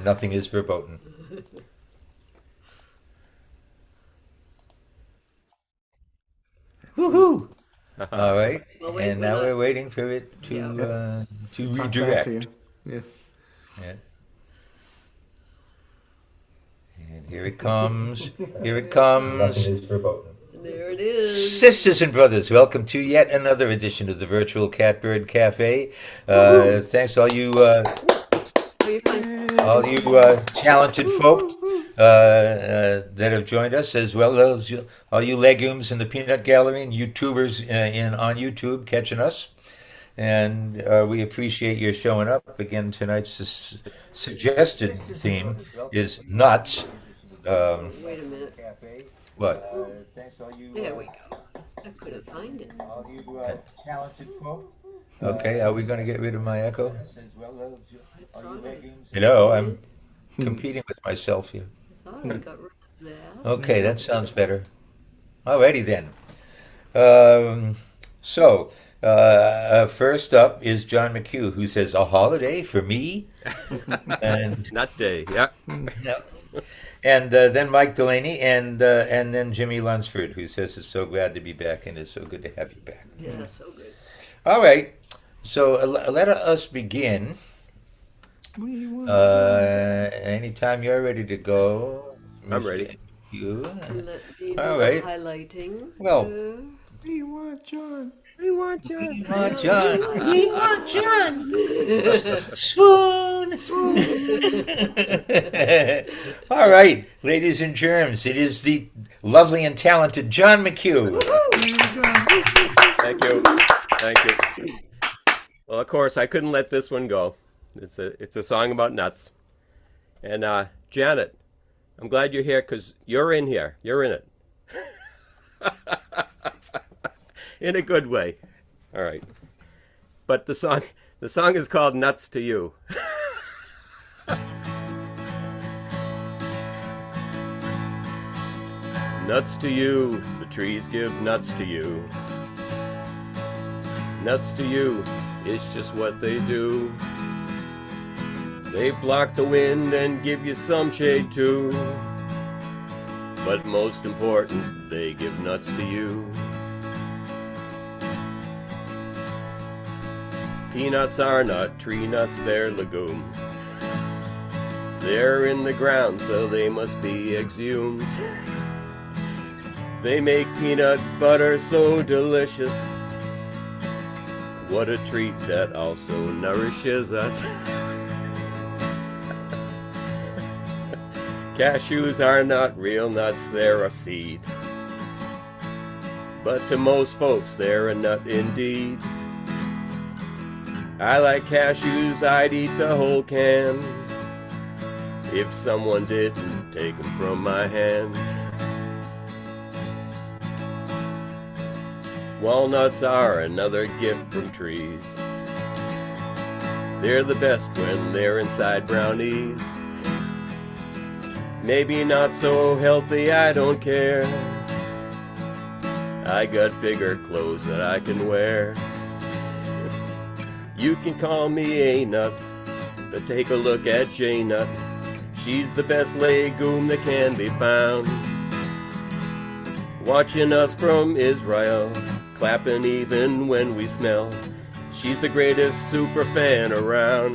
Nothing is verboten. Woohoo! All right, Well, wait, and we're now not. we're waiting for it Yeah. to Talk back to redirect. you. Yeah. Yeah. And here it comes. Here it comes. Nothing is verboten. There it is. Sisters and brothers, welcome to yet another edition of the virtual Catbird Cafe. Woohoo! Thanks Are you fine? all you talented folk that have joined us, as well as all you legumes in the peanut gallery and YouTubers in on YouTube catching us. And we appreciate your showing up. Again, tonight's suggested theme is nuts. Um, Wait a minute. what? There we go. I couldn't find it. Okay, are we going to get rid of my echo? I thought I, Hello, I'm competing with myself here. thought I got rid of that. Okay, that sounds better. Alrighty then. Um, so, first up is John McHugh, who says, "A holiday for me?" and Nut day, yeah. no. And then Mike Delaney, and then Jimmy Lunsford, who says, "It's so glad to be back, and it's so good to have you back." Yeah, so good. All right, so let us begin. What do you want? Anytime you're ready to go, I'm Mr. ready. McHugh. Let me do All the right. highlighting. Well, What do you want, John? We want you. We want John. We want John. Swoon. All right, ladies and germs, it is the lovely and talented John McHugh. Thank you. Thank you. Well, of course, I couldn't let this one go. It's a song about nuts. And Janet, I'm glad you're here because you're in here. You're in it. In a good way. All right. But the song is called Nuts to You. Nuts to you, the trees give nuts to you. Nuts to you, it's just what they do. They block the wind and give you some shade too. But most important, they give nuts to you. Peanuts are not tree nuts, they're legumes. They're in the ground, so they must be exhumed. They make peanut butter so delicious. What a treat that also nourishes us. Cashews are not real nuts, they're a seed. But to most folks, they're a nut indeed. I like cashews, I'd eat the whole can. If someone didn't take them from my hand. Walnuts are another gift from trees. They're the best when they're inside brownies. Maybe not so healthy, I don't care. I got bigger clothes that I can wear. You can call me a nut, but take a look at J-Nut. She's the best legume that can be found. Watching us from Israel, clapping even when we smell. She's the greatest super fan around.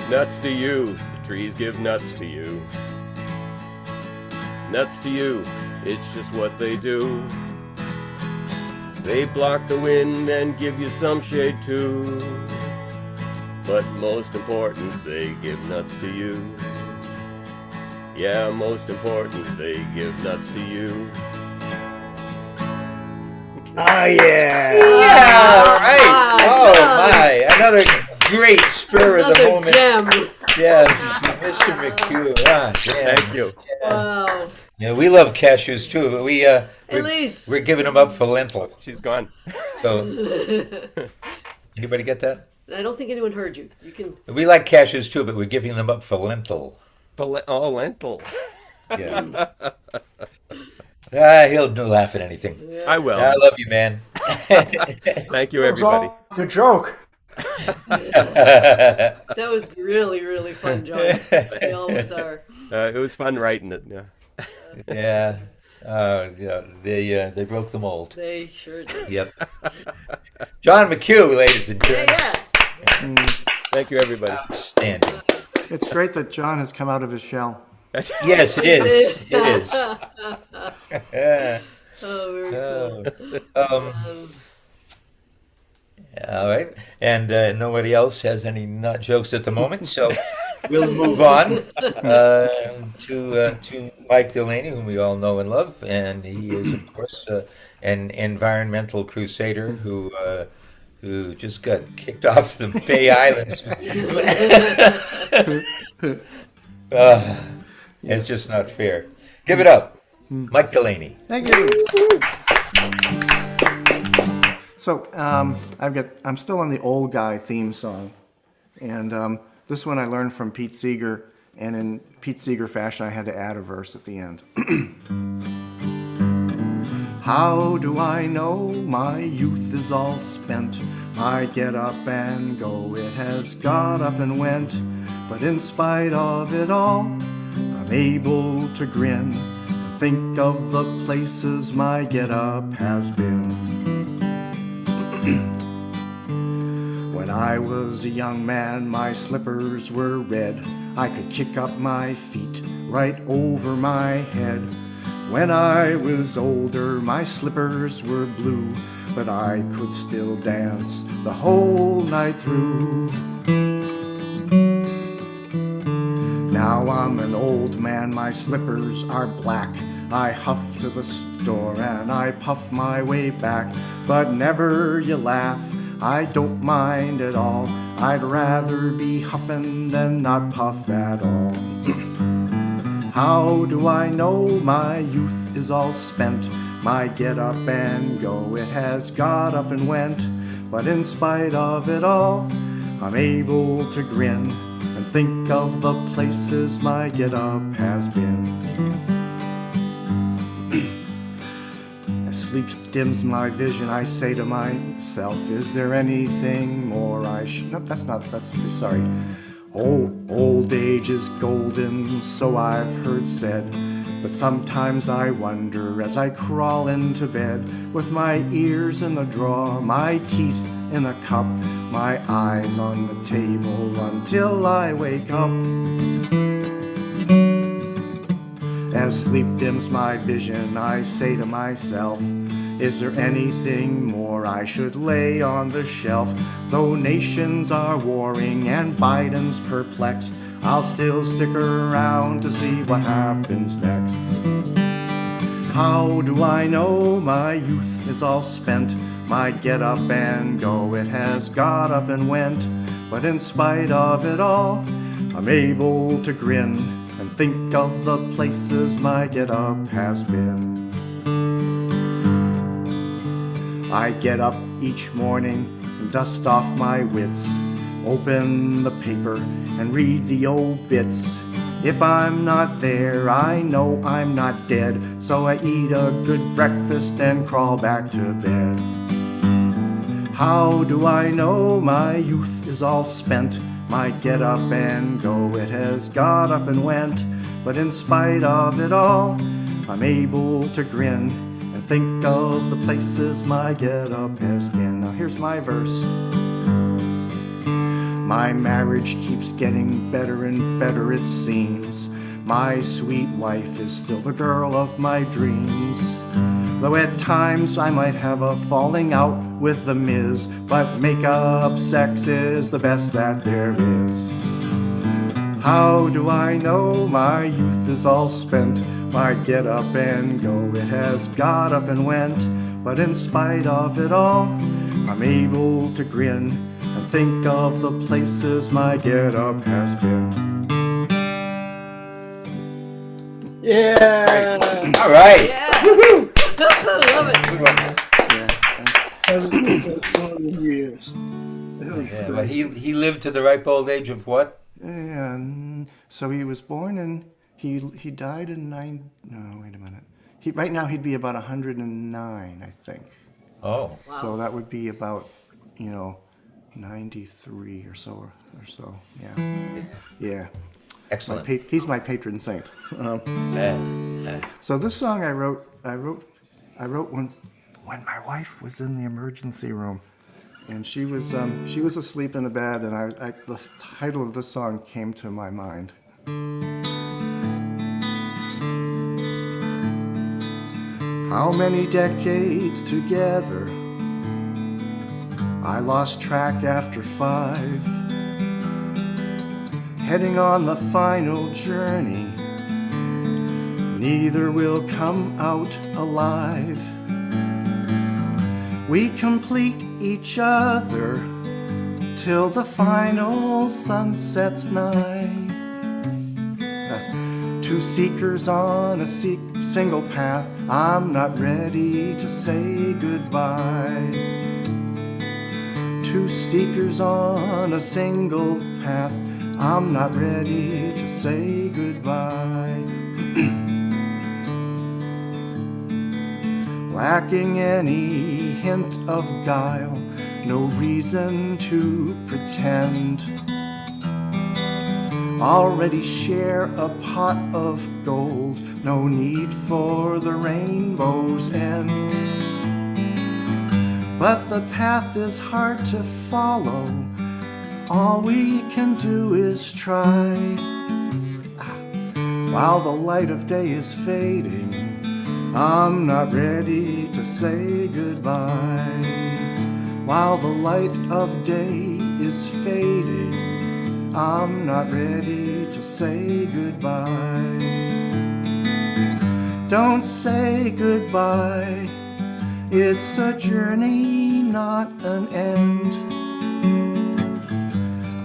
Nuts to you, the trees give nuts to you. Nuts to you, it's just what they do. They block the wind and give you some shade too. But most important, they give nuts to you. Yeah, most important, they give nuts to you. Oh yeah! Yeah! All right. Oh my! Another great spur of the Another moment. gem. Yeah, Mr. McHugh. Ah, yeah. Thank you. Wow. Yeah, we love cashews too. Elise. We're giving them up for lentil. She's gone. So anybody get that? I don't think anyone heard you. You can. We like cashews too, but we're giving them up for lentil. Oh, lentil. Yeah. He'll laugh at anything. I will. I love you, man. Thank you, everybody. Good joke. That was really, really fun, John. They always are. It was fun writing it. Yeah. Yeah. Yeah. They broke the mold. They sure did. Yep. John McHugh, ladies and Yeah, gents. yeah. Thank you, everybody. Outstanding. It's great that John has come out of his shell. Yes, it is. It is. Oh, very cool. All right. And nobody else has any nut jokes at the moment, so we'll move on to Mike Delaney, whom we all know and love, and he is, of course, an environmental crusader who just got kicked off the Bay Islands. It's just not fair. Give it up, Mike Delaney. Thank you. So I'm still on the old guy theme song, and this one I learned from Pete Seeger, and in Pete Seeger fashion, I had to add a verse at the end. How do I know my youth is all spent? I get up and go, it has got up and went. But in spite of it all, I'm able to grin and think of the places my get up has been. When I was a young man, my slippers were red. I could kick up my feet right over my head. When I was older, my slippers were blue, but I could still dance the whole night through. Now I'm an old man, my slippers are black. I huff to the store and I puff my way back. But never you laugh, I don't mind at all. I'd rather be huffin' than not puff at all. How do I know my youth is all spent? My get up and go, it has got up and went. But in spite of it all, I'm able to grin and think of the places my get up has been. As sleep dims my vision, I say to myself, is there anything more I should... No, that's sorry. Oh, old age is golden, so I've heard said. But sometimes I wonder as I crawl into bed, with my ears in the drawer, my teeth in a cup, my eyes on the table until I wake up. As sleep dims my vision, I say to myself, is there anything more I should lay on the shelf? Though nations are warring and Biden's perplexed, I'll still stick around to see what happens next. How do I know my youth is all spent? My get up and go, it has got up and went. But in spite of it all, I'm able to grin and think of the places my get up has been. I get up each morning and dust off my wits, open the paper and read the old bits. If I'm not there, I know I'm not dead, so I eat a good breakfast and crawl back to bed. How do I know my youth is all spent? My get up and go, it has got up and went. But in spite of it all, I'm able to grin and think of the places my get up has been. Now here's my verse. My marriage keeps getting better and better, it seems. My sweet wife is still the girl of my dreams. Though at times I might have a falling out with the Miz, but make-up sex is the best that there is. How do I know my youth is all spent? My get up and go, it has got up and went. But in spite of it all, I'm able to grin and think of the places my get up has been. Yeah. All right. Yeah. I love it. That was years. That was Yeah, great. but he lived to the ripe old age of what? And so he was born and he died in no, wait a minute. Right now he'd be about 109, I think. Oh. So that would be about 93 or so. Yeah, yeah. Excellent. He's my patron saint. So this song I wrote when my wife was in the emergency room, and she was asleep in the bed, and the title of this song came to my mind. How many decades together? I lost track after 5. Heading on the final journey, neither will come out alive. We complete each other till the final sunset's nigh. Two seekers on a single path, I'm not ready to say goodbye. Two seekers on a single path, I'm not ready to say goodbye. Lacking any hint of guile, no reason to pretend. Already share a pot of gold, no need for the rainbow's end. But the path is hard to follow, all we can do is try. While the light of day is fading, I'm not ready to say goodbye. While the light of day is fading, I'm not ready to say goodbye. Don't say goodbye, it's a journey, not an end.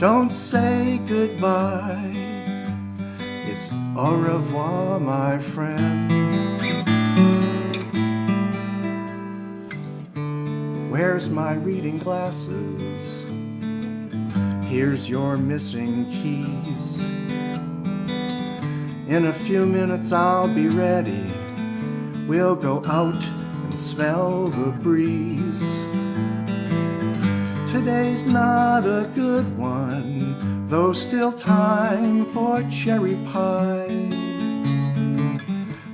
Don't say goodbye, it's au revoir, my friend. Where's my reading glasses? Here's your missing keys. In a few minutes I'll be ready. We'll go out and smell the breeze. Today's not a good one, though still time for cherry pie.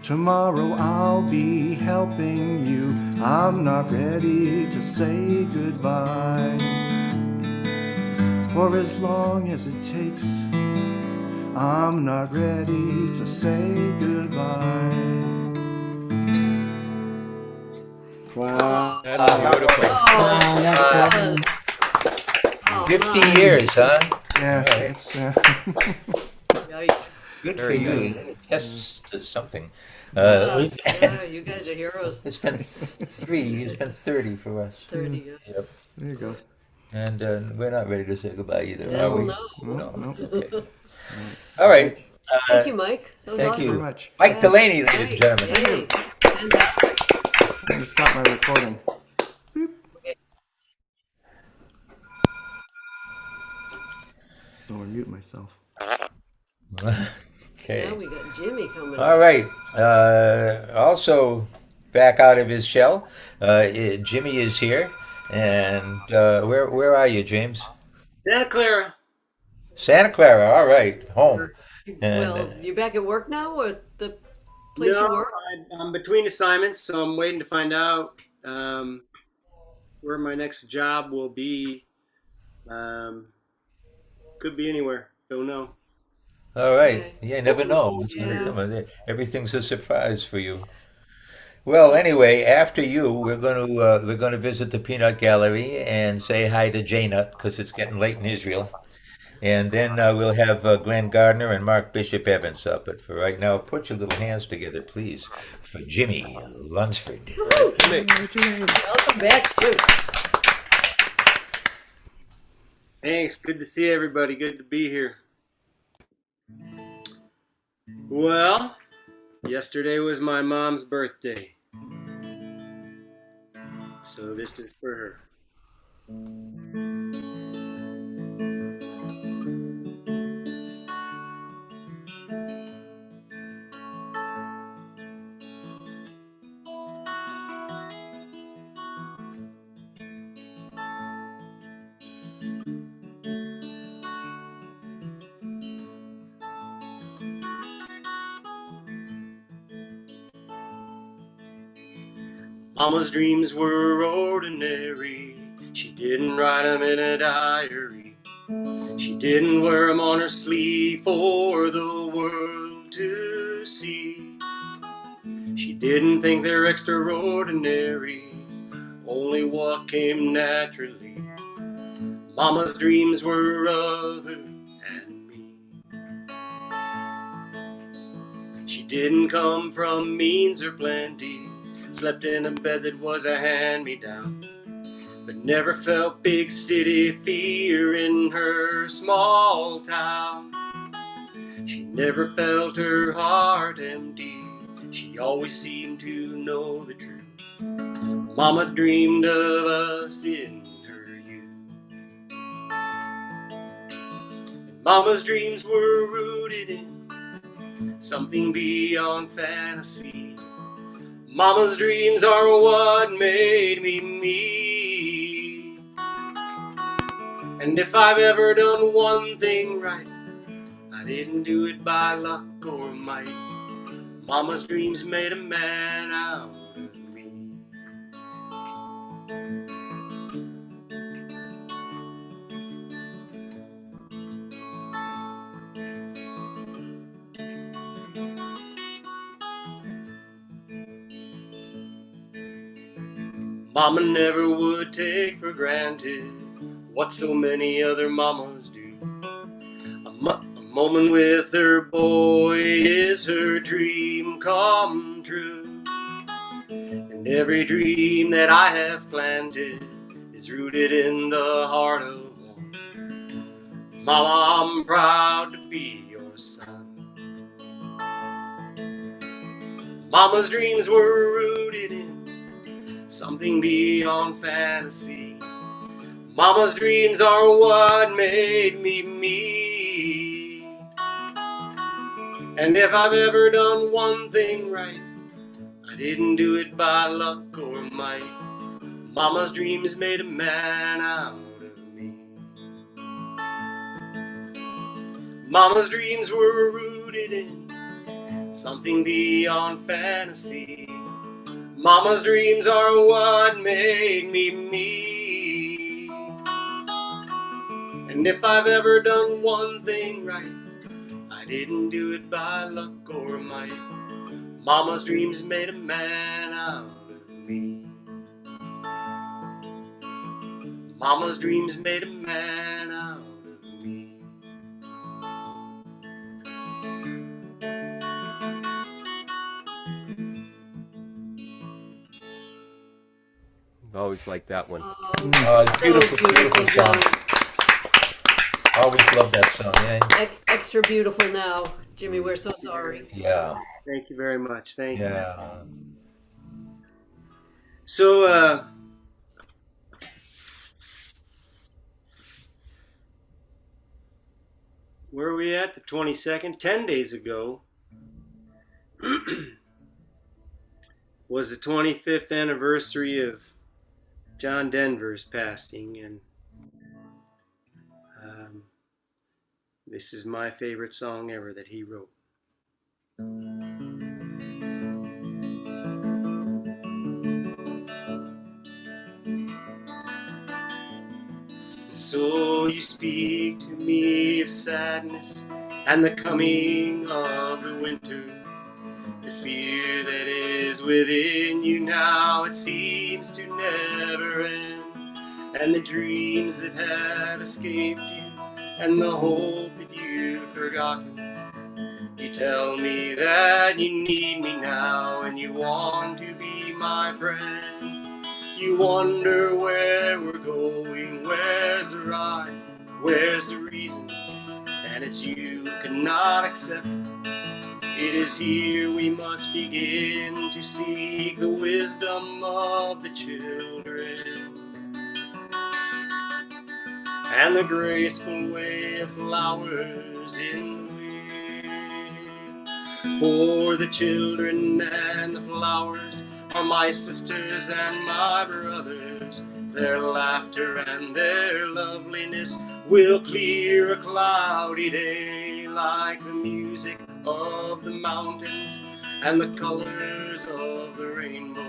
Tomorrow I'll be helping you. I'm not ready to say goodbye. For as long as it takes, I'm not ready to say goodbye. Wow. That's beautiful. That's 50 years, huh? Yeah, All right. it's Yikes. Good for Very you. nice. It attests to something. Yeah, you guys are heroes. It's been 3. It's been 30 for us. 30. Yeah. Yep. there you go. And we're not ready to say goodbye either, are Hell we? no. No. Okay. All right. Thank you, Mike. That was Thank awesome. you. Very much. Mike Delaney, ladies and Great. gentlemen. Yay. Fantastic. I'm gonna stop my recording. Or mute myself. Okay. Now we got Jimmy coming All up. right. Also, back out of his shell, Jimmy is here. And where are you, James? Santa Clara. Santa Clara. All right. Home. And Well, you back at work now, or the place No, you work? I'm between assignments, so I'm waiting to find out where my next job will be. Could be anywhere. Don't know. all right. Okay. Yeah, you never know what's going to Yeah. come. Everything's a surprise for you. Well, anyway, after you, we're going to visit the Peanut Gallery and say hi to Jaina because it's getting late in Israel. And then we'll have Glenn Gardner and Mark Bishop Evans up. But for right now, put your little hands together, please, for Jimmy Lunsford. Jimmy. Welcome back, too. Thanks. Good to see everybody. Good to be here. Well, yesterday was my mom's birthday. So this is for her. Mama's dreams were ordinary. She didn't write 'em in a diary. She didn't wear 'em on her sleeve for the world to see. She didn't think they're extraordinary, only what came naturally. Mama's dreams were of her and me. She didn't come from means or plenty, slept in a bed that was a hand-me-down, but never felt big city fear in her small town. She never felt her heart empty. She always seemed to know the truth. Mama dreamed of us in her youth. And Mama's dreams were rooted in something beyond fantasy. Mama's dreams are what made me me. And if I've ever done one thing right, I didn't do it by luck or might. Mama's dreams made a man out of me. Mama never would take for granted what so many other mamas do. A moment with her boy is her dream come true. And every dream that I have planted is rooted in the heart of one. Mama, I'm proud to be your son. Mama's dreams were rooted in something beyond fantasy. Mama's dreams are what made me me. And if I've ever done one thing right, I didn't do it by luck or might. Mama's dreams made a man out of me. Mama's dreams were rooted in something beyond fantasy. Mama's dreams are what made me me. And if I've ever done one thing right, I didn't do it by luck or might. Mama's dreams made a man out of me. Mama's dreams made a man out of me. Always like that one. It's So beautiful, beautiful song. John. Always love that song. Yeah. Extra beautiful now. Jimmy, we're so sorry. Yeah. Thank you very much. Thank you. Yeah. So, where are we at? The 22nd? 10 days ago was the 25th anniversary of John Denver's passing, and this is my favorite song ever that he wrote. And so you speak to me of sadness and the coming of the winter, the fear that is within you now, it seems to never end, and the dreams that had escaped you and the hope that you've forgotten. You tell me that you need me now and you want to be my friend. You wonder where we're going, where's the rhyme, where's the reason, and it's you cannot accept. It is here we must begin to seek the wisdom of the children and the graceful way of flowers in the wind. For the children and the flowers are my sisters and my brothers. Their laughter and their loveliness will clear a cloudy day, like the music of the mountains and the colors of the rainbow.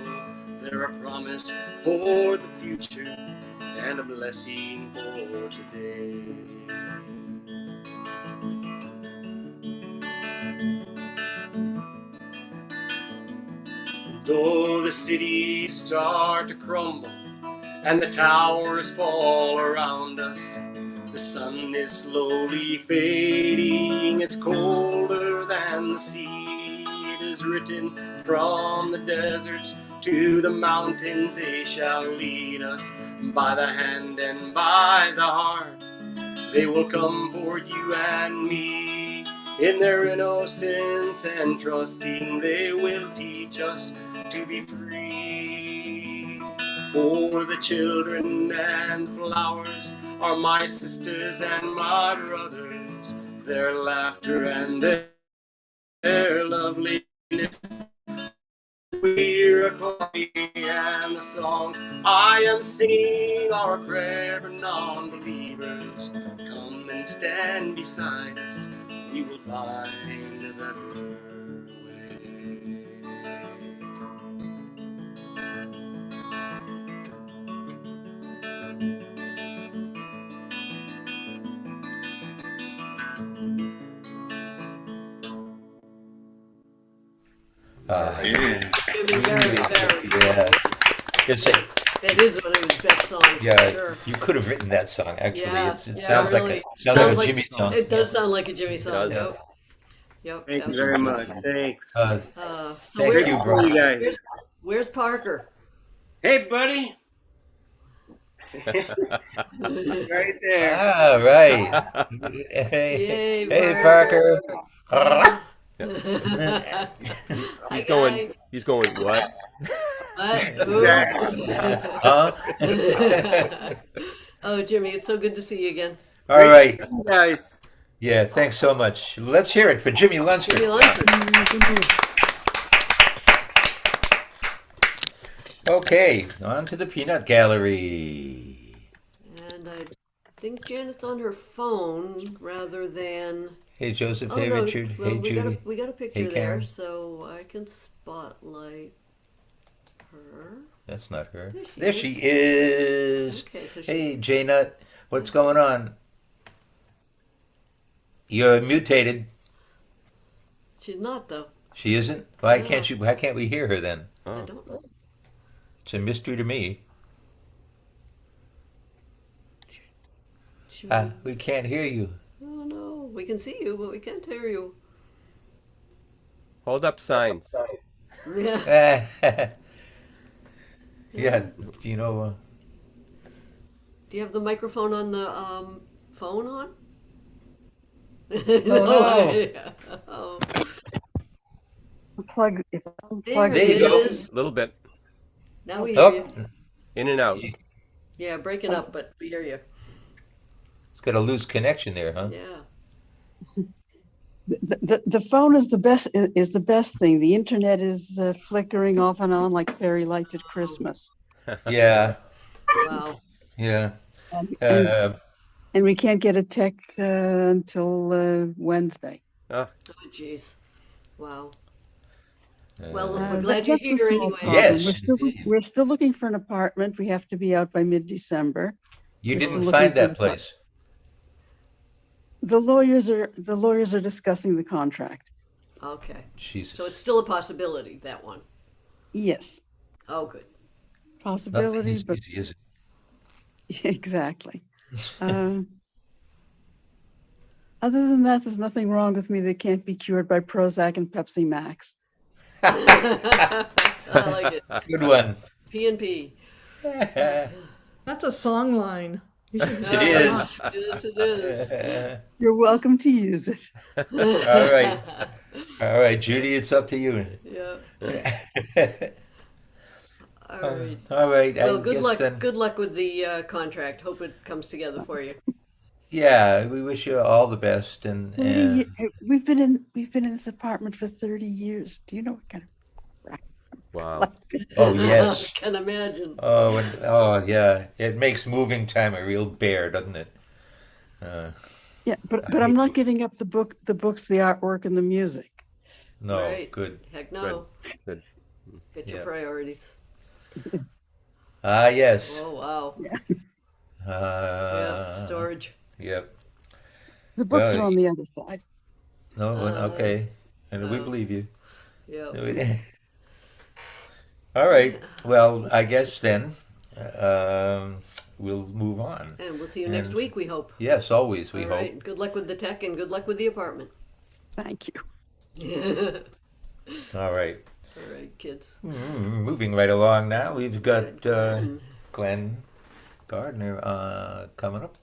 They're a promise for the future and a blessing for today. Though the cities start to crumble and the towers fall around us, the sun is slowly fading, it's colder than the sea. It is written from the deserts to the mountains, they shall lead us by the hand and by the heart. They will come for you and me. In their innocence and trusting, they will teach us to be free. For the children and flowers are my sisters and my brothers. Their laughter and their loveliness, we're a coffee and the songs I am singing are a prayer for non-believers. Come and stand beside us, we will find a better way. Yeah. Very. It's a, That is one of his best songs. For yeah, sure. you could have written that song. Actually, Yeah, it yeah, sounds like really. a sounds like a Jimmy song. It does sound like a Jimmy song. does. Yep. Yep. Thank you that's very right. much. Thanks. So Thank where's, you, For bro. you guys. where's Parker? Hey, buddy. Right there. Ah, right. Hey, Yay, hey, Parker. He's going. He's going. What? Exactly. Huh? Oh, Jimmy, it's so good to see you again. All right. You guys. Yeah, thanks so much. Let's hear it for Jimmy Lunsford. Jimmy Lunsford. Okay, on to the peanut gallery. And I think Janet's on her phone rather than. Hey, Joseph. Oh, Hey, no. Richard. Well, Hey, we got Judy. we got a picture Hey, there, Karen. so I can spotlight her. That's not her. There she There is. she is. Okay, so she's, Hey, J Nut. What's going on? You're mutated. she's not though. She isn't? Why No. can't you? Why can't we hear her then? I Oh. don't know. It's a mystery to me. She, We can't hear you. oh no, we can see you, but we can't hear you. Hold up signs. Yeah. Yeah. Do you know? Do you have the microphone on the phone on? no. Yeah. Oh. Plug if I There unplug There you it go. is. A little bit Now we hear Oh, you. in and out. Yeah, breaking up, but we hear you. it's got a loose connection there, huh? Yeah. the phone is the best thing. The internet is flickering off and on like fairy lights at Christmas, Yeah. Wow. Yeah. and, Uh, we can't get a tech until Wednesday. Oh, jeez. Wow. uh, Well, Uh, we're glad you're that's the here small anyway. problem. Yes. We're still looking for an apartment. We have to be out by mid-December. you we're didn't still find looking for that the- place. The lawyers are discussing the contract. Okay. Jesus. So it's still a possibility, that one. Yes, Oh, good. Nothing possibility, is but easy, is exactly. Um, Other than that, there's nothing wrong with me that can't be cured by Prozac and Pepsi Max. I like it. it? Good one. P&P. That's a song line. You should Yes, it is. Yes, it is. You're welcome to use it. All right. All right, Judy, it's up to you. Yeah. All right. All right. Well, I good guess luck. then. Good luck with the contract. Hope it comes together for you. Yeah, we wish you all the best, and 30 ye- We've been in this apartment for 30 years. Do you know what kind Wow. oh yes, I can imagine. oh yeah, it makes moving time a real bear, doesn't it? Yeah, but I'm not giving up the books, the artwork, and the music. No, Right. good. Heck no. Good. Get Yeah. your priorities. Ah, yes. Oh, wow. Yeah, Uh, storage. yep. The books are Well, on the other side. no, Uh, okay. And we oh, believe you. yeah. All Yeah. right. Well, I guess then we'll move on. And we'll see you next And week, we hope. yes, always, we All hope. right. Good luck with the tech and good luck with the apartment. Thank you. All right. All right, kids. Moving right along now, we've got Glenn. Glenn Gardner coming up.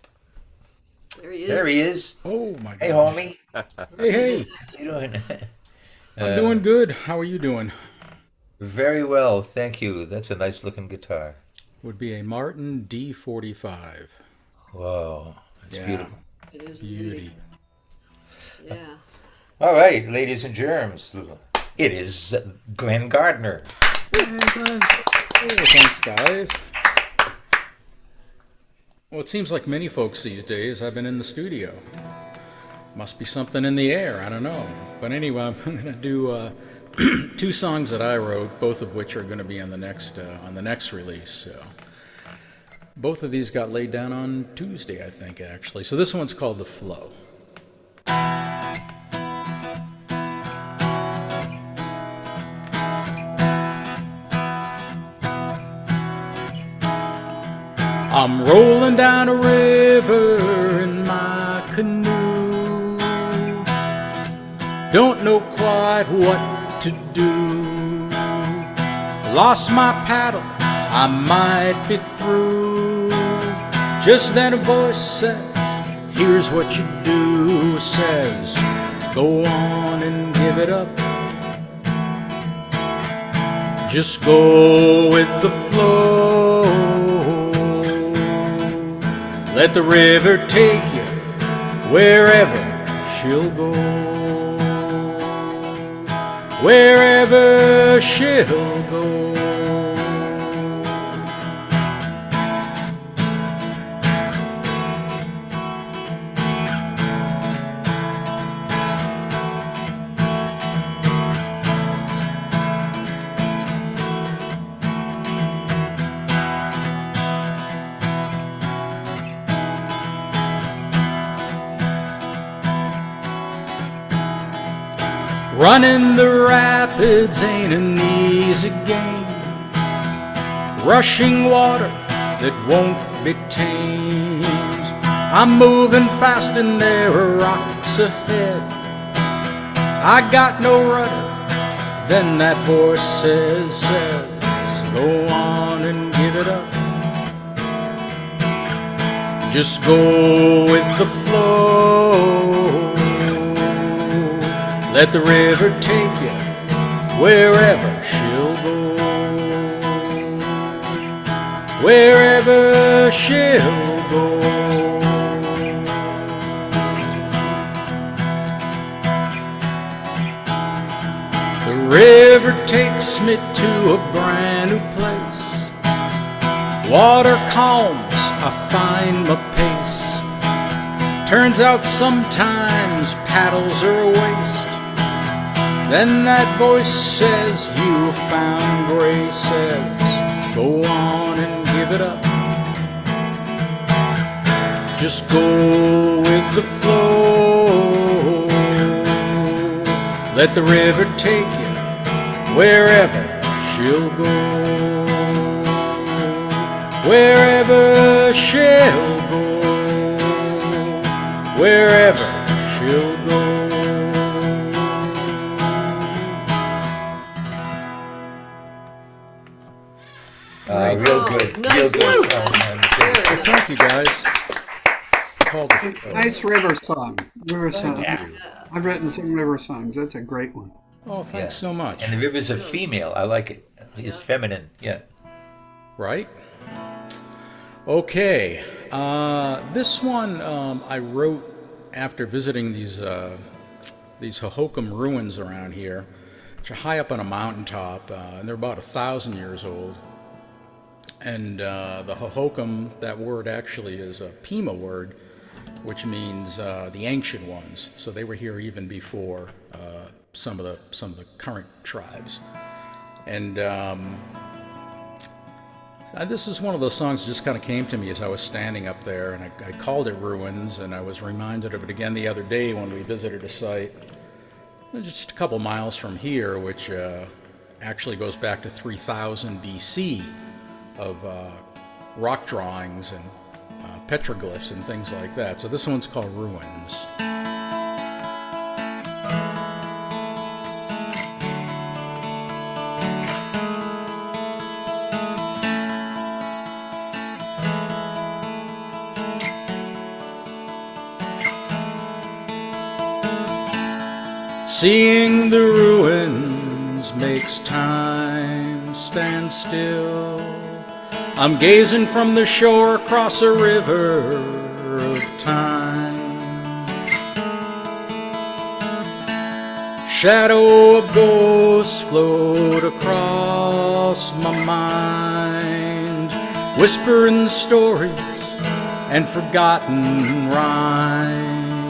There he is. There he is. Oh my Hey, God. homie. Hey, hey. How you doing? I'm doing good. How are you doing? Very well, thank you. That's a nice looking guitar. Would be a Martin D45. Whoa, it's Yeah. beautiful. It is Beauty. Yeah. All right, ladies and germs, it is Glenn Gardner. Oh, thanks, guys. Well, it seems like many folks these days I've been in the studio. Must be something in the air, I don't know. But anyway, I'm going to do two songs that I wrote, both of which are going to be on the next release. So both of these got laid down on Tuesday, I think, actually. So this one's called The Flow. I'm rolling down a river in my canoe. Don't know quite what to do. Lost my paddle, I might be through. Just then a voice says, here's what you do. Says, go on and give it up. Just go with the flow. Let the river take you wherever she'll go. Wherever she'll go. Running the rapids ain't an easy game. Rushing water that won't be tamed. I'm moving fast and there are rocks ahead. I got no rudder, then that voice says, go on and give it up. Just go with the flow. Let the river take you wherever she'll go. Wherever she'll go. The river takes me to a brand new place. Water calms, I find my pace. Turns out sometimes paddles are a waste. Then that voice says, you found grace. Says, go on and give it up. Just go with the flow. Let the river take you wherever she'll go. Wherever she'll go. Wherever she'll go. Real good. nice. Real good. Very nice. Thank you, guys. Called Nice river song. River song. I've written some river songs. That's a great one. Oh, thanks so much. And the river's a female. I like it. It's feminine. Yeah. Right? Okay. This one I wrote after visiting these Hohokam ruins around here, which are high up on a mountaintop, and they're about 1,000 years old. And the Hohokam, that word actually is a Pima word, which means the ancient ones. So they were here even before some of the current tribes. And This is one of those songs that just kind of came to me as I was standing up there, and I called it Ruins, and I was reminded of it again the other day when we visited a site just a couple miles from here, which actually goes back to 3000 BC of rock drawings and petroglyphs and things like that. So this one's called Ruins. Seeing the ruins makes time stand still. I'm gazing from the shore across a river of time. Shadow of ghosts float across my mind, whispering stories and forgotten rhymes.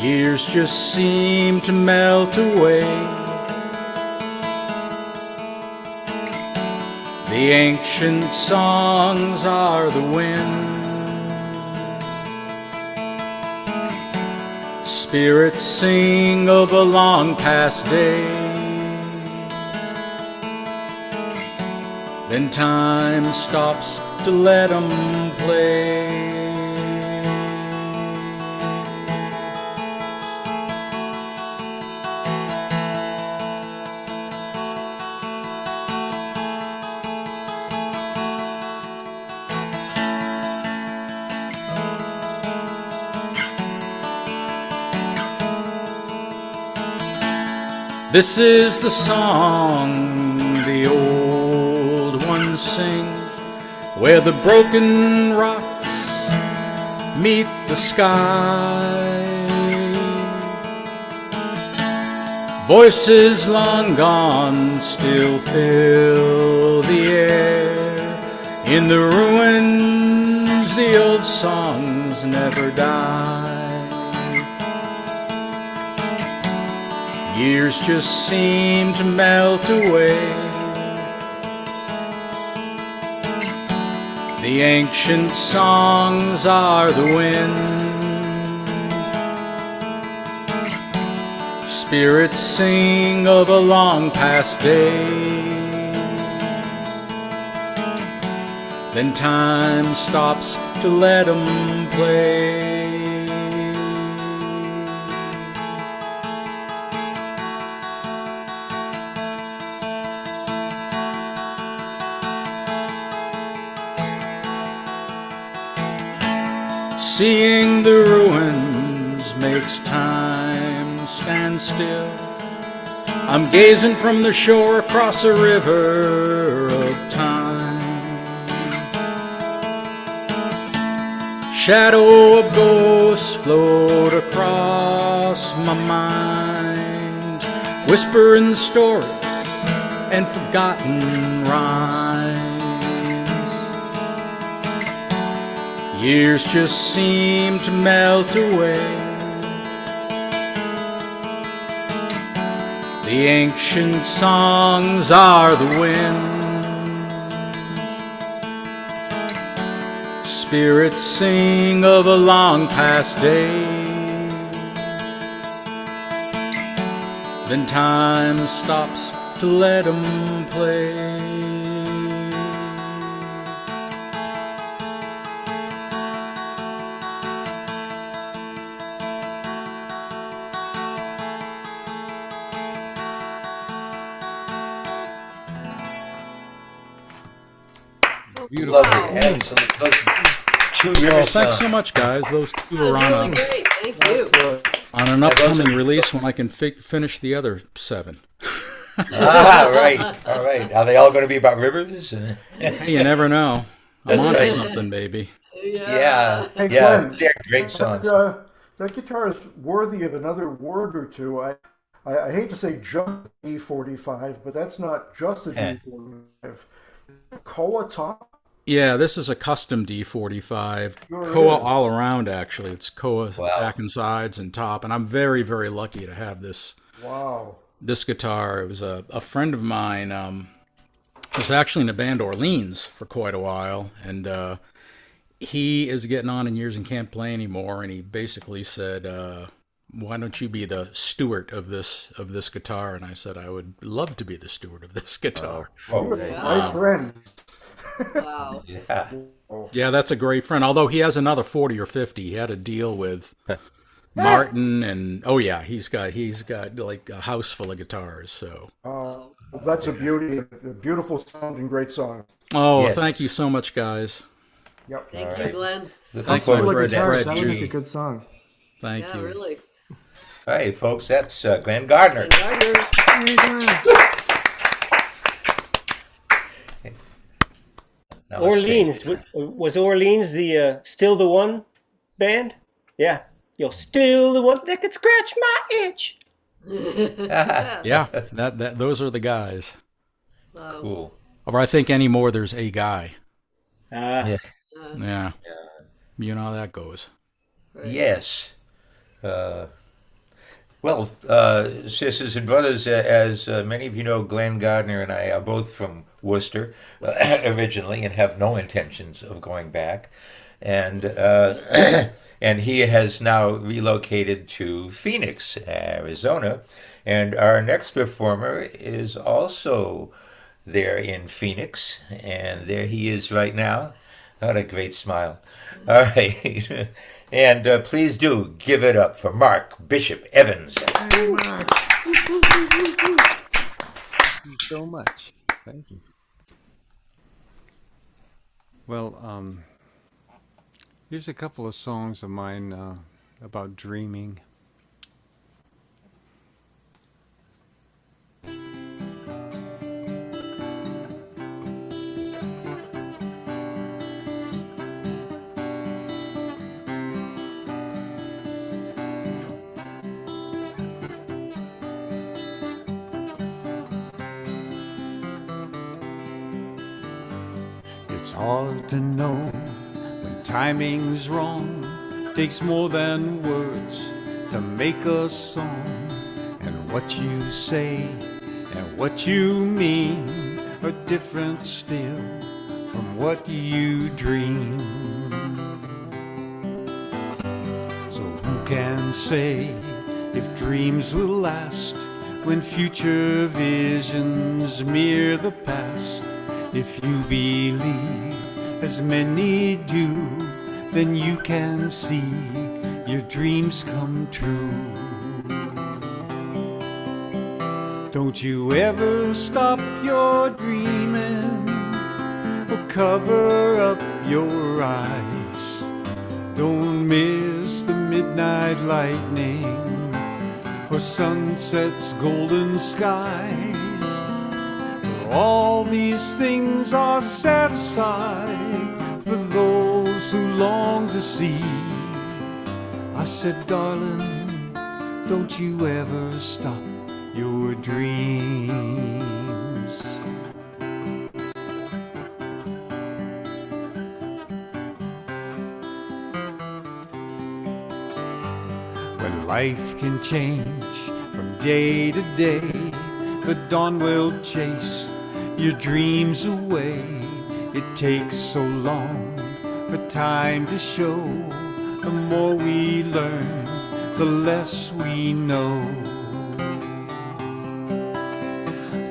Years just seem to melt away. The ancient songs are the wind. Spirits sing of a long past day. Then time stops to let 'em play. This is the song the old ones sing, where the broken rocks meet the sky. Voices long gone still fill the air. In the ruins, the old songs never die. Years just seem to melt away. The ancient songs are the wind. Spirits sing of a long past day. Then time stops to let 'em play. Seeing the ruins makes time stand still. I'm gazing from the shore across a river of time. Shadow of ghosts float across my mind, whispering stories and forgotten rhymes. Years just seem to melt away. The ancient songs are the wind. Spirits sing of a long past day. Then time stops to let 'em play. Beautiful. Excellent. Those two river Thanks so songs. much, guys. Those two are Really on great. Thank you. an upcoming release when I can finish the other 7. Right. All right. Are they all going to be about rivers? Hey, you never know. I'm That's onto right. something, baby. Yeah. Hey, Yeah. Glenn, They're great songs. that guitar is worthy of another word or two. I hate to say just D45, but that's not just a D45. Koa top? Yeah, this is a custom D45. Oh, it Koa is. all around, actually. It's Koa Wow. back and sides and top. And I'm very, very lucky to have this Wow. guitar. It was a friend of mine was actually in the band Orleans for quite a while, and he is getting on in years and can't play anymore. And he basically said, "Why don't you be the steward of this guitar?" And I said, "I would love to be the steward of this guitar." Oh, My friend. Wow. yeah. Yeah, that's a great friend. Although he has another 40 or 50. He had a deal with Martin, and oh yeah, he's got like a house full of guitars. So That's a beauty, a beautiful sound and great song. oh, Yes. thank you so much, guys. Yep. Thank All you, right. Glenn. Looking Thanks, forward my to Fred. that. Fred, that would make a Gee. good song. Thank Yeah, you. really. All right, folks, that's Glenn Gardner. And Gardner. Now let's Orleans take- was Orleans the still the one band? Yeah, you're still the one that could scratch my itch. Yeah, that those are the guys. Wow. Cool. Or I think anymore there's a guy. Yeah. Yeah. You know how that goes. Yes. Well, sisters and brothers, as many of you know, Glenn Gardner and I are both from Worcester originally and have no intentions of going back. And and he has now relocated to Phoenix, Arizona. And our next performer is also there in Phoenix. And there he is right now. What a great smile. All right. And please do give it up for Mark Bishop Evans. Thank you so much. Thank you. Well, here's a couple of songs of mine about dreaming. It's hard to know when timing's wrong. Takes more than words to make a song. And what you say and what you mean are different still from what you dream. So who can say if dreams will last when future visions mirror the past? If you believe, as many do, then you can see your dreams come true. Don't you ever stop your dreaming or cover up your eyes. Don't miss the midnight lightning or sunset's golden skies. All these things are set aside for those who long to see. I said, darling, don't you ever stop your dreams. When life can change from day to day, the dawn will chase your dreams away. It takes so long for time to show. The more we learn, the less we know.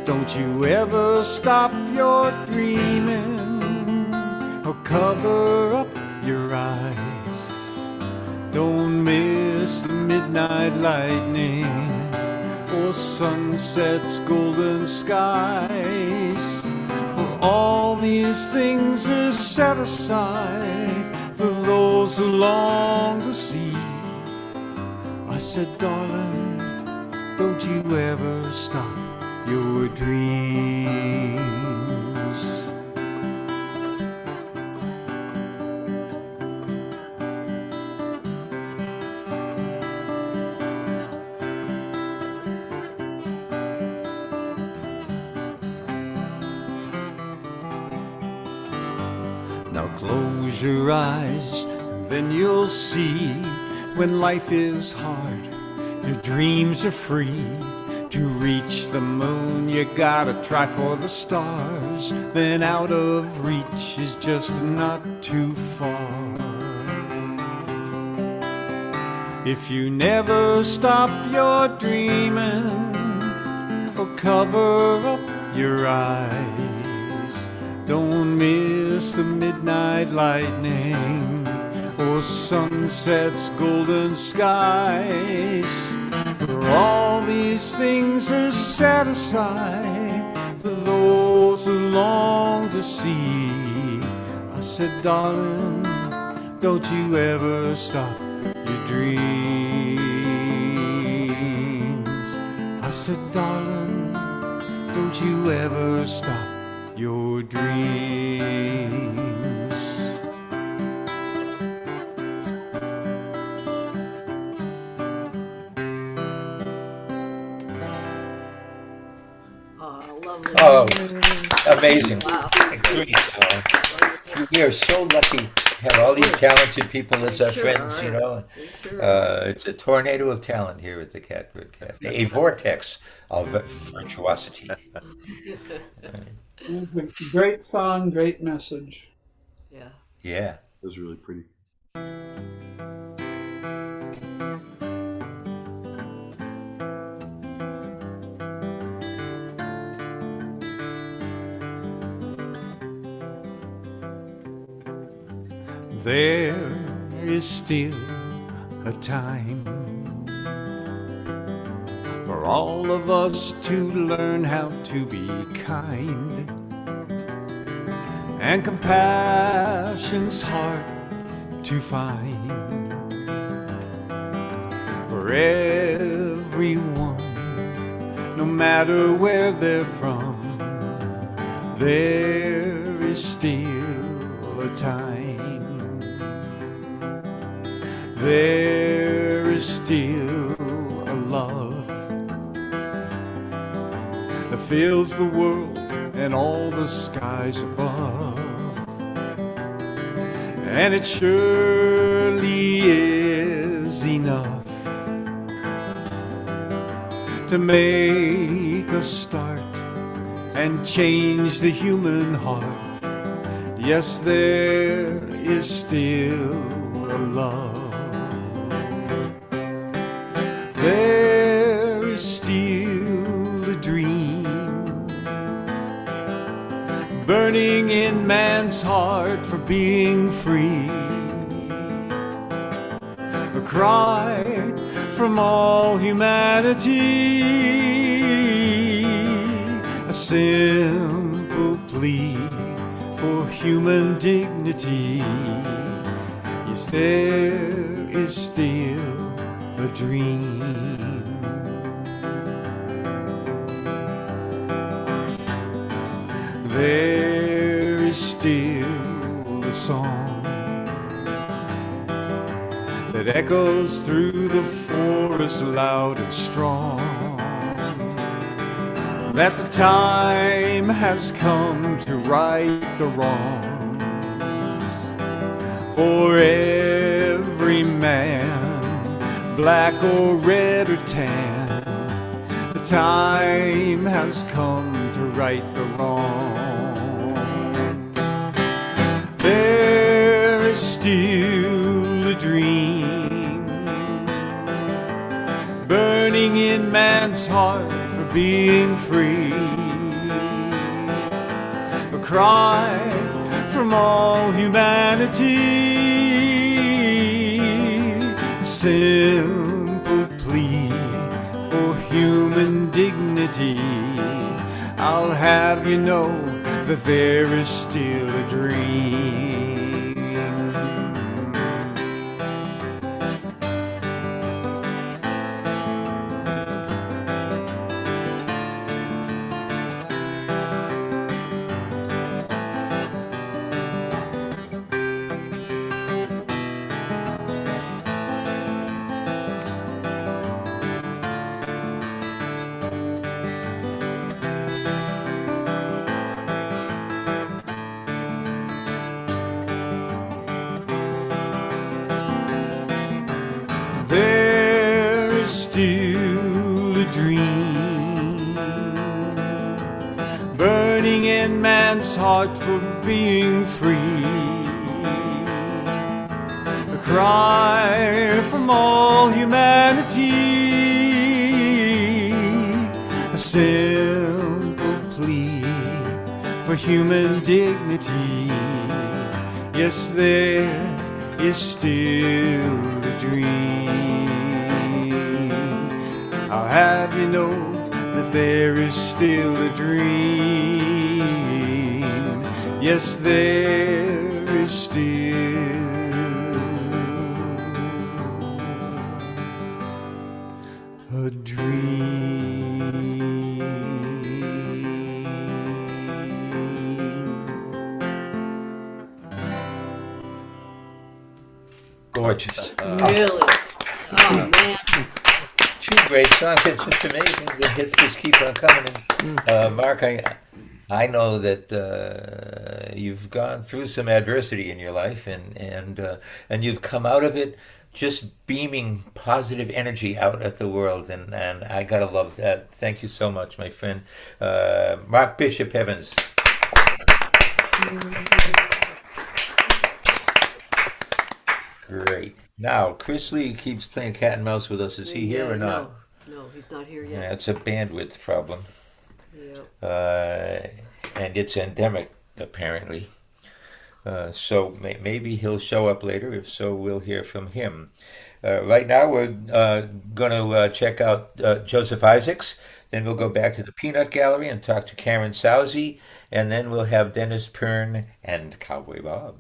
Don't you ever stop your dreaming or cover up your eyes. Don't miss the midnight lightning or sunset's golden skies. For all these things are set aside for those who long to see. I said, darling, don't you ever stop your dreams. Now close your eyes, and then you'll see when life is hard, your dreams are free To reach the moon, you gotta try for the stars. Then out of reach is just not too far. If you never stop your dreaming or cover up your eyes, don't miss the midnight lightning or sunset's golden skies. For all these things are set aside for those who long to see. I said, darling, don't you ever stop your dreams. I said, darling, don't you ever stop your dreams. Oh, lovely. Oh, amazing. Wow. Great song. We are so lucky to have all these talented people as our Sure friends, you are. know. We sure are. It's a tornado of talent here at the Catbird Cafe, a vortex of virtuosity. Great song, great message. Yeah. Yeah. It was really pretty. There is still a time for all of us to learn how to be kind, and compassion's hard to find. For everyone, no matter where they're from, there is still a time. There is still a love that fills the world and all the skies above. And it surely is enough to make a start and change the human heart. Yes, there is still a love. There is still a dream burning in man's heart for being free. A cry from all humanity, a simple plea for human dignity. Yes, there is still a dream. There is still a song that echoes through the forest loud and strong, that the time has come to right the wrong. For every man, black or red or tan, the time has come to right the wrong. There is still a dream burning in man's heart for being free. A cry from all humanity, a simple plea for human dignity. I'll have you know that there is still a dream. There is still a dream his heart for being free. A cry from all humanity, a simple plea for human dignity. Yes, there is still a dream. I'll have you know that there is still a dream. Yes, there is still a dream. Gorgeous. Really? Oh man. Two great songs. It's just amazing. The hits just keep on coming. And, Mark, I know that you've gone through some adversity in your life, and you've come out of it just beaming positive energy out at the world, and I gotta love that. Thank you so much, my friend, Mark Bishop Evans. Great. Now, Chris Lee keeps playing cat and mouse with us. Is he here or not? No, he's not here Yeah, yet. it's a bandwidth problem. Yep. And it's endemic, apparently. So maybe he'll show up later. If so, we'll hear from him. Right now, we're going to check out Joseph Isaacs. Then we'll go back to the Peanut Gallery and talk to Karen Sousy. And then we'll have Dennis Pern and Cowboy Bob.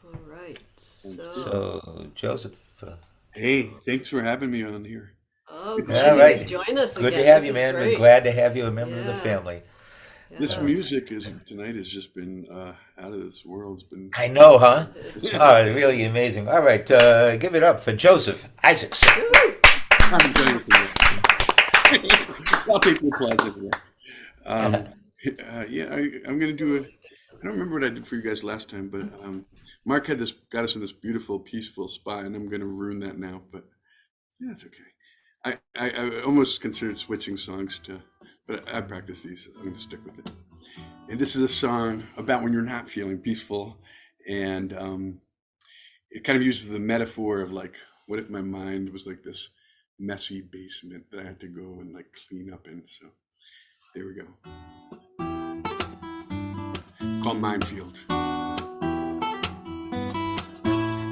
All right. So, Joseph. Hey, thanks for having me on here. Oh, good All right. to join us Good again. to have This you, is man. We're great. glad to have you, a member of the Yeah. family. This music tonight has just been out of this world. It's been. I know, huh? Oh, really amazing. All right, give it up for Joseph Isaacs. I'm enjoying it. I'll take the applause anyway. Yeah, I'm going to do I don't remember what I did for you guys last time, but Mark got us in this beautiful, peaceful spot, and I'm going to ruin that now. But yeah, it's okay. I almost considered switching songs but I practice these. So I'm going to stick with it. And this is a song about when you're not feeling peaceful, and it kind of uses the metaphor of like, what if my mind was like this messy basement that I had to go and like clean up in. So there we go. Called Minefield.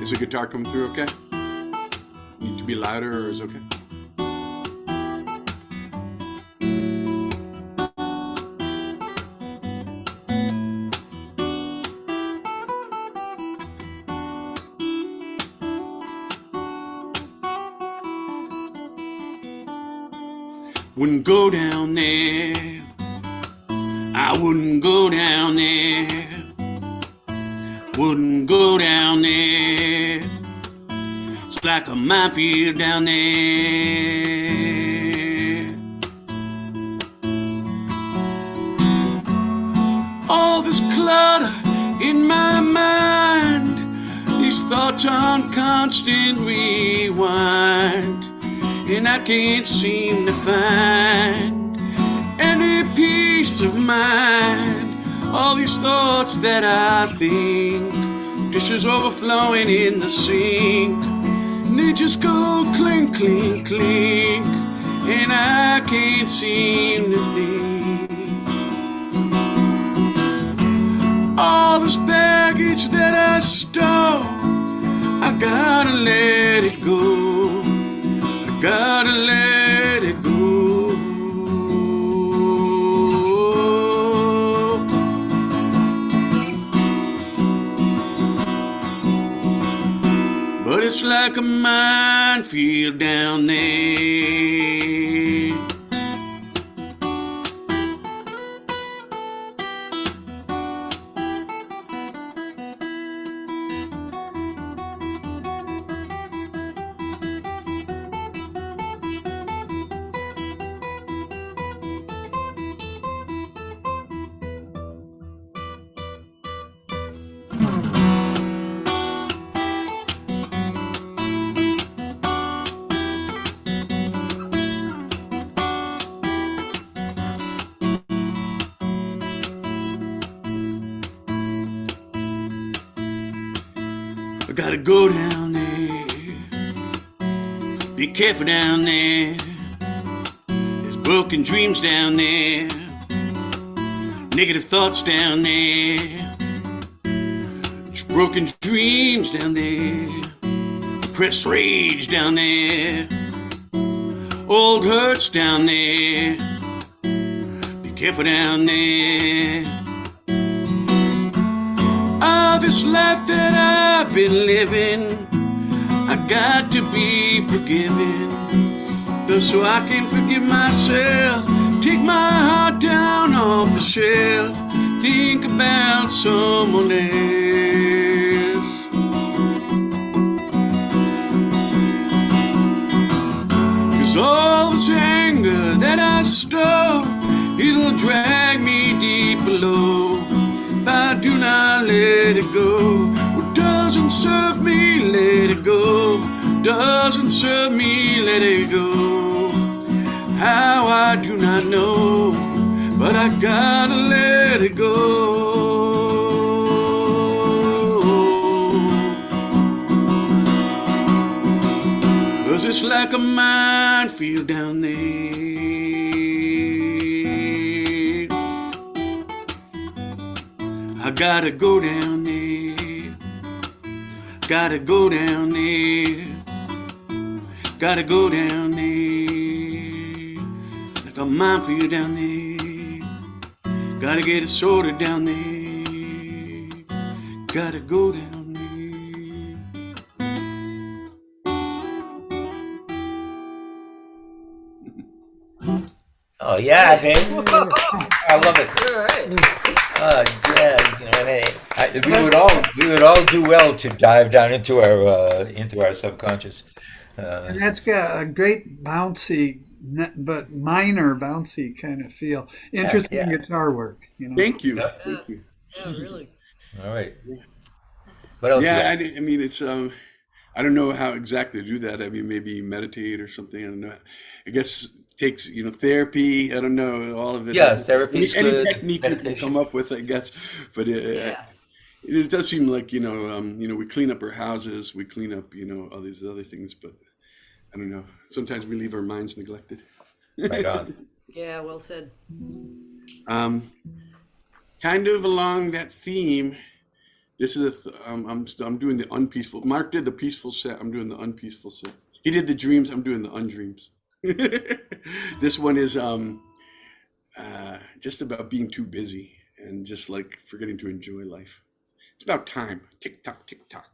Is the guitar coming through okay? Need to be louder, or is it okay? Wouldn't go down there. I wouldn't go down there. Wouldn't go down there. It's like a minefield down there. All this clutter in my mind, these thoughts on constant rewind, and I can't seem to find any peace of mind. All these thoughts that I think, dishes overflowing in the sink, and they just go clink, clink, clink, and I can't seem to think. All this baggage that I stole, I gotta let it go. Gotta let it go. But it's like a minefield down there. gotta go down there. Be careful down there. There's broken dreams down there. Negative thoughts down there. There's broken dreams down there. Repressed rage down there. Old hurts down there. Be careful down there. Ah, this life that I've been living, I got to be forgiven, so I can forgive myself. Take my heart down off the shelf. Think about someone else. 'Cause all this anger that I store, it'll drag me deep below. If I do not let it go, what doesn't serve me, let it go. Doesn't serve me, let it go. How I do not know, but I gotta let it go. 'Cause it's like a minefield down there. I gotta go down there. Gotta go down there. Gotta go down there. Like a minefield down there. Gotta get it sorted down there. Gotta go down there. Oh yeah, Dave. I love it. All right. Yeah, we would all do well to dive down into our subconscious. And that's got a great bouncy, but minor bouncy kind of feel. Interesting yeah. guitar work, you know. Thank you. Yeah. Thank you. Yeah, really. All right. What else? Yeah, you got? I mean, it's I don't know how exactly to do that. I mean, maybe meditate or something. I don't know. I guess it takes therapy. I don't know all of it. Yeah, therapy's any good. technique you can Meditation. come up with, I guess. But Yeah. it does seem like we clean up our houses, we clean up all these other things, but I don't know. Sometimes we leave our minds neglected. Right on. Yeah, well said. Kind of along that theme. This is I'm doing the unpeaceful. Mark did the peaceful set. I'm doing the unpeaceful set. He did the dreams. I'm doing the undreams. This one is just about being too busy and just like forgetting to enjoy life. It's about time. Tick tock, tick tock.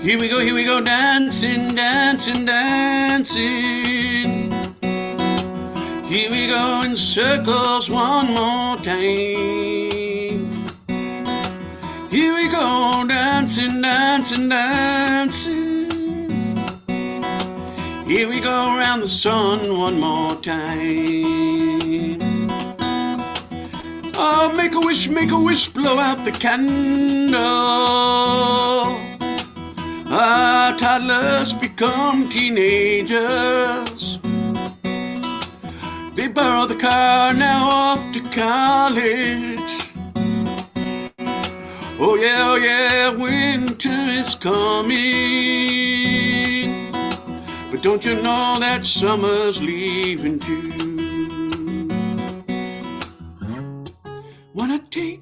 Here we go, dancing, dancing, dancing. Here we go in circles one more time. Here we go, dancing, dancing, dancing. Here we go around the sun one more time. Oh, make a wish, blow out the candle. Our toddlers become teenagers. They borrow the car, now off to college. Oh yeah, winter is coming. But don't you know that summer's leaving too? Wanna take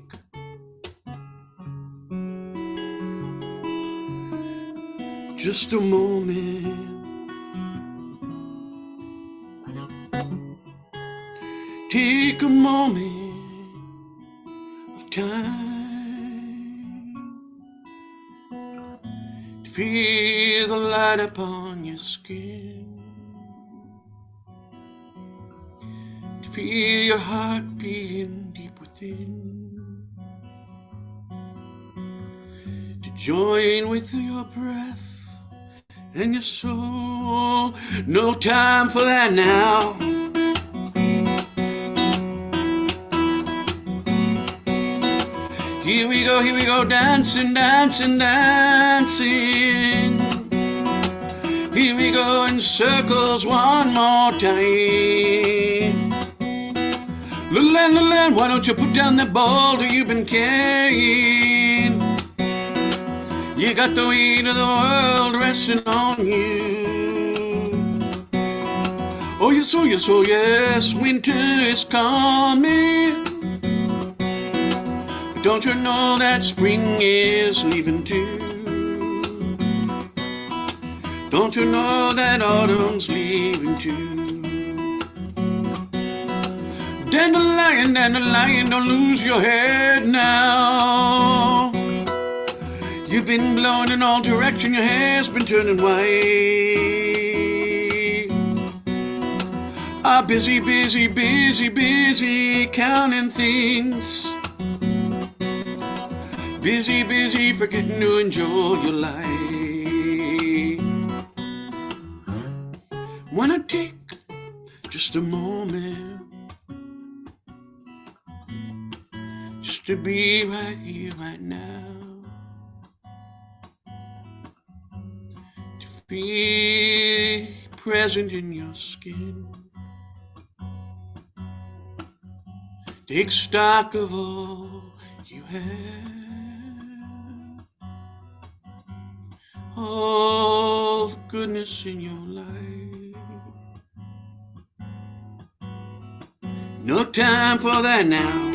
just a moment, take a moment of time to feel the light upon your skin, to feel your heart beating deep within, to join with your breath and your soul. No time for that now. Here we go, dancing, dancing, dancing. Here we go in circles one more time. Little land, why don't you put down that boulder you've been carrying? You got the weight of the world resting on you. Oh yes, oh yes, oh yes, winter is coming. Don't you know that spring is leaving too? Don't you know that autumn's leaving too? Dandelion, dandelion, don't lose your head now. You've been blowing in all directions, your hair's been turning white. Ah, busy, busy, busy, busy, counting things. Busy, busy, forgetting to enjoy your life. Wanna take just a moment just to be right here, right now. To feel present in your skin. Take stock of all you have. All the goodness in your life. No time for that now.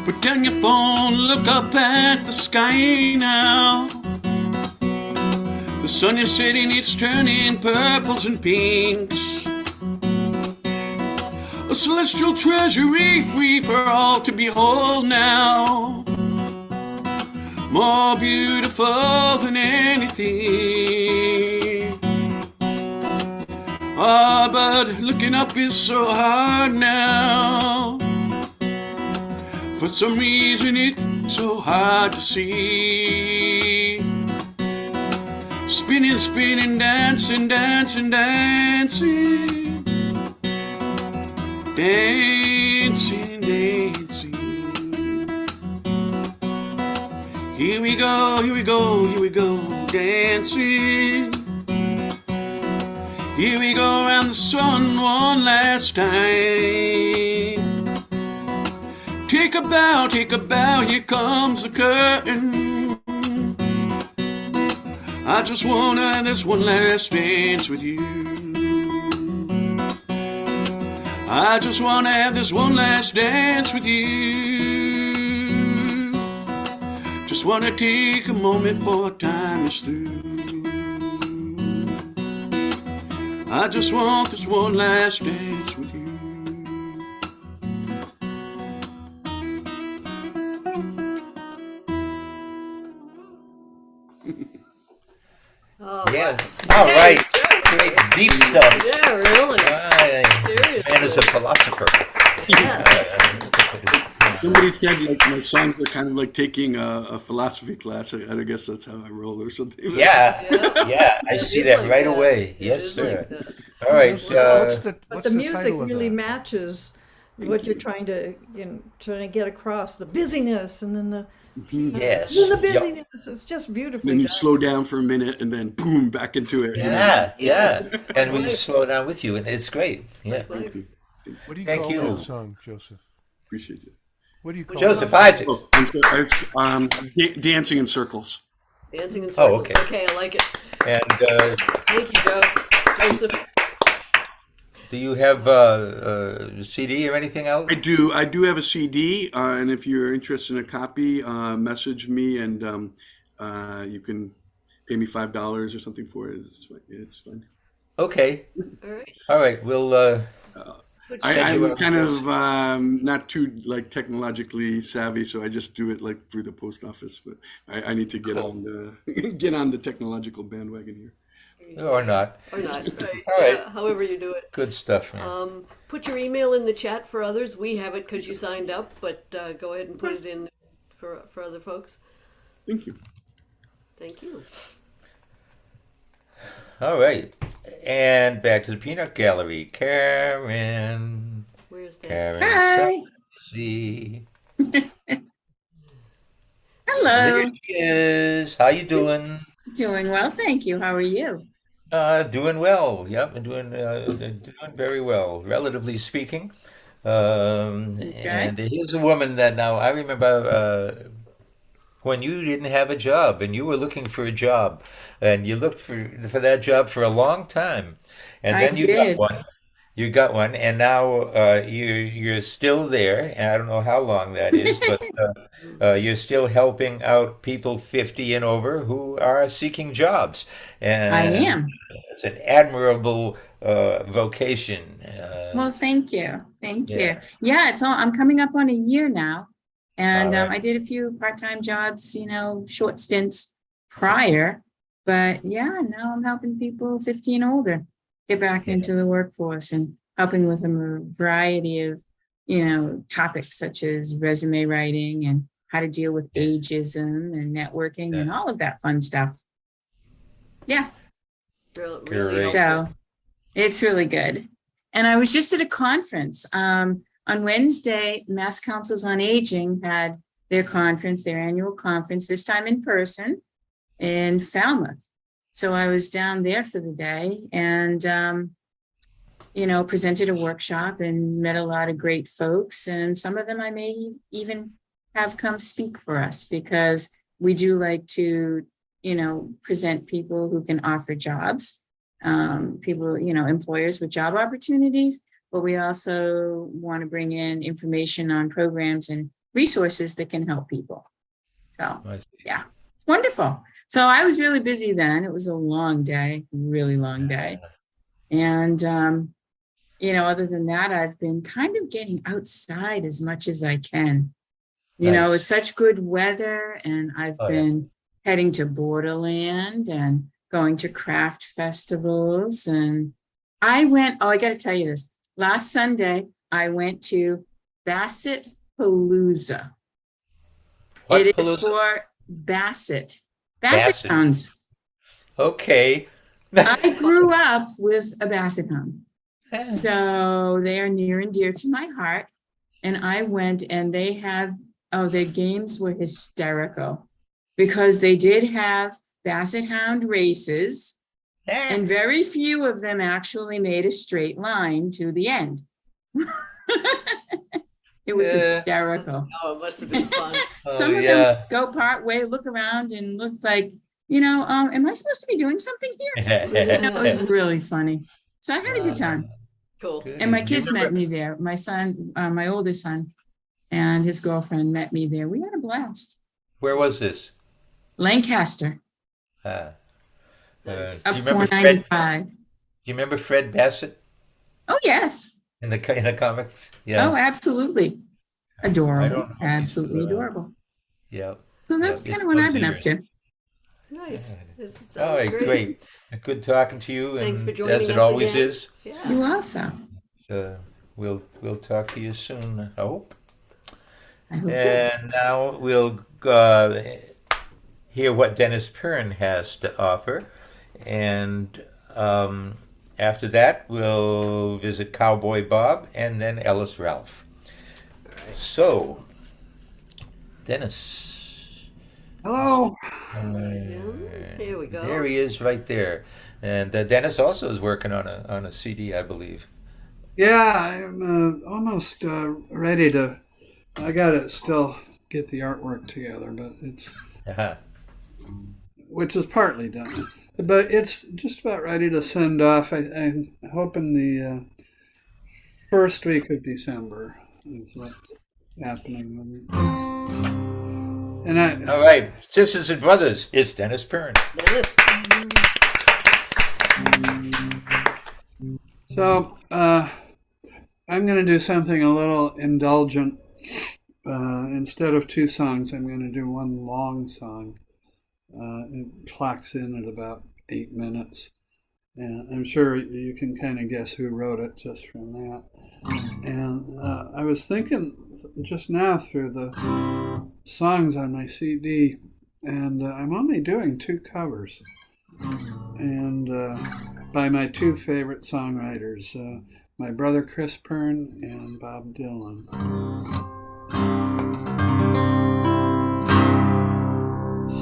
Put down your phone, look up at the sky now. The sun is setting, it's turning purples and pinks. A celestial treasury free for all to behold now. More beautiful than anything. Ah, but looking up is so hard now. For some reason it's so hard to see. Spinning, spinning, dancing, dancing, dancing. Dancing, dancing. Here we go, here we go, here we go, dancing. Here we go around the sun one last time. Take a bow, here comes the curtain. I just wanna have this one last dance with you. I just wanna have this one last dance with you. Just wanna take a moment before time is through. I just want this one last dance with you. Oh, Yeah. wow. All Hey, right. Joe. Great deep stuff. Yeah, really. Seriously. Man is a philosopher. Yeah. Somebody said like my songs are kind of like taking a philosophy class. I guess that's how I roll or something. Yeah. Yeah. I It see is that like right that. away. It Yes, is sir. like that. All right. What's the But the music title of really that? matches what you're trying to get across. The busyness and then the Yes. and the Yep. busyness. It's just beautifully Then you done. slow down for a minute and then boom, back into it. You know? Yeah, yeah. And we Right. slow down with you, and it's great. Yeah. Like, What do you Thank call you. that song, Joseph? Appreciate it. What do you call Joseph that? Isaacs. Oh, dancing in circles. dancing in Oh, circles. okay. Okay, I like it. And Thank you, Joe. Joseph. I do you have a CD or anything else? I do have a CD, and if you're interested in a copy, message me, and you can pay me $5 or something for it. It's fine. It's fine. Okay. All right. All right. We'll. Send you I'm a- kind of not too like technologically savvy, so I just do it like through the post office. But I need to get Cool. on the get on the technological bandwagon here. Or not. Or not. Right. All right. Yeah, however you do it. Good stuff, man. Put your email in the chat for others. We have it because you signed up, but go ahead and put it in for other folks. Thank you. Thank you. All right. And back to the peanut gallery. Karen. Where's that? Karen Hi. Chelsea. There Hello. she is. How you doing? Doing well, thank you. How are you? Doing well. Yep, doing very well, relatively speaking. Okay. And here's a woman that now I remember when you didn't have a job and you were looking for a job, and you looked for that job for a long time, and I then you got did. one. You got one, and now you're still there. And I don't know how long that is, but you're still helping out people 50 and over who are seeking jobs, I and am. it's an admirable vocation. Well, thank you. Thank you. Yeah. Yeah, I'm coming up on a year now. All And right. I did a few part-time jobs, short stints prior. But yeah, now I'm helping people 50 and older get back Yeah. into the workforce and helping with a variety of, topics such as resume writing and how to deal with Yeah. ageism and networking Yeah. and all of that fun stuff. Yeah. Really Great. helpful. So it's really good. And I was just at a conference. On Wednesday, Mass Councils on Aging had their conference, their annual conference, this time in person in Falmouth. So I was down there for the day and, presented a workshop and met a lot of great folks. And some of them I may even have come speak for us because we do like to, present people who can offer jobs, people, employers with job opportunities, but we also want to bring in information on programs and resources that can help people. So, I see. yeah, it's wonderful. So I was really busy then. It was a long day, really long day. And, other than that, I've been kind of getting outside as much as I can. It's Nice. such good weather, and I've Oh yeah. been heading to Borderland and going to craft festivals. And I got to tell you this. Last Sunday, I went to Bassett Palooza. What It is palooza? for Basset Basset. hounds. Okay. I grew up with a Basset hound. So they are near and dear to my heart. And I went and their games were hysterical because they did have Basset hound races and very few of them actually made a straight line to the end. It was hysterical. Oh, it must have been fun. Some Oh of them yeah. go part way, look around and look like, am I supposed to be doing something here? It was really funny. So I had a good time. Cool. Good. And my Do you kids met remember- me there. My son, my oldest son, and his girlfriend met me there. We had a blast. Where was this? Lancaster, Uh, Nice. do up you remember Fred? 495. Do you remember Fred Bassett Oh, yes. in the comics? Oh, Yeah. absolutely. I Adorable. don't know if he's Absolutely still around. adorable. Yeah. So that's Yep, kind it's of what I've those been up years. to. Nice. This All sounds right, great. Good talking to you, Thanks for and joining as it us always again. is, Yeah. You also. we'll talk to you soon, I hope. I hope so. And now we'll hear what Dennis Perrin has to offer, and after that we'll visit Cowboy Bob and then Ellis Ralph. So, Dennis. Hello. Here we go. There he is, right there. And Dennis also is working on a CD, I believe. Yeah, I'm almost ready to. I gotta still get the artwork together, but Uh-huh. which is partly done. But it's just about ready to send off. I'm hoping the first week of December is what's happening with it. And All right, sisters and brothers, it's Dennis Perrin. So I'm going to do something a little indulgent. Instead of two songs, I'm going to do one long song. It clocks in at about 8 minutes. And I'm sure you can kind of guess who wrote it just from that. And I was thinking just now through the songs on my CD, and I'm only doing 2 covers. and by my two favorite songwriters, my brother Chris Pern and Bob Dylan.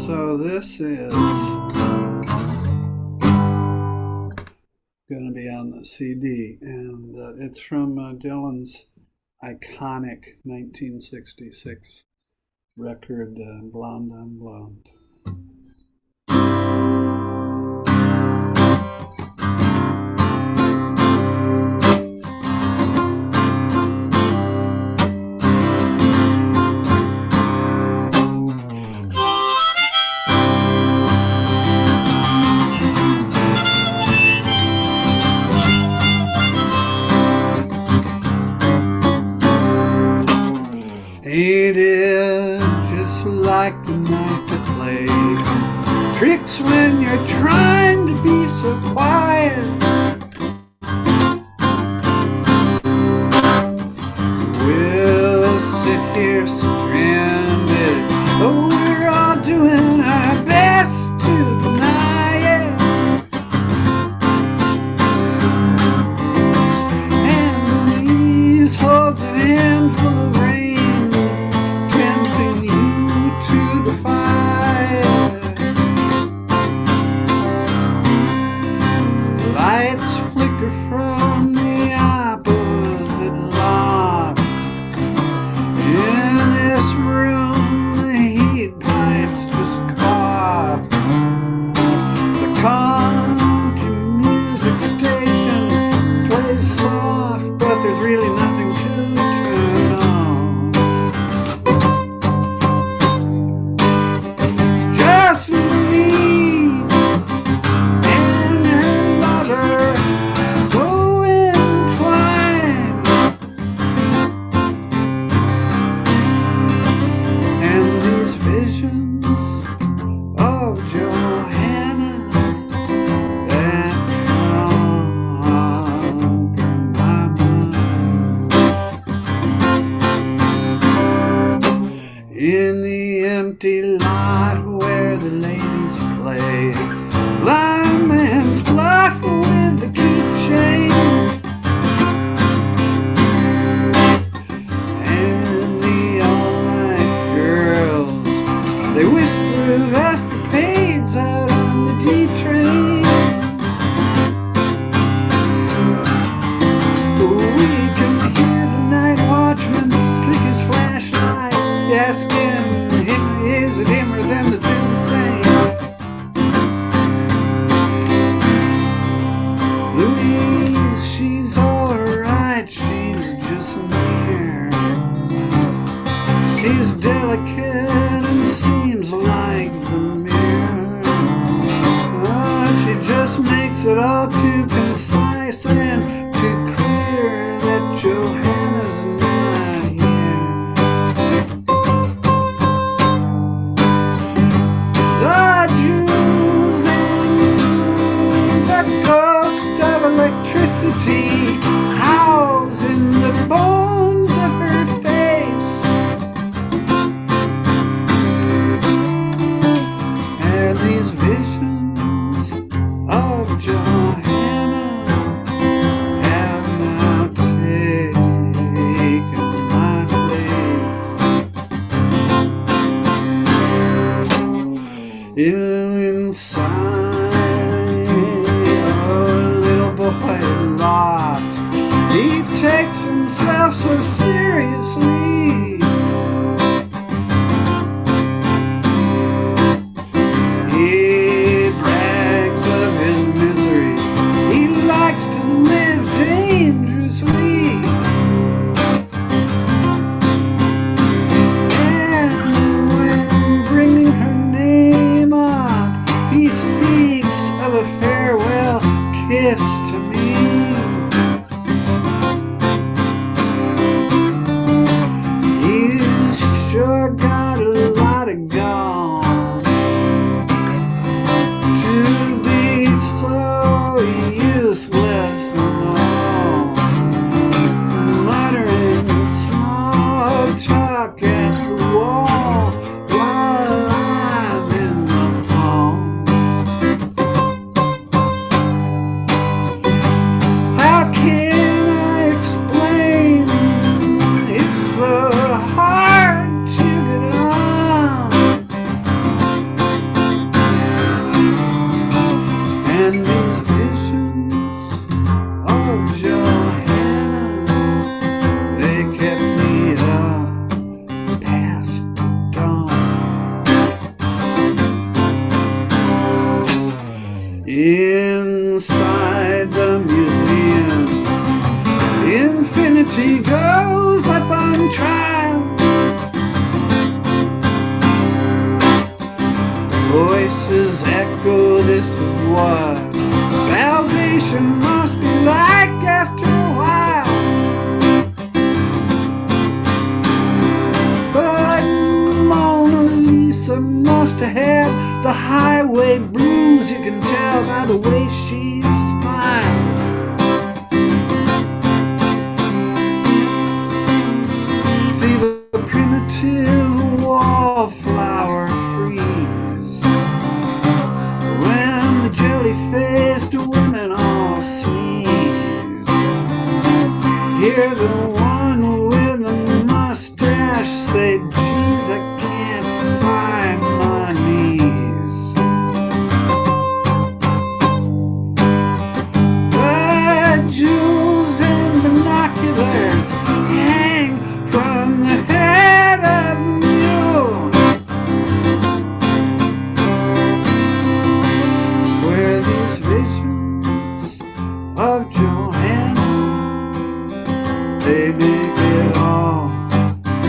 So this is going to be on the CD, and it's from Dylan's iconic 1966 record, Blonde on Blonde. Ain't it just like the night to play tricks when you're trying to be so quiet? We'll sit here stranded, oh, we're all doing our best to deny it. And Louise holds a handful of rain, tempting you to defy it. Lights flicker from the opposite loft. In this room, the heat pipes just cough. The country music station plays soft, but there's really nothing to turn on. Just Louise and her lover, so entwined. And these visions of Johanna that conquer my mind. In the empty lot where the ladies play, blind man's bluff with the keychain. And the all-night girls, they whisper of escapades out on the D-train. We can hear the night watchman click his flashlight, asking him, is it him or them that's insane? Louise, she's alright, she's just near. She's delicate and seems like the mirror. But she just makes it all too concise and too clear that Johanna's not here. The Jews and the ghost of electricity house in the bones of her face. And these visions of Johanna have now taken my place. Inside, a little boy lost. He takes himself so seriously. He brags of his misery. He likes to live dangerously. And when bringing her name up, he speaks of a farewell kiss to me. Trinity goes up on trial. Voices echo, this is what salvation must be like after a while. But Mona Lisa must have had the highway blues, you can tell by the way she smiles. See the primitive wallflower freeze when the jelly-faced women all sneeze. Hear the one with the mustache say, geez, I can't find my knees. The jewels and binoculars hang from the head of the mule, where these visions of Johanna, they make it all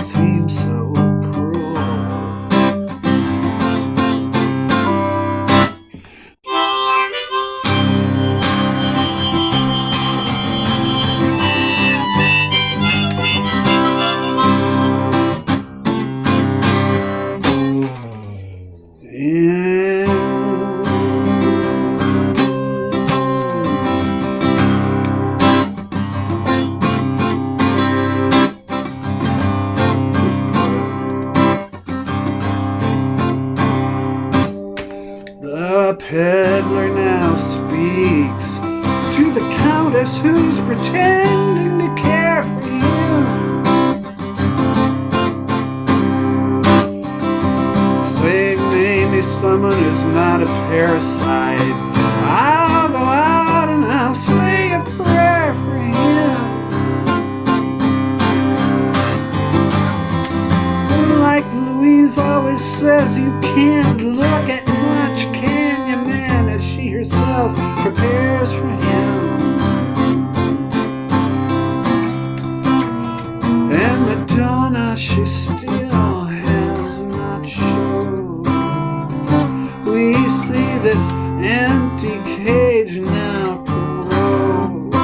seem so cruel. The peddler now speaks to the countess who's pretending to care for him, saying maybe someone is not a parasite. I'll go out and I'll say a prayer for him. And like Louise always says, you can't look at much, can you, man, as she herself prepares for him. And Madonna, she still has not shown. We see this empty cage now corrode,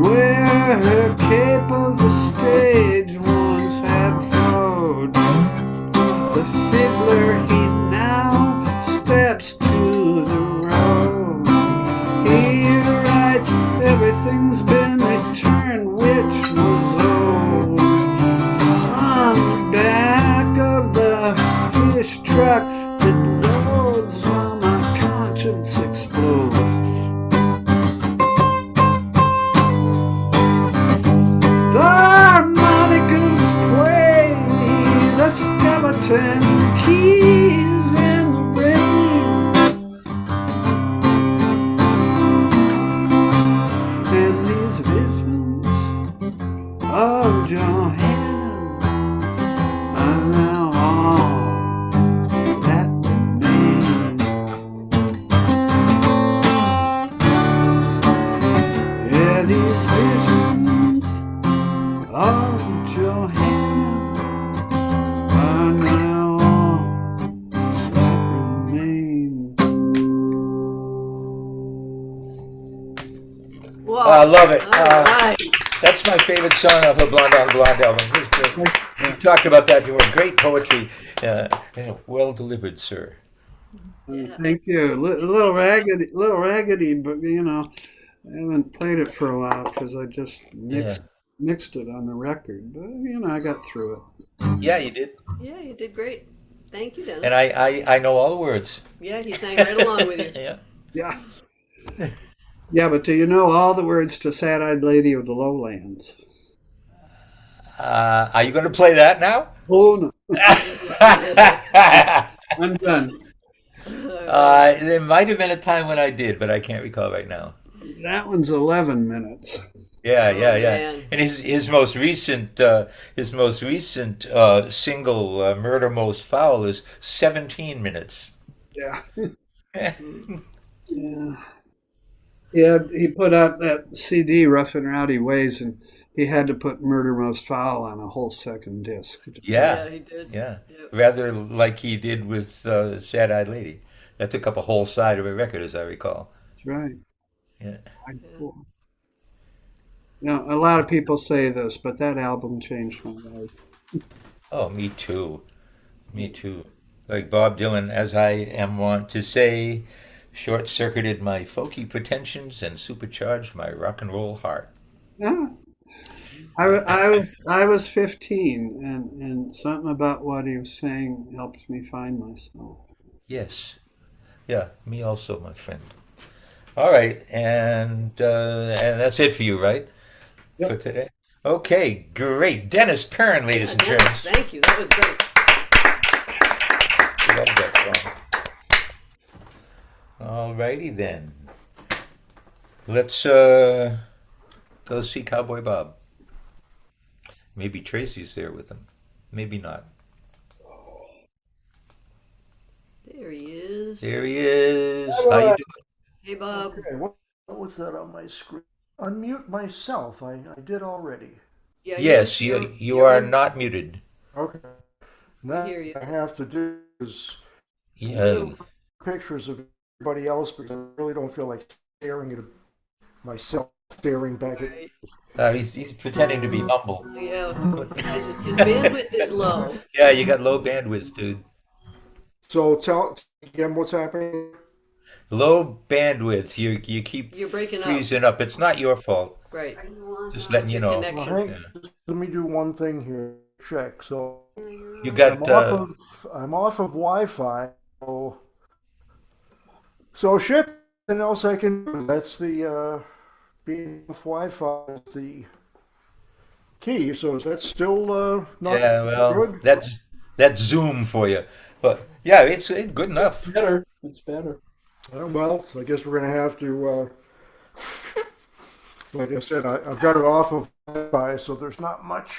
where her cape of the stage once had flowed. The fiddler, he now steps to the road. He writes, everything's been returned which was old. On the back of the fish truck that loads while my conscience explodes. The harmonicas play, the skeleton keys in the rain, and these visions of Johanna are now all that remain. Yeah, these visions of Johanna are now all that remain. Whoa. I love it. All right. That's my favorite song off the Blonde on Blonde album. You talked about that. You were great poetry. Well delivered, sir. Thank you. A little raggedy, but you know, I haven't played it for a while because I just mixed it on the record. But you know, I got through it. Yeah, you did. Yeah, you did great. Thank you, Dennis. And I know all the words. Yeah, he sang right along with you. Yeah. Yeah. Yeah, but do you know all the words to Sad-Eyed Lady of the Lowlands? Are you going to play that now? Oh, no. I'm done. There might have been a time when I did, but I can't recall right now. That one's 11 minutes. Yeah. man. And his most recent single, "Murder Most Foul," is 17 minutes. Yeah. Yeah. Yeah, he put out that CD, Rough and Rowdy Ways, and he had to put Murder Most Foul on a whole second disc. Yeah, he did. yeah. Yep. Rather like he did with Sad Eyed Lady. That took up a whole side of a record, as I recall. That's right. Yeah. Cool. You know, a lot of people say this, but that album changed my life. Oh, me too. Me too. Like Bob Dylan, as I am wont to say, short-circuited my folky pretensions and supercharged my rock and roll heart. Yeah. I was 15, and something about what he was saying helped me find myself. Yes. Yeah, me also, my friend. All right, and that's it for you, right? For Yep. today. Okay, great. Dennis Perrin, ladies and Dennis, gents. thank you. That was great. Love that song. All righty then. Let's go see Cowboy Bob. Maybe Tracy's there with him. Maybe not. There he is. There he is. How you doing? Hey, Bob. Okay, what was that on my screen? Unmute myself. I did already. Yeah, Yes, you you're are in. not muted. Okay. Now hear you. I have to do is Yeah. pictures of everybody else because I really don't feel like staring at myself, staring back at. He's pretending to be humble. Yeah. His bandwidth is low. Yeah, you got low bandwidth, dude. So tell again what's happening. Low bandwidth. You keep You're breaking up. freezing up. It's not your fault. Right. Just letting you know. Connection. Well, hey, Yeah. just let me do one thing here. Check. So You got I'm off of Wi-Fi. So shit. Nothing else I can do. That's the being off Wi-Fi is the key. So is that still not yeah, well, good? that's Zoom for you. But yeah, it's good enough. Better. It's better. Well, so I guess we're gonna have to. Like I said, I've got it off of Wi-Fi, so there's not much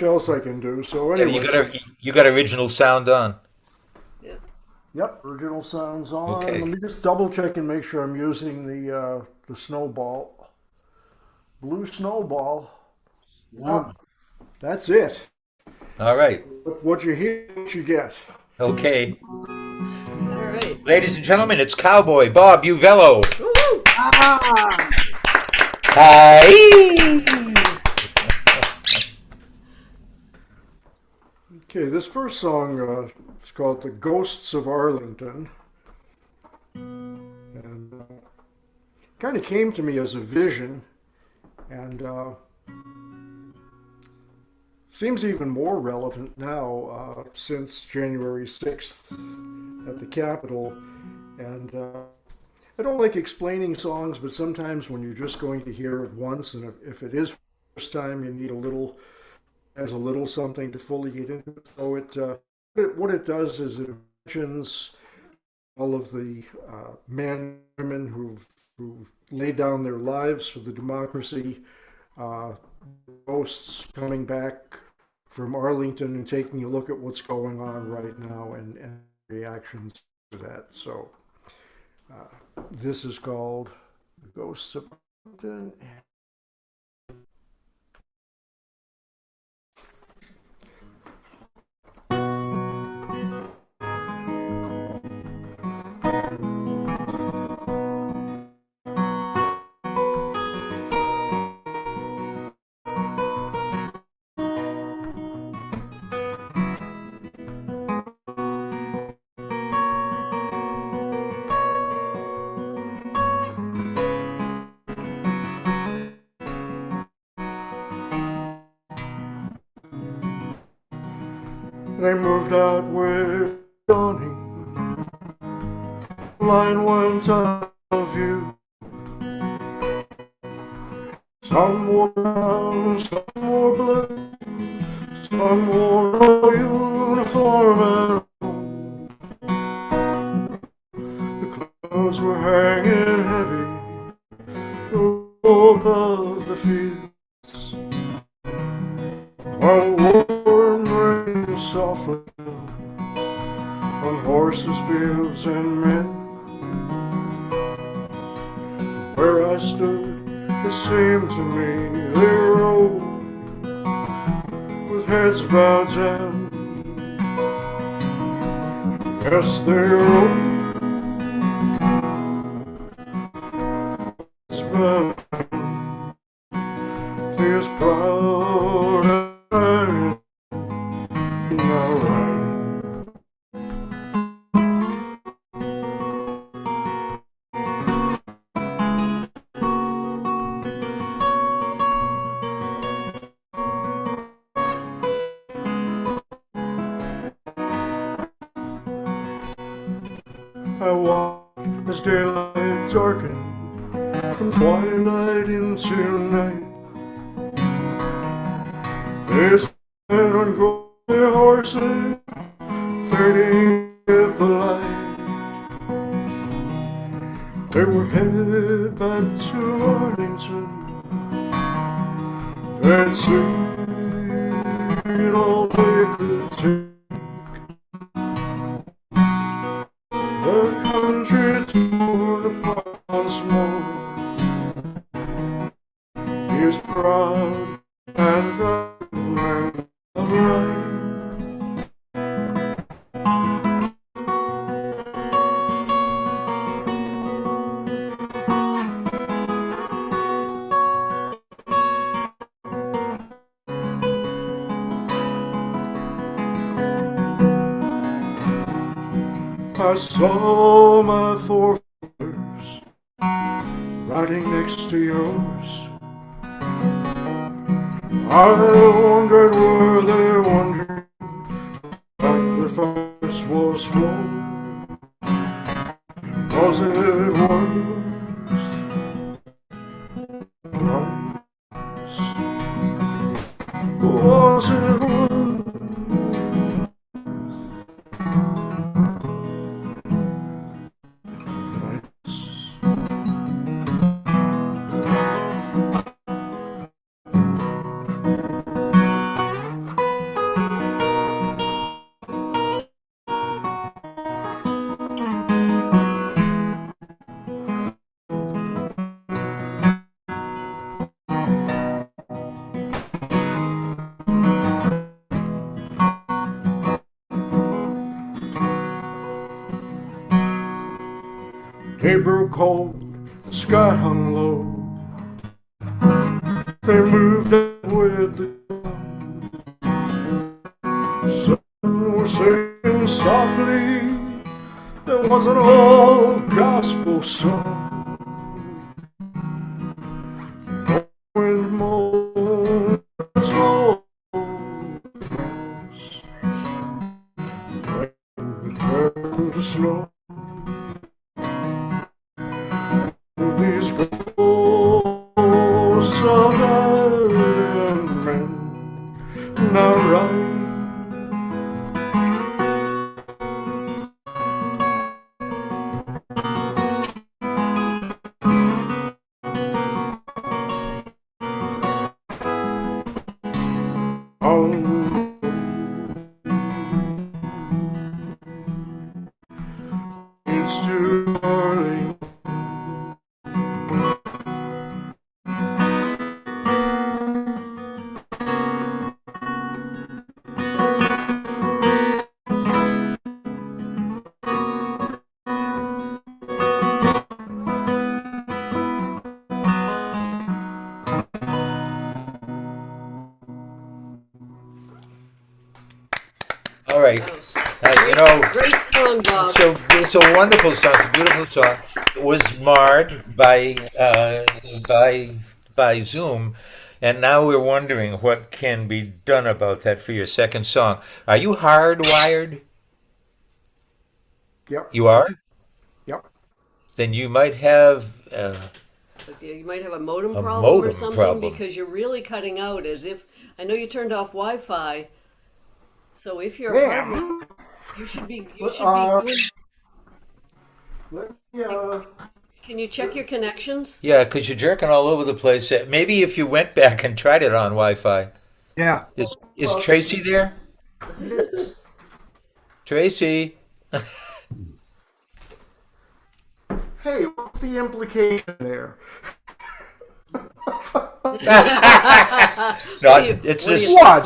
else I can do. So Yeah, anyway, you got original sound on. yep, original sounds on. Okay. Let me just double check and make sure I'm using the snowball, blue snowball. Yeah, that's it. All right. What you hear, what you get. Okay. All right. Ladies and gentlemen, it's Cowboy Bob Uvello. Woo-hoo! Hi. Okay, this first song, it's called "The Ghosts of Arlington," and kind of came to me as a vision, and seems even more relevant now since January 6th at the Capitol. And I don't like explaining songs, but sometimes when you're just going to hear it once, and if it is first time, you need a little something to fully get into it. So what it does is it mentions all of the men and women who laid down their lives for the democracy, ghosts coming back from Arlington and taking a look at what's going on right now and reactions to that. So this is called "The Ghosts of Arlington." They moved out with dawning. Line went out of view. Some wore brown, some wore blue, some wore no uniform at all. The clouds were hanging heavy above the fields, while warm rain softly fell on horses, fields, and men. From where I stood, it seemed to me heads bowed down. Yes, they're all bowed down. There's proud and now right. I walk as daylight darkened from twilight into night. There's men on gray horses fading with the light. They were headed back to Arlington. They'd seen all they could take. The country torn apart once more is proud and man of right. I saw my forefathers riding next to yours. I wondered where they wondered sacrifice was for. Was it worth was it worth Day broke cold, the sky hung low. They moved up with the sun was singing softly. There was an old gospel song. Wind moans, moans, rain turned to snow. These ghosts of iron men now ride. On it's too early. All right. You know, Great song, Bob. it's a wonderful song, it's a beautiful song. It was marred by Zoom, and now we're wondering what can be done about that for your second song. Are you hardwired? Yep. You are? Yep. Then you might have. You might have a modem A problem or modem something problem. because you're really cutting out as if I know you turned off Wi-Fi. So if you're Yeah. hardwired, you should be Let me, Can you check your connections? Yeah, because you're jerking all over the place. Maybe if you went back and tried it on Wi-Fi. yeah. Is Tracy there? Tracy? Hey, what's the implication there? No, it's this What?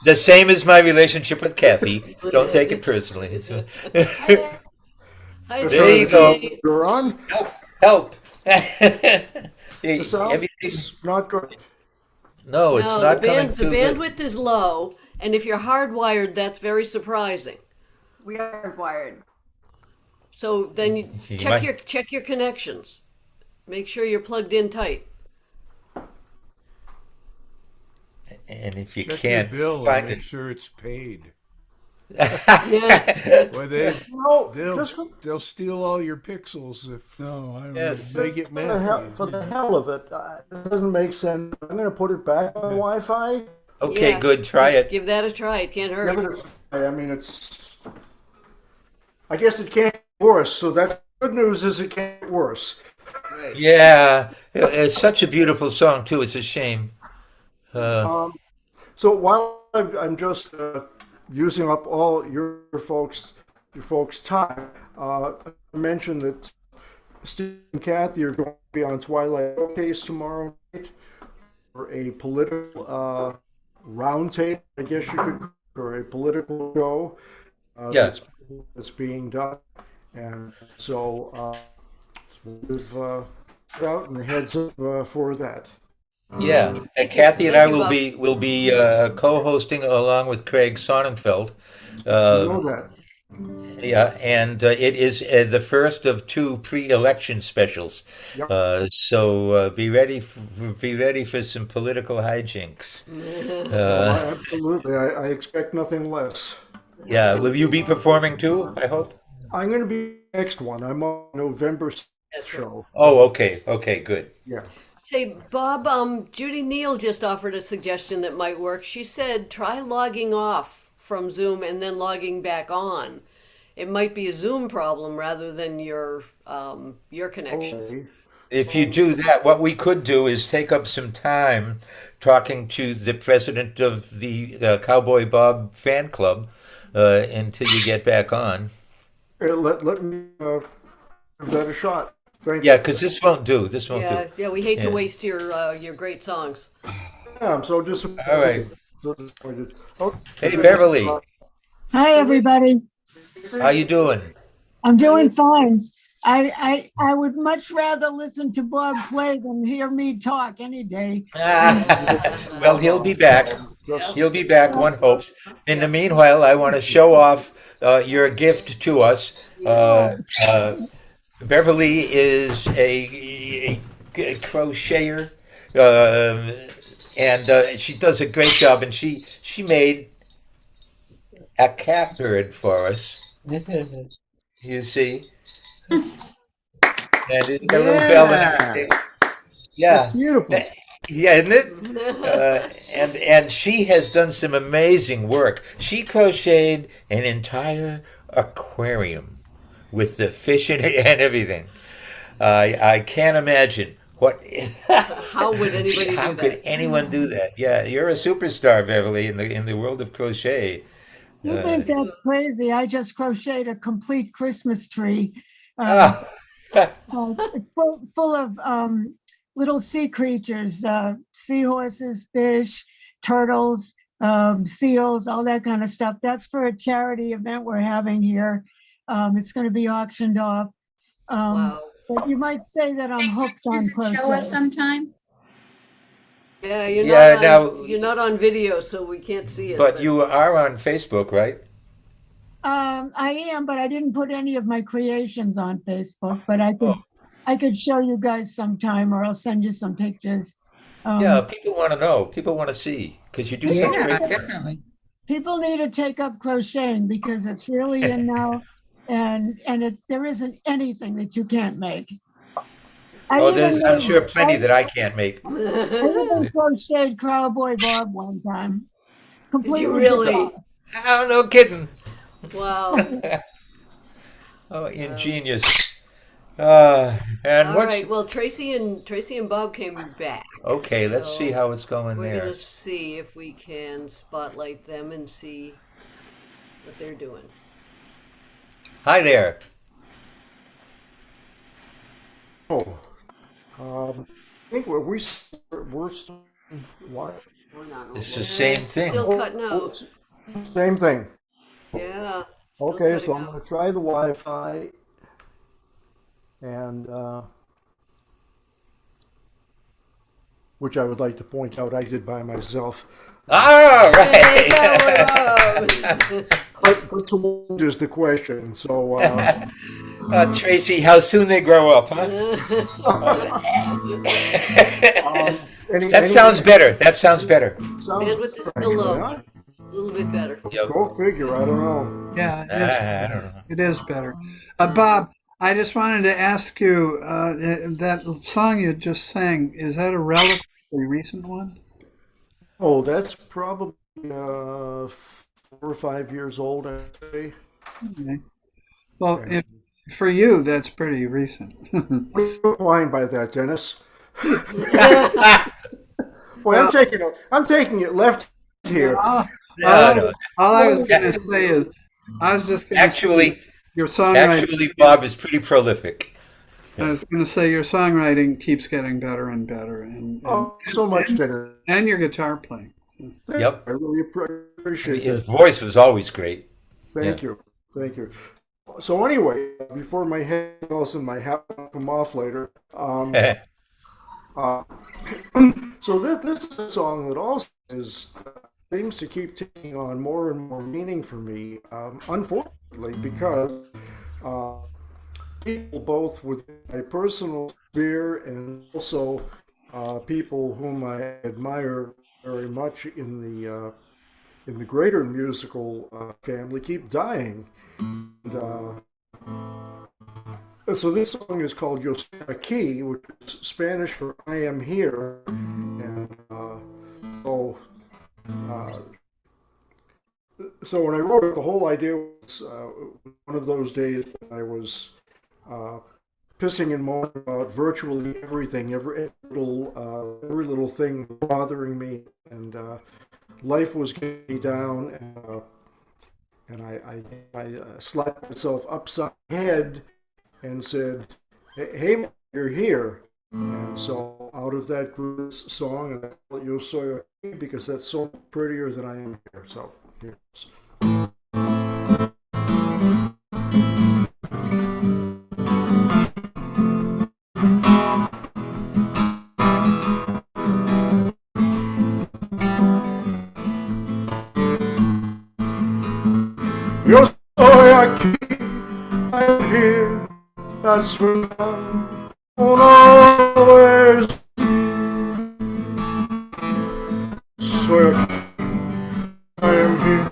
the same as my relationship with Kathy. Don't take it personally. Hi, There you go. Tracy. You're on. Help. The sound Everything. is not good. No, it's No, not coming the through the. bandwidth is low, and if you're hardwired, that's very surprising. We are wired. So then you You check might- your connections. Make sure you're plugged in tight. And if you Check can't your bill and find make it, sure it's paid. Yeah. Well, they No, they'll just they'll steal all your pixels if yes. they get mad. for the at hell, you. for the hell of it, it doesn't make sense. I'm going to put it back on Wi-Fi. Okay, Yeah. good. Try it. Give that a try. It can't hurt. Give it a try. I mean, it's. I guess it can't get worse. So that's good news. Is it can't get worse. Yeah, it's such a beautiful song too. It's a shame. So while I'm just using up all your folks' time, I mentioned that Steve and Kathy are going to be on Twilight Showcase tomorrow night for a political roundtable, I guess you could, or a political show Yeah. that's being done, and so we've out and heads up for that. Yeah, and Kathy and I Thank you, will be co-hosting along with Craig Sonnenfeld. You Uh, know that. yeah, and it is the first of two pre-election specials. Yep. So be ready for some political hijinks. Absolutely. I expect nothing less. Yeah, will you be performing too? I hope. I'm going to be next one. I'm on November 6th show. Oh, okay, good. Yeah. Say, Bob, Judy Neal just offered a suggestion that might work. She said try logging off from Zoom and then logging back on. It might be a Zoom problem rather than your connection. Okay. If you do that, what we could do is take up some time talking to the president of the Cowboy Bob fan club until you get back on. Let me give that a shot. Thank Yeah, you. because this won't do. This won't Yeah, do. yeah. We hate to Yeah. waste your great songs. Yeah, I'm so disappointed. All right. So disappointed. Okay. Hey, Beverly, Hi, everybody. how you doing? I'm doing fine. I would much rather listen to Bob play than hear me talk any day. Well, he'll be back. He'll be back, one hopes. In the meanwhile, I want to show off your gift to us. Beverly is a crocheter, and she does a great job. And she made a catbird for us. You see, and it's got a little bell and everything. Yeah, That's beautiful. yeah, isn't it? And she has done some amazing work. She crocheted an entire aquarium with the fish in it and everything. I can't imagine what. How would anybody How do could that? anyone do that? Yeah, you're a superstar, Beverly, in the world of crochet. You think that's crazy? I just crocheted a complete Christmas tree, Ah, full of little sea creatures, seahorses, fish, turtles, seals, all that kind of stuff. That's for a charity event we're having here. It's going to be auctioned off. Wow. But you might say that I'm hooked on crochet. Show us sometime. Yeah, now- you're not on video, so we can't see it. but you are on Facebook, right? I am, but I didn't put any of my creations on Facebook. But I could show you guys sometime, or I'll send you some pictures. Yeah, people want to know. People want to see because you do such Yeah, great. definitely. People need to take up crocheting because it's really in now, and there isn't anything that you can't make. Oh, I'm sure plenty that I can't make. I even crocheted Cowboy Bob one time. Did Completely you really? Oh, no kidding. Wow. Oh, ingenious. And All what's right. Well, Tracy and Bob came back. okay? Let's see So how it's going We're there. gonna see if we can spotlight them and see what they're doing. Hi there. Oh, um, think we're still, what? It's the same thing. Still cutting Oh, out. same thing. Yeah. Still Okay, cutting so I'm out. going to try the Wi-Fi, and which I would like to point out I did by myself. All Hey, right. power up. But to what is the question? So, Tracy, how soon they grow up, huh? That sounds better. That sounds better. Sounds Bandwidth is better, still actually, low. huh? A little bit better. Yep. Go figure. I don't know. Yeah, I don't know. it is better. Bob, I just wanted to ask you, that song you just sang, is that a relatively recent one? Oh, that's probably 4 or 5 years old, I'd say. Okay. Well, for you, that's pretty recent. What are you implying by that, Dennis? Boy, I'm taking it left here. all No. I was going to say is, I was just going to Actually, say your songwriting. actually, Bob is pretty prolific. I was going to say your songwriting keeps getting better and better, Oh, so much, Dennis. and your guitar playing. Yep. I really appreciate His that. voice was always great. Thank you. Thank you. So anyway, before my head falls and my hat will come off later, so this is a song that also seems to keep taking on more and more meaning for me, unfortunately, because people both within my personal sphere and also people whom I admire very much in the greater musical family keep dying. And, so this song is called Yo Estoy Aquí, which is Spanish for I am here. And so when I wrote it, the whole idea was one of those days when I was pissing and moaning about virtually everything, every little thing bothering me, and life was getting me down, and I slapped myself upside the head and said, "Hey, you're here." And so out of that grew this song, and I call it Yo Soy Aquí because that's so prettier than I am here. So here's. Yo soy aquí, I'm here, that's for now, won't always be. Soy aquí, I am here.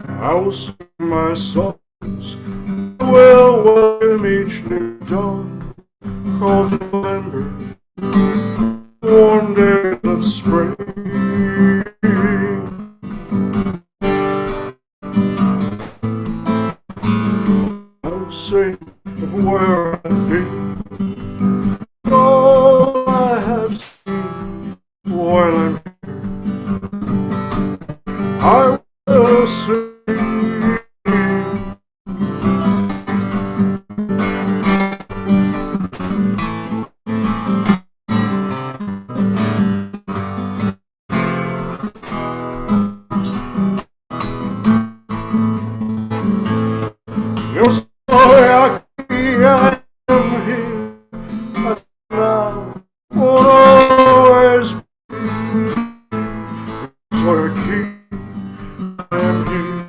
I will sing my songs, I will welcome each new dawn, called November. Warm days of spring, I'll sing of where I've been, all I have seen while I'm here. I will sing. Yo soy aquí, I am here, but now won't always be. Soy aquí, I am here.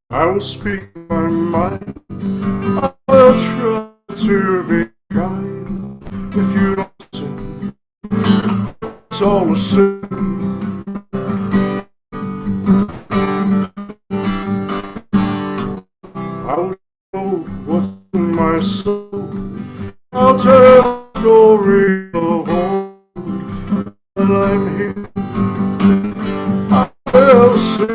I will speak my mind, I will try to be kind. If you don't listen, it's all the same. I'll show what's in my soul. I'll tell the story of old. And I'm here. I will sing.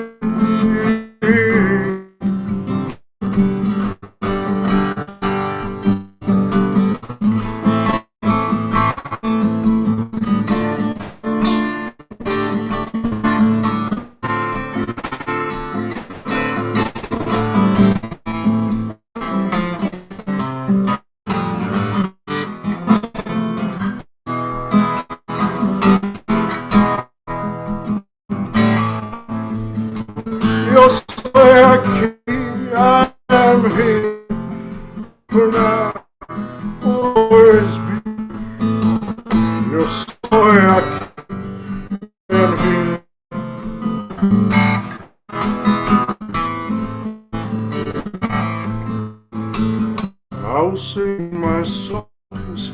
I'll sing my songs.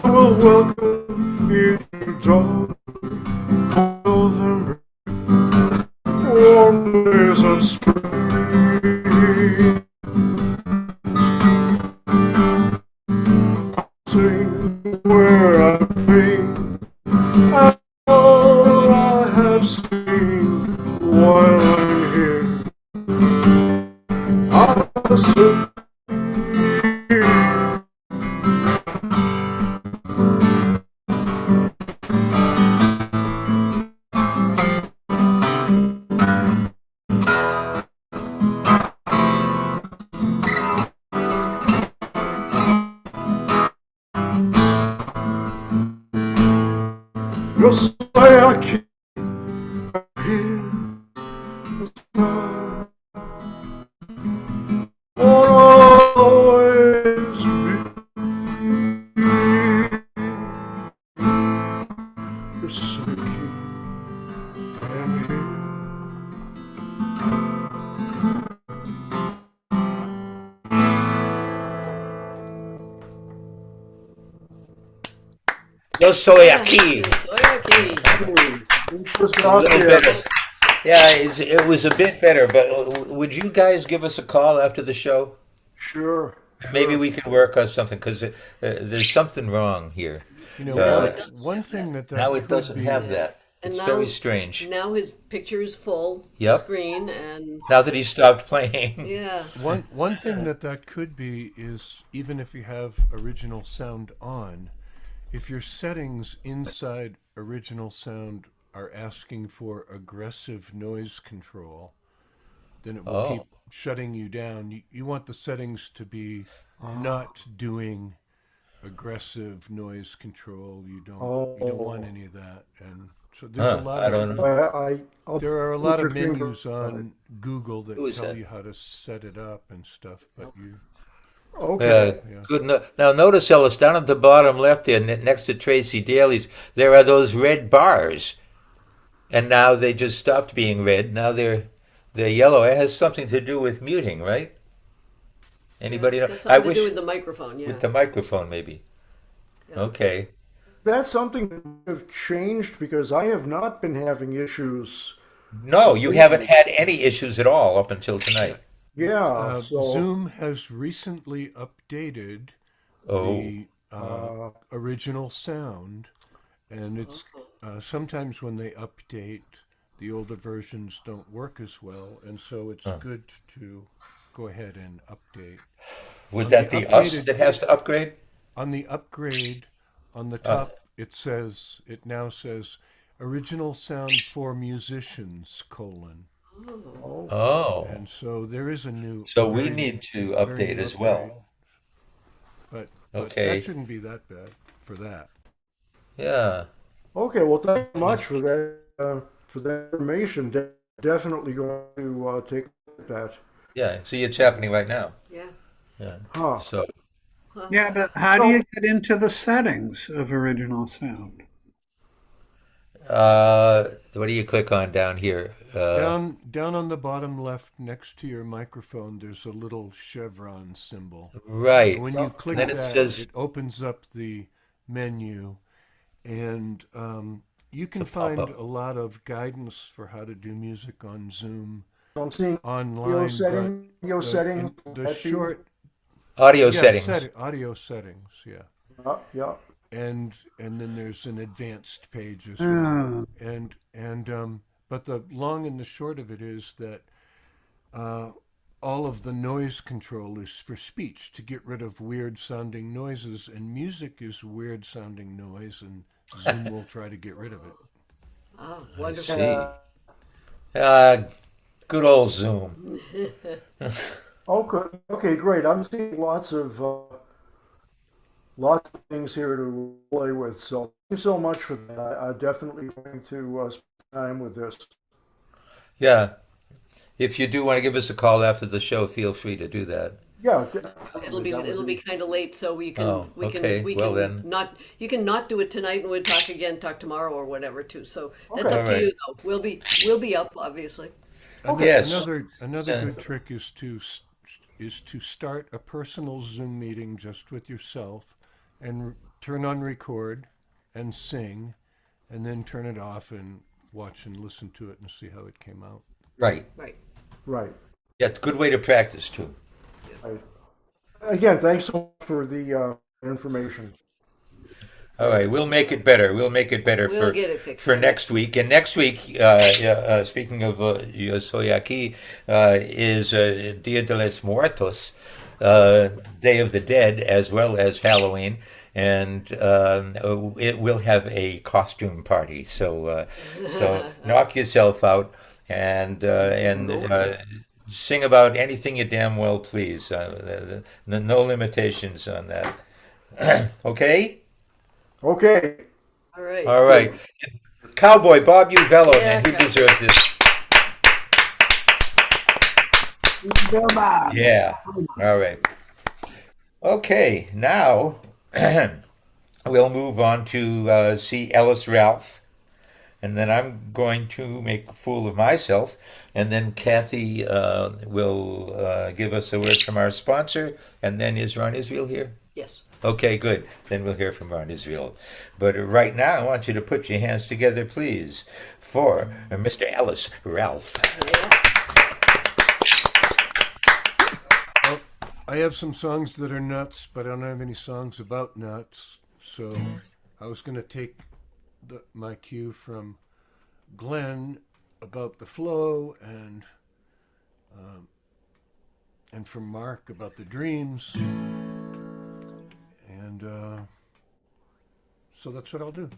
I will welcome you to dawn. November, warm days of spring. I'll sing where I've been and all I have seen while I'm here. I'll sing. You'll say I can't hear the sky. Won't always be. You'll say I am here. Yo soy aquí. A little better. Yeah, it was a bit better, but would you guys give us a call after the show? Sure. Maybe we could work on something because there's something wrong here. You know, one thing that now it doesn't have that. And It's now, very strange. Now his picture is full Yep. screen, and Now that he stopped playing. yeah. One thing that could be is even if you have original sound on, if your settings inside original sound are asking for aggressive noise control, then it will keep shutting you down. You want the settings to be not doing aggressive noise control. You don't want any of that. And so there's a lot I of don't know. there are a put lot your of finger menus on on Google that Who is tell that? you how to set it up and stuff, but you Okay. Yeah. Good. Now notice, Ellis, down at the bottom left there, next to Tracy Daly's, there are those red bars, and now they just stopped being red. Now they're yellow. It has something to do with muting, right? Anybody It's know? got something to do with the microphone, yeah. With the microphone, maybe. Okay. That's something that have changed because I have not been having issues. No, you haven't had any issues at all up until tonight. Yeah. So Zoom has recently updated the original sound, and it's sometimes when they update, the older versions don't work as well, and so it's good to go ahead and update. Would On that the be us updated- that has to upgrade? On the upgrade, on the top, it now says original sound for musicians, : Oh. and so there is a new. So we very- need to very update new as well. upgrade. But Okay. that shouldn't be that bad for that. Yeah. okay. Well, thank you much for that information. Definitely going to take a look at that. Yeah. See, it's happening right now. Yeah. Yeah. Huh. So. Yeah, but how do you get into the settings of original sound? What do you click on down here? Down on the bottom left, next to your microphone, there's a little chevron symbol. Right. When you click Then it that, says- it opens up the menu, and you can It's a pop-up. find a lot of guidance for how to do music on Zoom So I'm seeing online. video setting. The short Audio yeah, settings. audio settings, yeah. Yeah. And then there's an advanced page as well. And but the long and the short of it is that all of the noise control is for speech, to get rid of weird sounding noises, and music is weird sounding noise, and Zoom will try to get rid of it. Oh, I wonderful. see. Good old Zoom. Okay, great. I'm seeing lots of things here to play with. So thank you so much for that. I'm definitely going to spend time with this. Yeah. If you do want to give us a call after the show, feel free to do that. Yeah, It'll be kind of late, so we can Oh, okay. we Well, can then. not you can not do it tonight, and we'll talk tomorrow or whatever too. So that's Okay. up All to right. you though. We'll be up obviously. Yes. Another good trick is to start a personal Zoom meeting just with yourself, and turn on record, and sing, and then turn it off and watch and listen to it and see how it came out. Right. Right. Right. Yeah, good way to practice too. Again, thanks so much for the information. All right, we'll make it better. We'll make it better We'll get it fixed for for next week. And next week, speaking of Soyaki, is Dia de los Muertos, Day of the Dead, as well as Halloween. And it will have a costume party. So knock yourself out and sing about anything you damn well please. No limitations on that. Okay? Okay. All right. All right. Cowboy Bob Uvello, man, he deserves this. Yeah. All right. Okay, now we'll move on to see Ellis Ralph. And then I'm going to make a fool of myself. And then Kathy will give us a word from our sponsor. And then is Ron Israel here? Yes. Okay, good. Then we'll hear from Ron Israel. But right now, I want you to put your hands together, please, for Mr. Ellis Ralph. Well, I have some songs that are nuts, but I don't have any songs about nuts. So I was going to take my cue from Glenn about the flow, and from Mark about the dreams. And so that's what I'll do.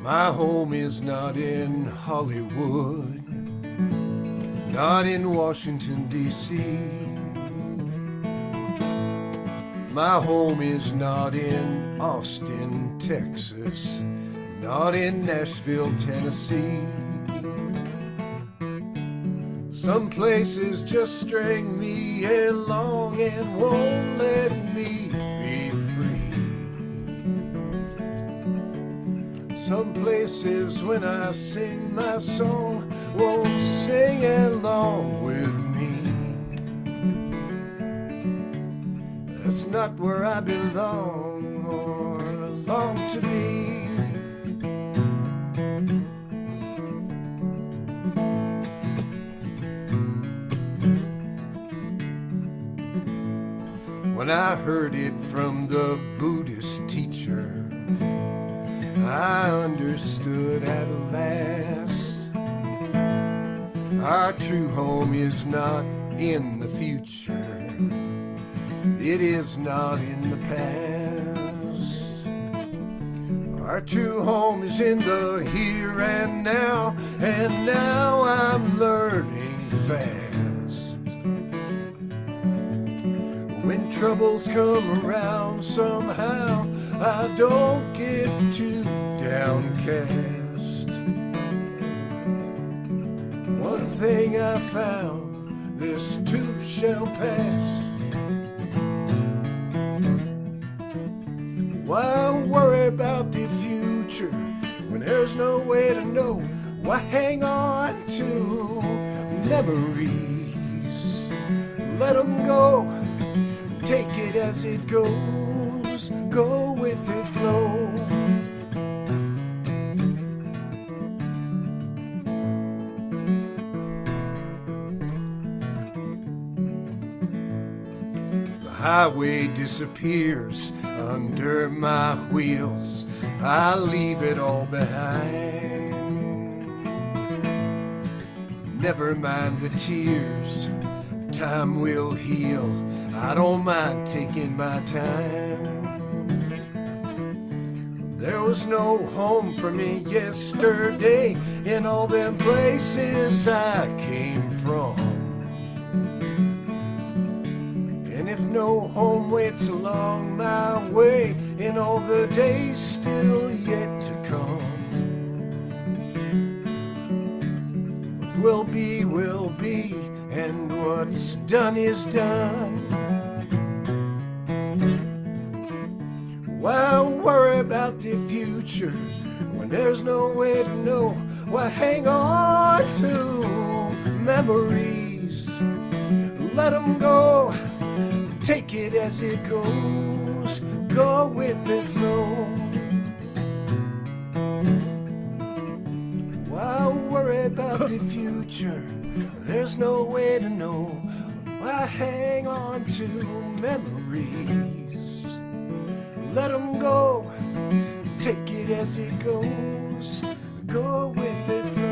My home is not in Hollywood, not in Washington, D.C. My home is not in Austin, Texas, not in Nashville, Tennessee. Some places just string me along and won't let me be free. Some places when I sing my song won't sing along with me. That's not where I belong or long to be. When I heard it from the Buddhist teacher, I understood at last. Our true home is not in the future, it is not in the past. Our true home is in the here and now I'm learning fast. When troubles come around somehow, I don't get too downcast. One thing I found, this too shall pass. Why worry about the future when there's no way to know? Why hang on to memories? Let them go, take it as it goes, go with the flow. The highway disappears under my wheels, I leave it all behind. Never mind the tears, time will heal, I don't mind taking my time. There was no home for me yesterday in all them places I came from. And if no home waits along my way in all the days still yet to come, will be, and what's done is done. Why worry about the future when there's no way to know? Why hang on to memories? Let them go, take it as it goes, go with the flow. Why worry about the future? There's no way to know. Why hang on to memories? Let them go, take it as it goes, go with the flow.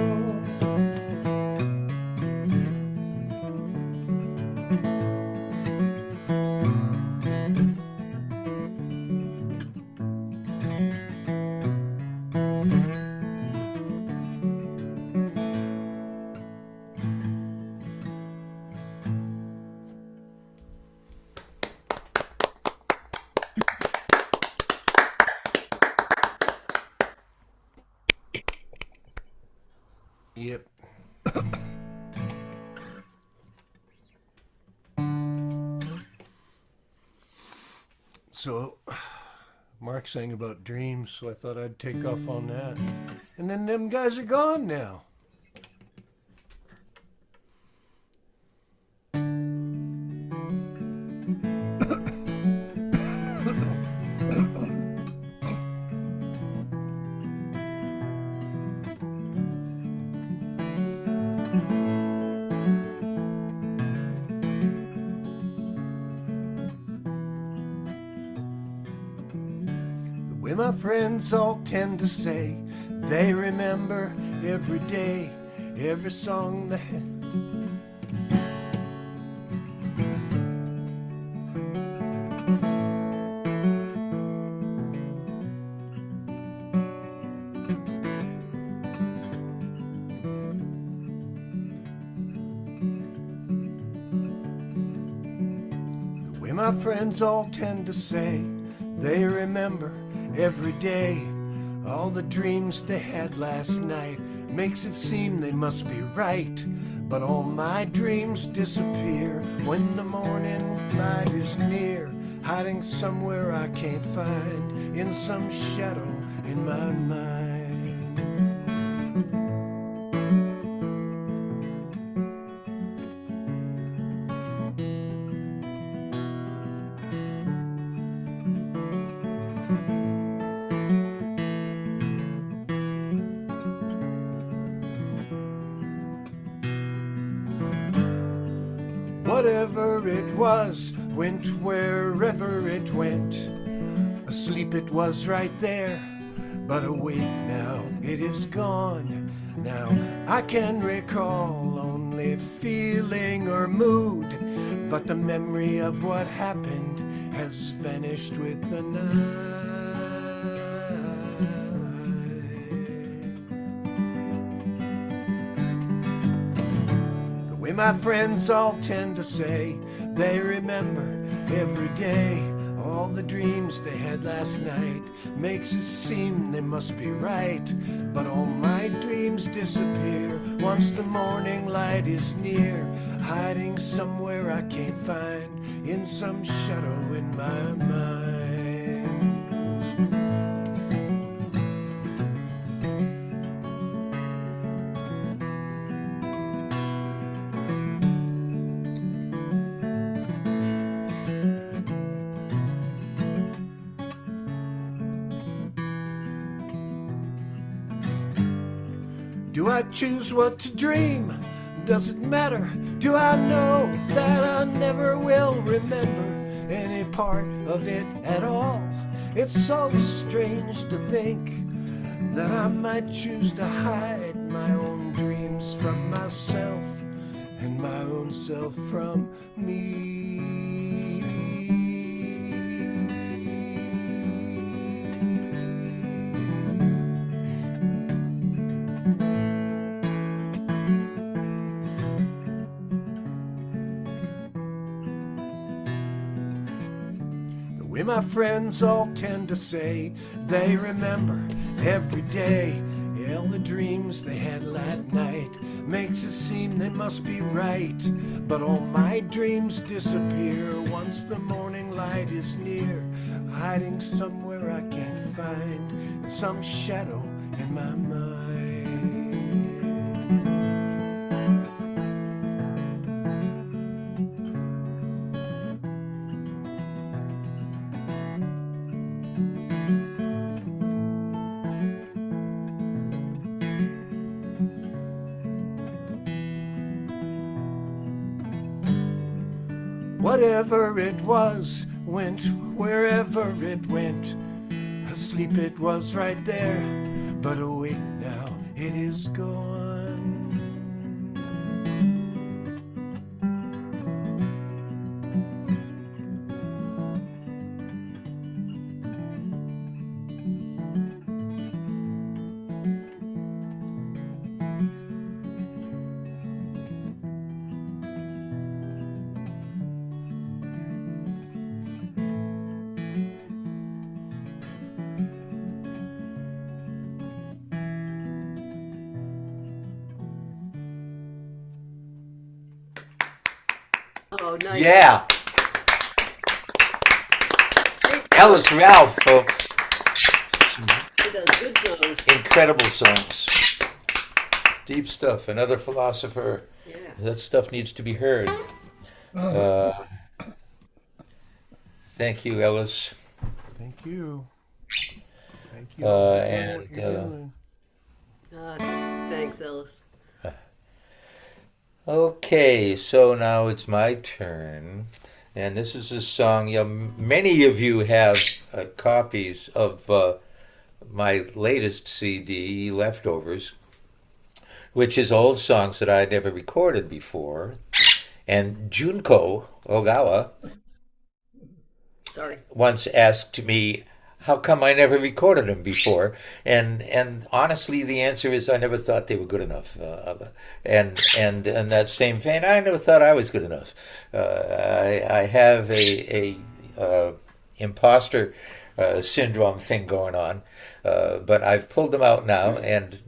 Yep. So, Mark sang about dreams, so I thought I'd take off on that. And then them guys are gone now. The way my friends all tend to say, they remember every day, every song they had. The way my friends all tend to say, they remember every day all the dreams they had last night. Makes it seem they must be right, but all my dreams disappear when the morning light is near, hiding somewhere I can't find, in some shadow in my mind. Whatever it was went wherever it went. Asleep it was right there, but awake now it is gone. Now I can recall only feeling or mood, but the memory of what happened has vanished with the night. My friends all tend to say they remember every day all the dreams they had last night. Makes it seem they must be right, but all my dreams disappear once the morning light is near, hiding somewhere I can't find, in some shadow in my mind. Do I choose what to dream? Does it matter? Do I know that I never will remember any part of it at all? It's so strange to think that I might choose to hide my own dreams from myself and my own self from me. my friends all tend to say they remember every day. All the dreams they had last night makes it seem they must be right. But all my dreams disappear once the morning light is near, hiding somewhere I can't find, in some shadow in my mind. Whatever it was went wherever it went. Asleep it was right there, but awake now it is gone. Oh, nice. Yeah. Alice Ralph, folks. She does good songs. Incredible songs. Deep stuff. Another philosopher. Yeah. That stuff needs to be heard. Thank you, Ellis. Thank you. Thank you. Thanks, Ellis. Okay, so now it's my turn. And this is a song, many of you have copies of my latest CD, Leftovers, which is old songs that I'd never recorded before. And Junko Ogawa once asked me, how come I never recorded them before? And honestly, the answer is I never thought they were good enough. And in that same vein, I never thought I was good enough. I have a imposter syndrome thing going on, but I've pulled them out now, and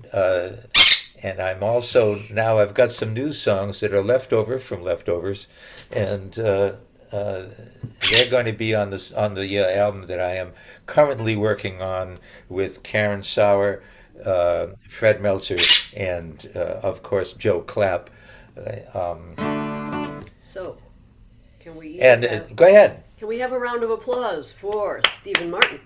I'm also now I've got some new songs that are leftover from Leftovers, and they're going to be on the album that I am currently working on with Karen Sauer, Fred Meltzer, and of course Joe Clapp. So, can we? Go ahead. Can we have a round of applause for Stephen Martin?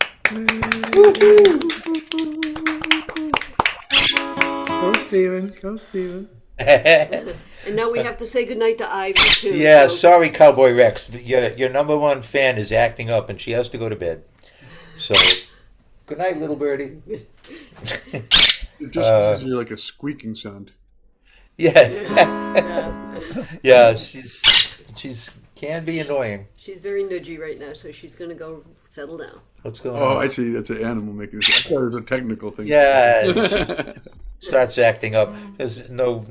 Go Stephen, go Stephen. And now we have to say goodnight to Ivy too. Yeah, so. sorry, Cowboy Rex. Your number one fan is acting up, and she has to go to bed. So, good night, little birdie. It just reminds you like a squeaking sound. Yeah, yeah. She's can be annoying. She's very nudgy right now, so she's going to go settle down. What's going on? Oh, I see. That's an animal making this. I thought it was a technical thing. Yeah. Starts acting up. There's no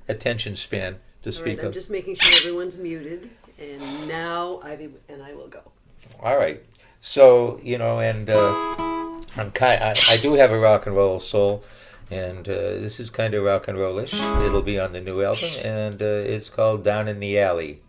attention span to speak I'm of. just making sure everyone's muted, and now Ivy and I will go. All right. So and I do have a rock and roll soul, and this is kind of rock and rollish. It'll be on the new album, and it's called Down in the Alley.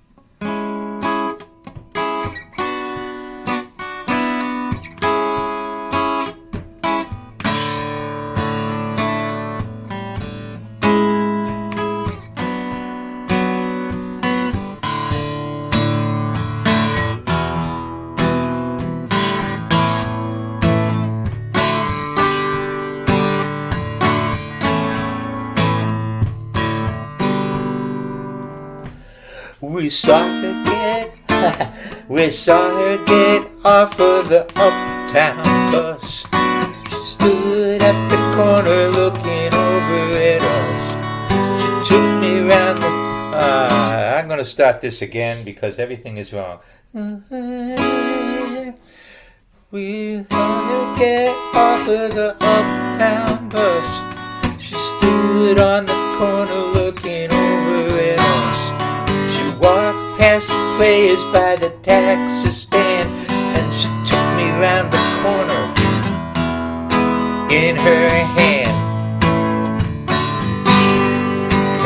We saw her get off of the uptown bus. She stood at the corner looking over at us. She took me around the... I'm going to start this again because everything is wrong. We saw her get off of the uptown bus. She stood on the corner looking over at us. Walked past the players by the taxi stand. in her hand.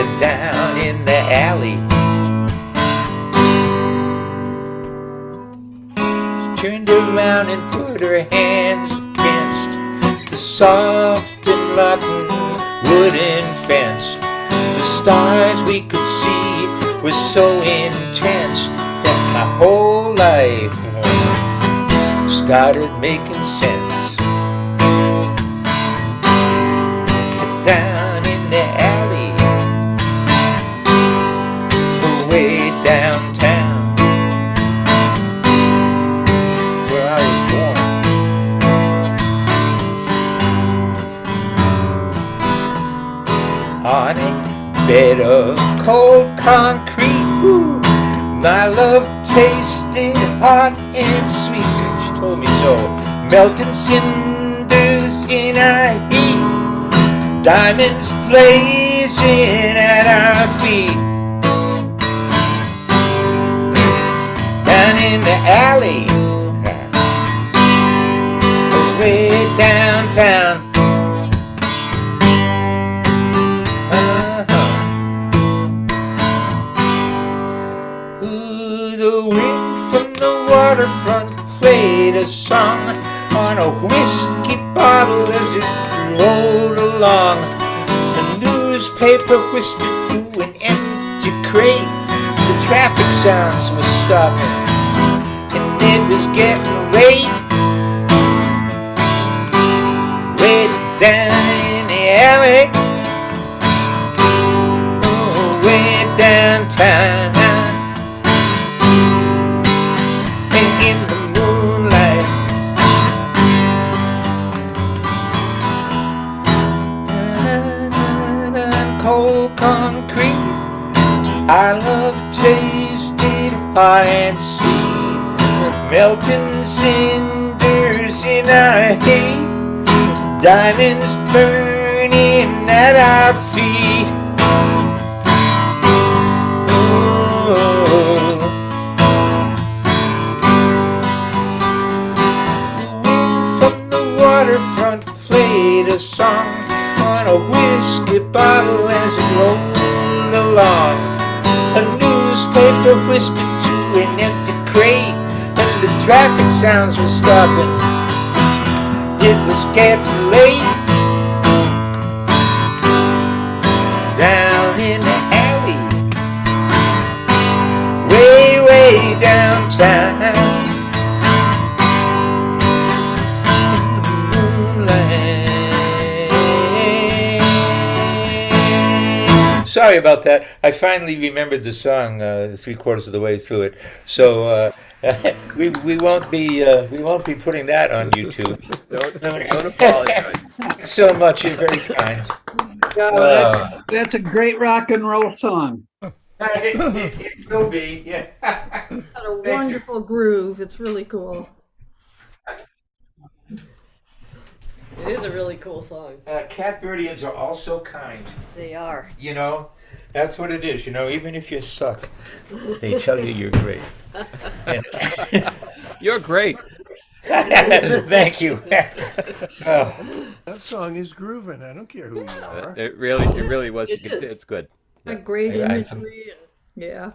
And down in the alley, she turned around and put her hands against the soft and rotten wooden fence. The stars we could see were so intense that my whole life started making sense. Down in the alley, way downtown, where I was born. On a bed of cold concrete, woo, my love tasted hot and sweet. She told me so. Melting cinders in our heat, diamonds blazing at our feet. Down in the alley, way downtown. Ooh, the wind from the waterfront played a song on a whiskey bottle as it rolled along. The newspaper whispered through an empty crate. The traffic sounds were stopping, and it was getting late. Way down in the alley, oh, way downtown. And in the moonlight, cold concrete, our love tasted hot and sweet, with melting cinders in our heat, diamonds burning at our feet. Oh, the wind from the waterfront played a song on a whiskey bottle as it rolled along. A newspaper whispered to an empty crate, and the traffic sounds were stopping. It was getting late. Down in the alley, way, way downtown. Sorry about that. I finally remembered the song 3/4 of the way through it, so we won't be putting that on YouTube. Don't apologize. Thanks so much. You're very kind. Yeah, that's a great rock and roll song. It will be. Yeah. Got a wonderful groove. It's really cool. It is a really cool song. Catbirdians are also kind. They are. You know, that's what it is. You know, even if you suck, they tell you you're great. You're great. Thank you. That song is grooving. I don't care who you are. It really was. It's good. A great I- imagery. Yeah.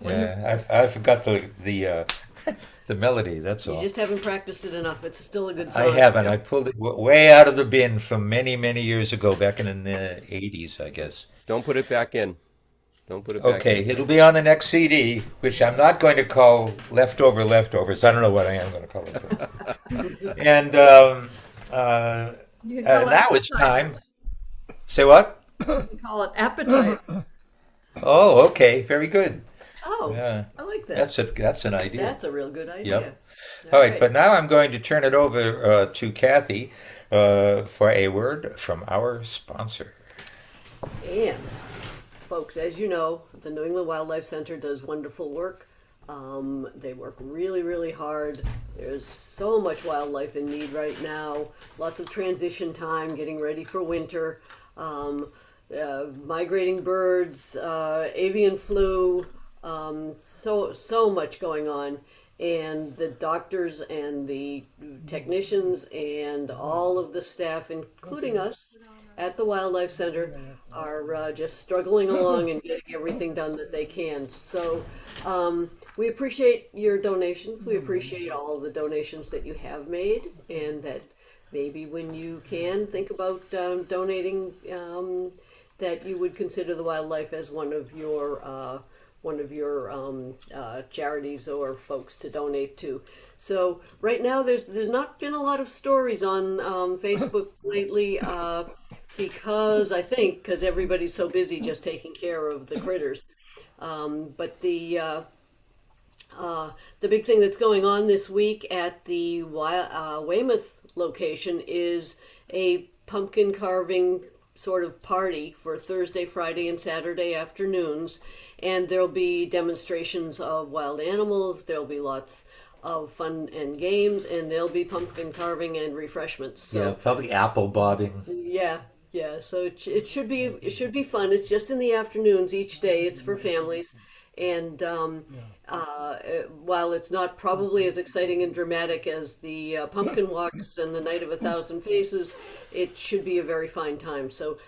Yeah, I forgot the melody. That's all. You just haven't practiced it enough. It's still a good song. I haven't. I pulled it way out of the bin from many, many years ago, back in the 80s, I guess. Don't put it back in. Don't put it back in. Okay, it'll be on the next CD, which I'm not going to call Leftovers. I don't know what I am going to call it. And You can call it now it's time. appetizers. Say what? You can call it appetite. Oh, okay. Very good. Oh, Yeah. I like that. That's an idea. That's a real good idea. Yep. All right, but now I'm going to turn it over to Kathy for a word from our sponsor. And, folks, as you know, the New England Wildlife Center does wonderful work. They work really, really hard. There's so much wildlife in need right now. Lots of transition time, getting ready for winter. Migrating birds, avian flu, so much going on. and the doctors and the technicians and all of the staff, including us at the Wildlife Center, are just struggling along and getting everything done that they can. So we appreciate your donations. We appreciate all the donations that you have made, and that maybe when you can think about donating, that you would consider the wildlife as one of your charities or folks to donate to. So right now, there's not been a lot of stories on Facebook lately, because everybody's so busy just taking care of the critters. But the big thing that's going on this week at the Weymouth location is a pumpkin carving sort of party for Thursday, Friday, and Saturday afternoons. And there'll be demonstrations of wild animals, there'll be lots of fun and games, and there'll be pumpkin carving and refreshments. So, Yeah, probably apple bobbing. yeah. So it should be fun. It's just in the afternoons each day. It's for families, and while it's not probably as exciting and dramatic as the pumpkin walks and the Night of a Thousand Faces, it should be a very fine time. So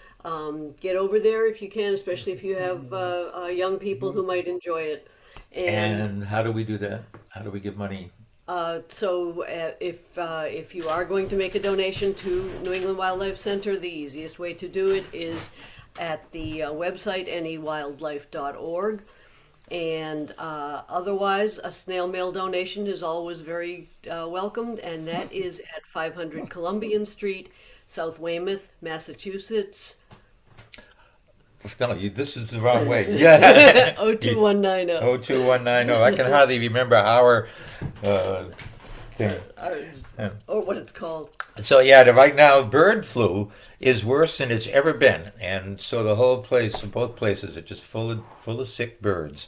get over there if you can, especially if you have young people who might enjoy it. And how do we do that? How do we give money? If you are going to make a donation to New England Wildlife Center, the easiest way to do it is at the website anywildlife.org. And otherwise, a snail mail donation is always very welcomed, and that is at 500 Columbian Street, South Weymouth, Massachusetts. No, this is the wrong way. Yeah. 02190. 02190. I can hardly remember our thing. Or what it's called. So right now, bird flu is worse than it's ever been, and so the whole place, both places, are just full of sick birds.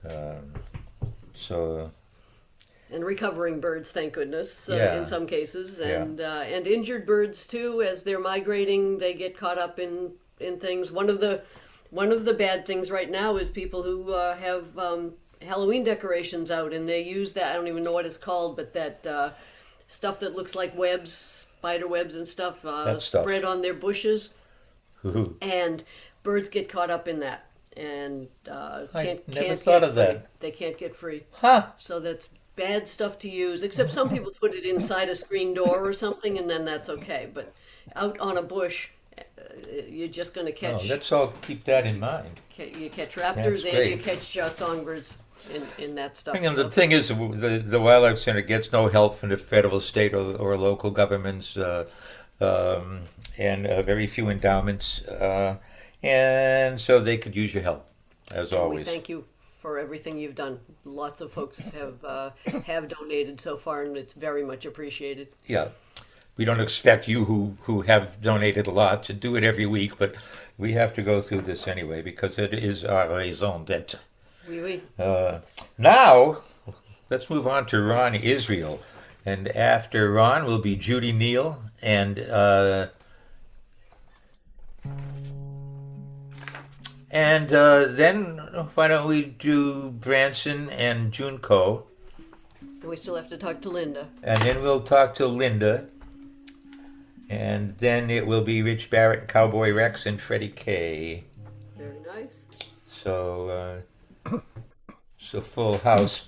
And recovering birds, thank goodness, in some cases, and injured birds too. As they're migrating, they get caught up in things. One of the bad things right now is people who have Halloween decorations out, and they use that, I don't even know what it's called, but that stuff that looks like webs, spider webs and stuff, spread on their bushes. Ooh. And birds get caught up in that, and I never thought of that. They can't get free. Huh. So that's bad stuff to use, except some people put it inside a screen door or something, and then that's okay. But out on a bush, you're just going to catch... let's all keep that in mind. You catch raptors and you catch songbirds in that stuff. The thing is, the Wildlife Center gets no help from the federal, state, or local governments, and very few endowments, and so they could use your help, as always. We thank you for everything you've done. Lots of folks have donated so far, and it's very much appreciated. Yeah. We don't expect you who have donated a lot to do it every week, but we have to go through this anyway because it is our raison d'etre. Oui. Now, let's move on to Ron Israel. And after Ron will be Judy Neal, and then why don't we do Branson and Junko? And we still have to talk to Linda. And then we'll talk to Linda. And then it will be Rich Barrett, Cowboy Rex, and Freddie K. Very nice. So full house.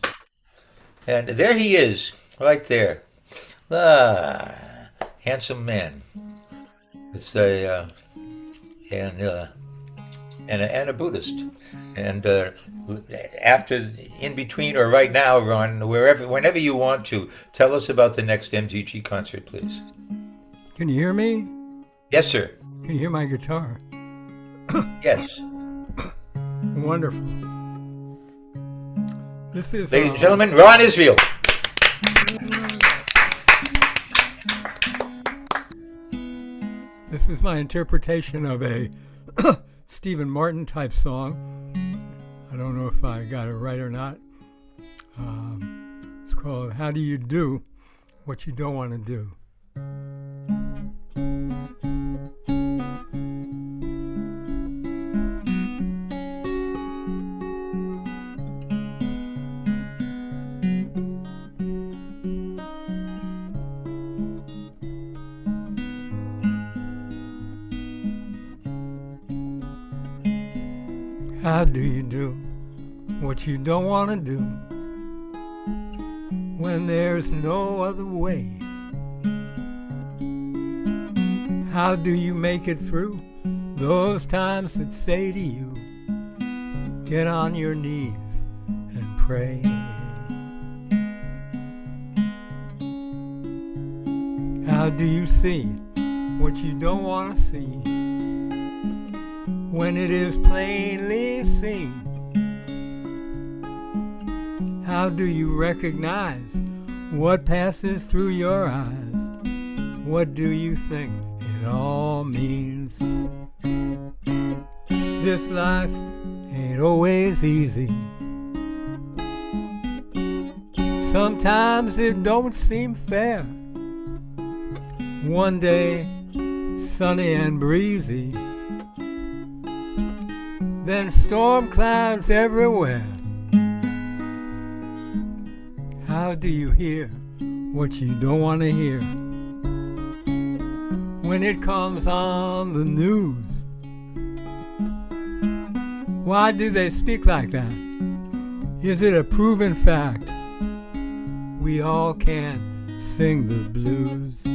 And there he is, right there. Handsome man. It's a Buddhist. And after, in between, or right now, Ron, whenever you want to, tell us about the next MGG concert, please. Can you hear me? Yes, sir. Can you hear my guitar? Yes. Wonderful. This is, ladies and gentlemen, Ron Israel. This is my interpretation of a Stephen Martin type song. I don't know if I got it right or not. It's called How Do You Do What You Don't Want to Do? How do you do what you don't want to do when there's no other way? How do you make it through those times that say to you, get on your knees and pray? How do you see what you don't want to see when it is plainly seen? How do you recognize what passes through your eyes? What do you think it all means? This life ain't always easy. Sometimes it don't seem fair. One day sunny and breezy, then storm clouds everywhere. How do you hear what you don't want to hear when it comes on the news? Why do they speak like that? Is it a proven fact? We all can't sing the blues.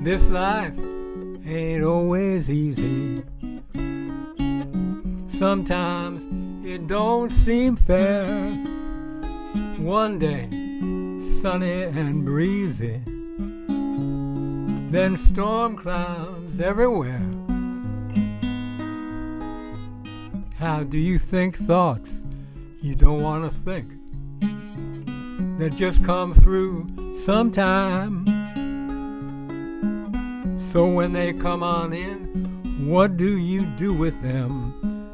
This life ain't always easy. Sometimes it don't seem fair. One day sunny and breezy, then storm clouds everywhere. How do you think thoughts you don't want to think that just come through sometime? So when they come on in, what do you do with them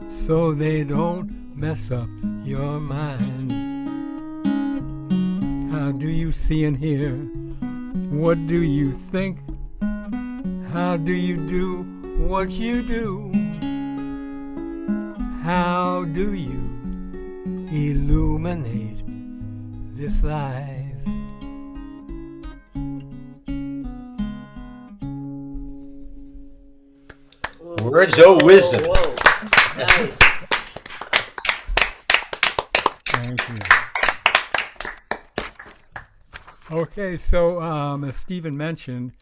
so they don't mess up your mind? How do you see and hear? What do you think? How do you do what you do? How do you illuminate this life? Words of wisdom. Whoa. Nice. Thank you. Okay, so as Stephen mentioned,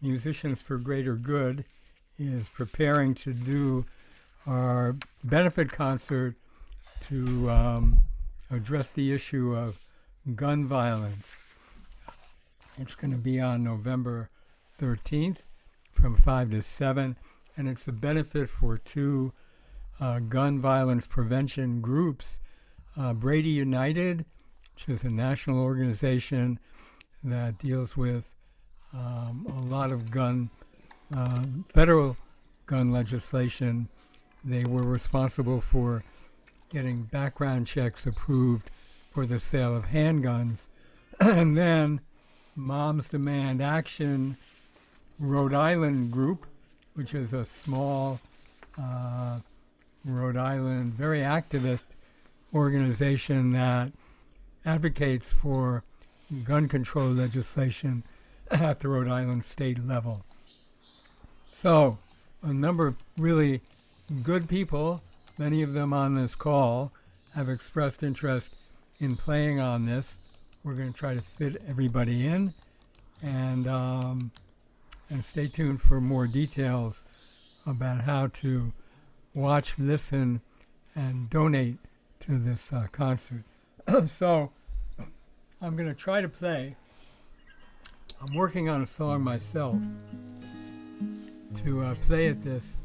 Musicians for Greater Good is preparing to do our benefit concert to address the issue of gun violence. It's going to be on November 13th from 5 to 7, and it's a benefit for two gun violence prevention groups, Brady United, which is a national organization that deals with a lot of federal gun legislation. They were responsible for getting background checks approved for the sale of handguns. And then Moms Demand Action Rhode Island group, which is a small Rhode Island, very activist organization that advocates for gun control legislation at the Rhode Island state level. So a number of really good people, many of them on this call, have expressed interest in playing on this. We're going to try to fit everybody in, and stay tuned for more details about how to watch, listen, and donate to this concert. So I'm going to try to play. I'm working on a song myself to play at this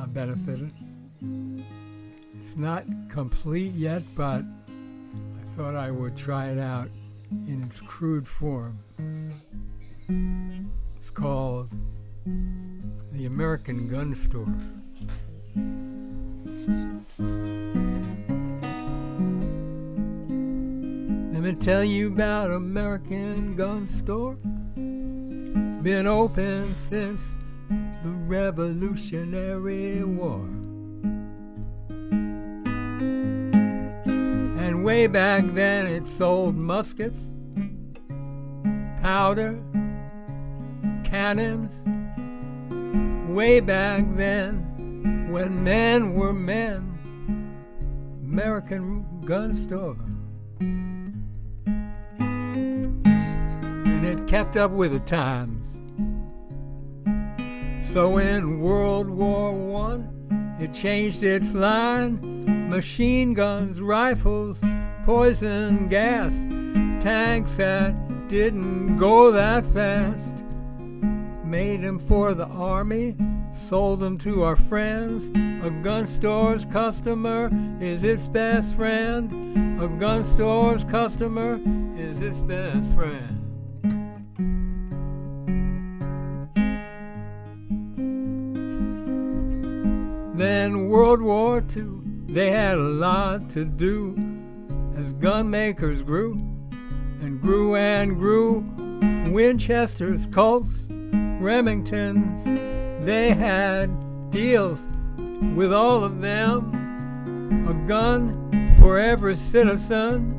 benefit. It's not complete yet, but I thought I would try it out in its crude form. It's called The American Gun Store. Let me tell you about American Gun Store. Been open since the Revolutionary War. And way back then it sold muskets, powder, cannons, way back then when men were men. American gun store. And it kept up with the times. So in World War I, it changed its line. Machine guns, rifles, poison gas, tanks that didn't go that fast. Made them for the army, sold them to our friends. A gun store's customer is its best friend. A gun store's customer is its best friend. Then World War II, they had a lot to do as gun makers grew and grew and grew. Winchesters, Colts, Remingtons, they had deals with all of them. A gun for every citizen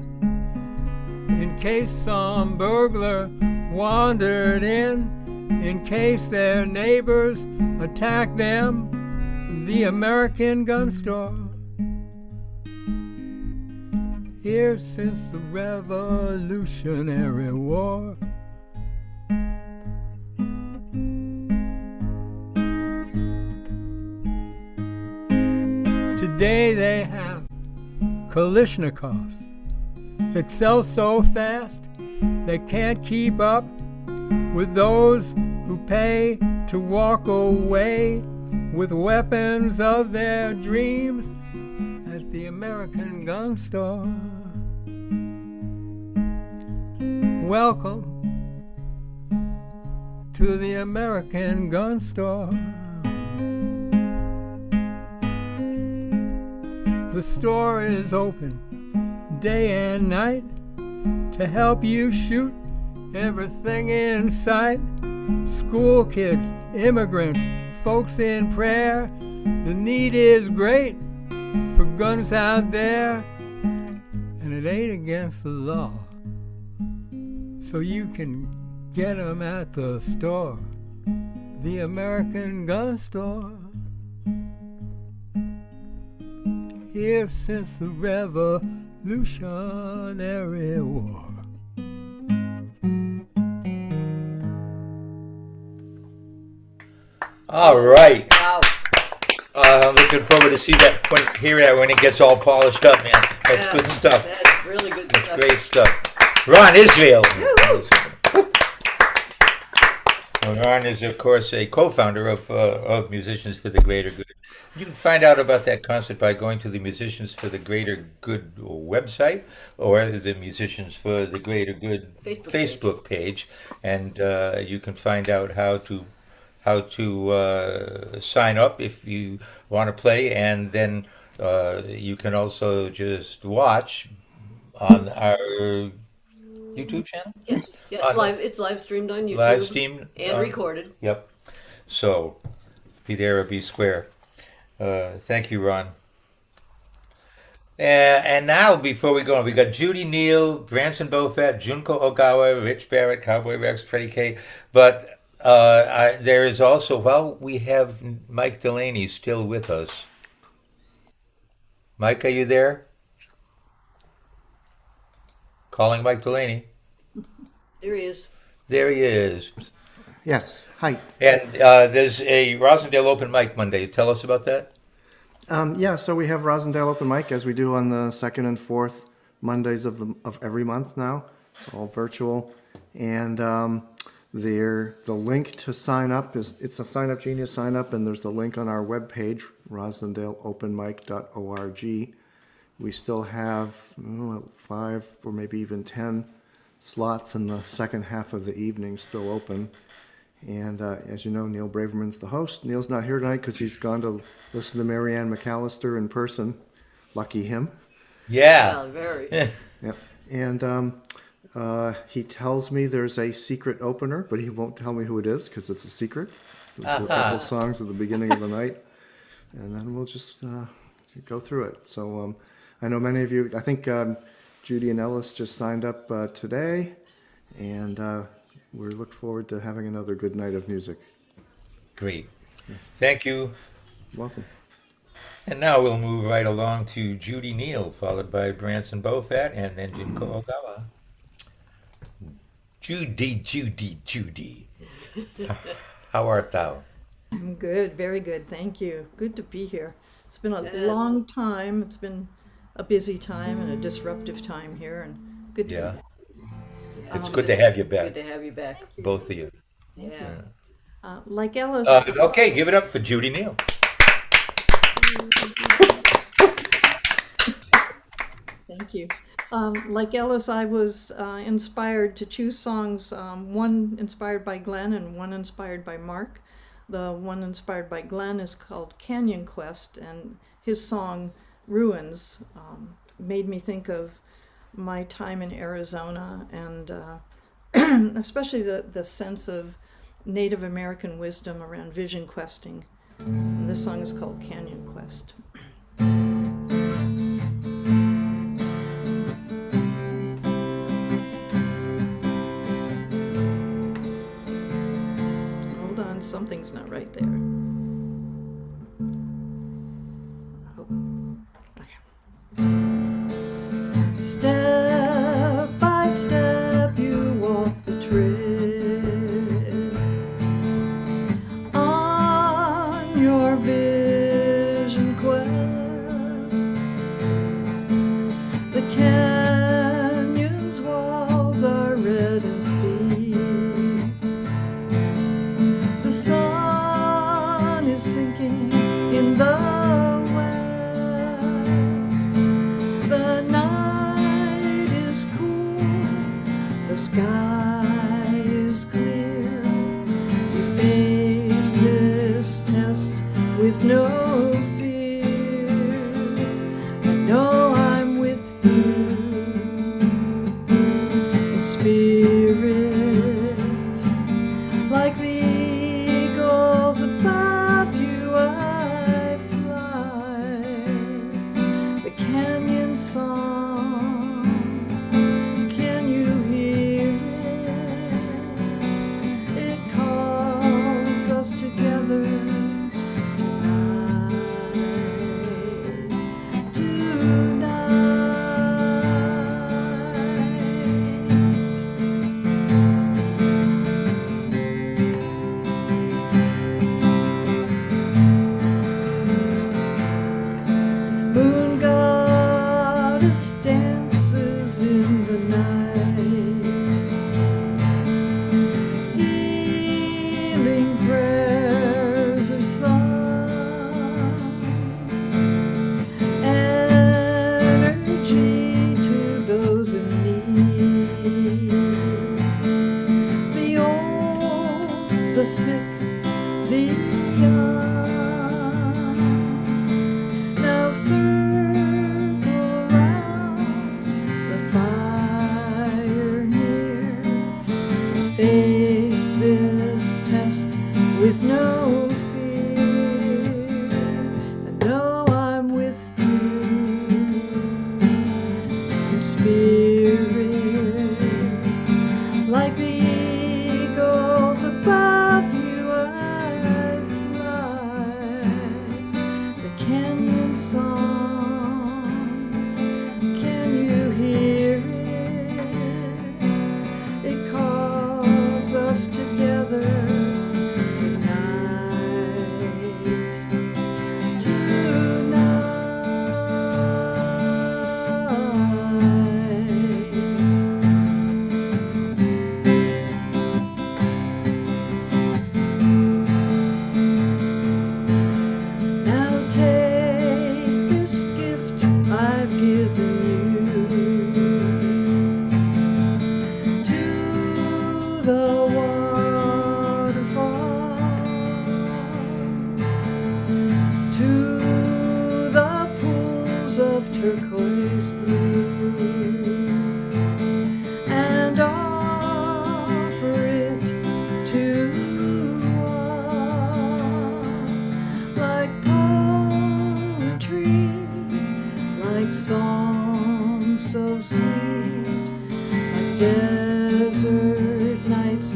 in case some burglar wandered in case their neighbors attacked them. The American gun store, here since the Revolutionary War. Today they have Kalashnikovs that sell so fast they can't keep up with those who pay to walk away with weapons of their dreams at the American gun store. Welcome to the American gun store. The store is open day and night to help you shoot everything in sight. School kids, immigrants, folks in prayer. The need is great for guns out there, and it ain't against the law, so you can get 'em at the store, the American gun store. Here since the Revolutionary War. All right. Wow. I'm looking forward to hear that when it gets all polished up, man. That's good stuff. That's really good That's stuff. great stuff. Ron Israel. Well, Ron is, of course, a co-founder of Musicians for the Greater Good. You can find out about that concert by going to the Musicians for the Greater Good website or the Musicians for the Greater Good Facebook page, and you can find out how to sign up if you want to play, and then you can also just watch on our YouTube channel. Yes, yeah, it's live streamed on YouTube. Live streamed and recorded. Yep. So be there or be square. Thank you, Ron. And now, before we go on, we got Judy Neal, Branson Bofat, Junko Ogawa, Rich Barrett, Cowboy Rex, Freddie K. But there is also, we have Mike Delaney still with us. Mike, are you there? Calling Mike Delaney. There he is. There he is. Yes. Hi. And there's a Rosendale Open Mic Monday. Tell us about that. Yeah, so we have Rosendale Open Mic as we do on the second and fourth Mondays of every month now. It's all virtual, and the link to sign up it's a Sign Up Genius sign up, and there's the link on our webpage, rosendaleopenmic.org. We still have 5 or maybe even 10 slots in the second half of the evening still open. And as you know, Neil Braverman's the host. Neil's not here tonight because he's gone to listen to Marianne McAllister in person. Lucky him. Yeah. Very. Yep. And he tells me there's a secret opener, but he won't tell me who it is because it's a secret. We'll do a couple songs at the beginning of the night, and then we'll just go through it. So I know many of you, I think Judy and Ellis just signed up today, and we look forward to having another good night of music. Great. Thank you. Welcome. And now we'll move right along to Judy Neal, followed by Branson Bofat, and then Jim Ogawa. Judy, Judy, Judy. How art thou? I'm good, very good. Thank you. Good to be here. It's been a Yeah. long time. It's been a busy time and a disruptive time here, and good to Yeah. be back. It's good to have you Good back, to have you back. both of you. Yeah. Like Ellis. Okay, give it up for Judy Neal. Thank you. Like Ellis, I was inspired to choose songs, one inspired by Glenn and one inspired by Mark. The one inspired by Glenn is called Canyon Quest, and his song Ruins made me think of my time in Arizona, and especially the sense of Native American wisdom around vision questing. And this song is called Canyon Quest. Hold on, something's not right there. Okay. Step by step you walk the trail on your vision quest. The canyon's walls are red and steep. The sun is sinking in the west. The night is cool, the sky is clear. You face this test with no fear. I know I'm with you in spirit, like the eagles above you I fly. The canyon song, can you hear it? It calls us together tonight. Moon goddess dances in the night, healing prayers of sun, energy to those in need. The old, the sick, the young. Now circle round the fire near. Face this test with no fear. I know I'm with you in spirit, like the eagles above you I fly. The canyon song, can you hear it? It calls us together Now take this gift I've given you to the waterfall, to the pools of turquoise blue, and offer it to like poetry, like song so sweet, like desert nights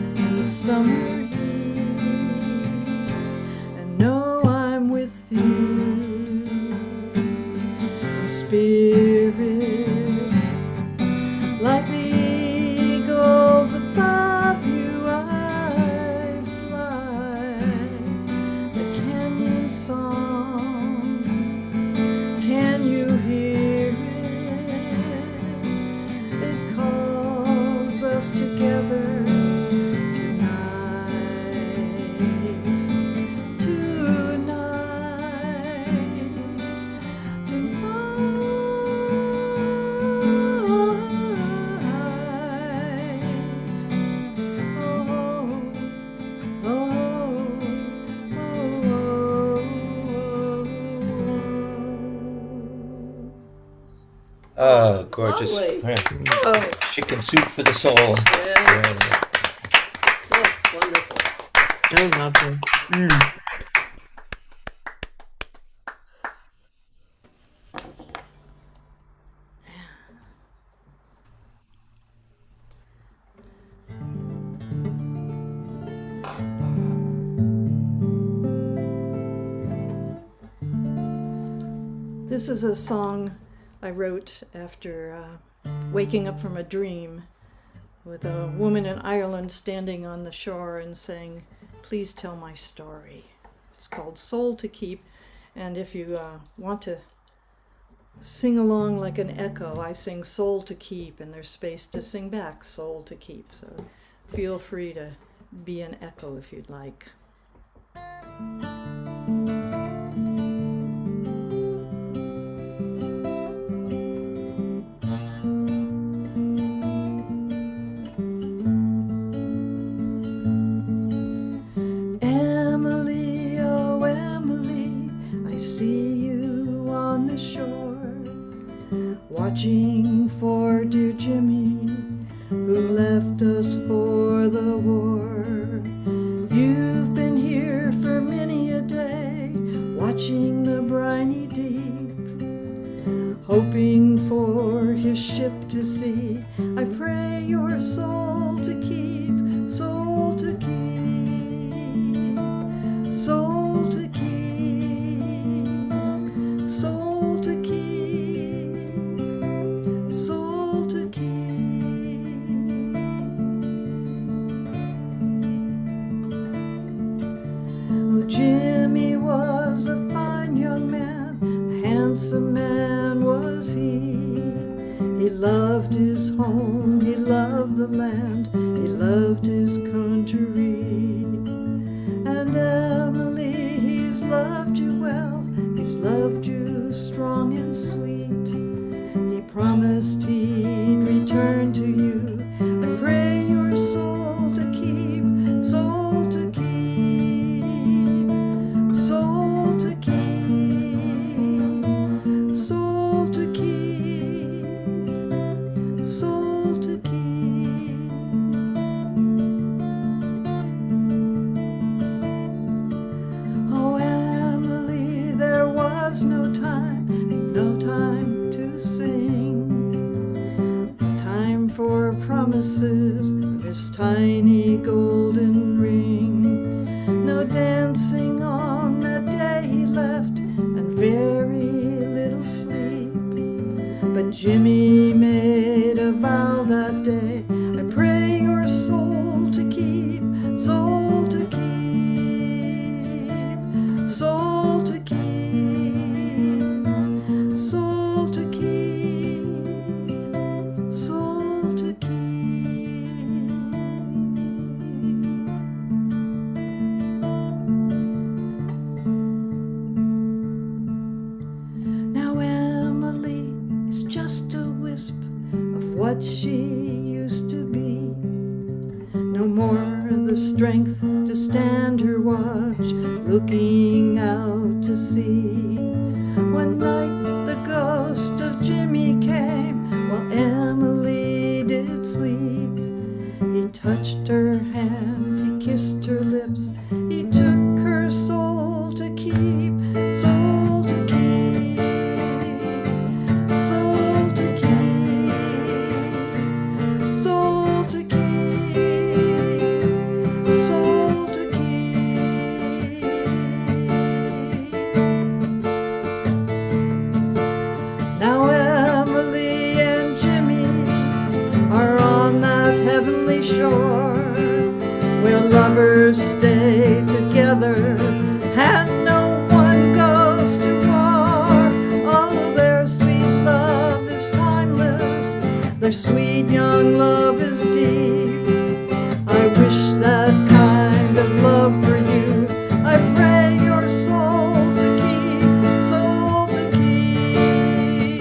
us together tonight. Oh, gorgeous. Lovely. Yeah. Oh, Chicken soup for the soul. yeah, that's wonderful. So lovely. This is a song I wrote after waking up from a dream with a woman in Ireland standing on the shore and saying, "Please tell my story." It's called Soul to Keep, and if you want to sing along like an echo, I sing Soul to Keep, and there's space to sing back Soul to Keep, so feel free to be an echo if you'd like. Emily, oh Emily, I see you on the shore, watching for dear Jimmy, who left us for the war. You've been here for many a day, watching the briny deep, hoping for his ship to see. I pray your soul to keep, soul to keep, soul to keep, soul to keep, soul to keep. Oh, Jimmy was a fine young man, a handsome man was he. He loved his home, he loved the land, he loved his country. And Emily, he's loved you well, he's loved you strong and sweet. He promised he'd return to you. I pray your soul to keep, soul to keep, soul to keep, soul to keep, soul to keep. Oh, Emily, there was no time to sing, time for promises of his tiny golden ring. No dancing on that day he left, and very little sleep. But Jimmy made a vow that day. I pray your soul to keep, soul to keep, soul to keep, soul to keep, soul to keep. Now Emily is just a wisp of what she used to be. No more the strength to stand her watch, looking out to sea. One night the ghost of Jimmy came while Emily did sleep. He touched her hand, he kissed her lips, he took her soul to keep, soul to keep, soul to keep, soul to keep, soul to keep. Now Emily and Jimmy are on that heavenly shore, where lovers stay together and no one goes to war. Oh, their sweet love is timeless, the their sweet young love is deep. I wish that kind of love for you. I pray your soul to keep, soul to keep,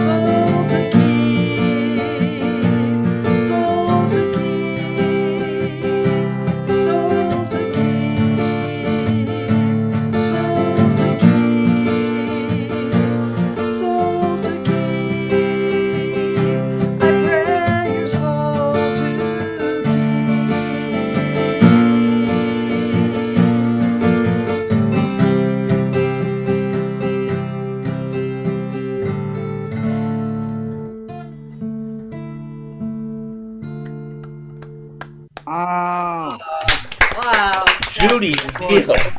soul to keep, soul to keep, soul to keep, soul to keep, soul to keep. I pray your soul to Ah, Wow. Judy Neal. That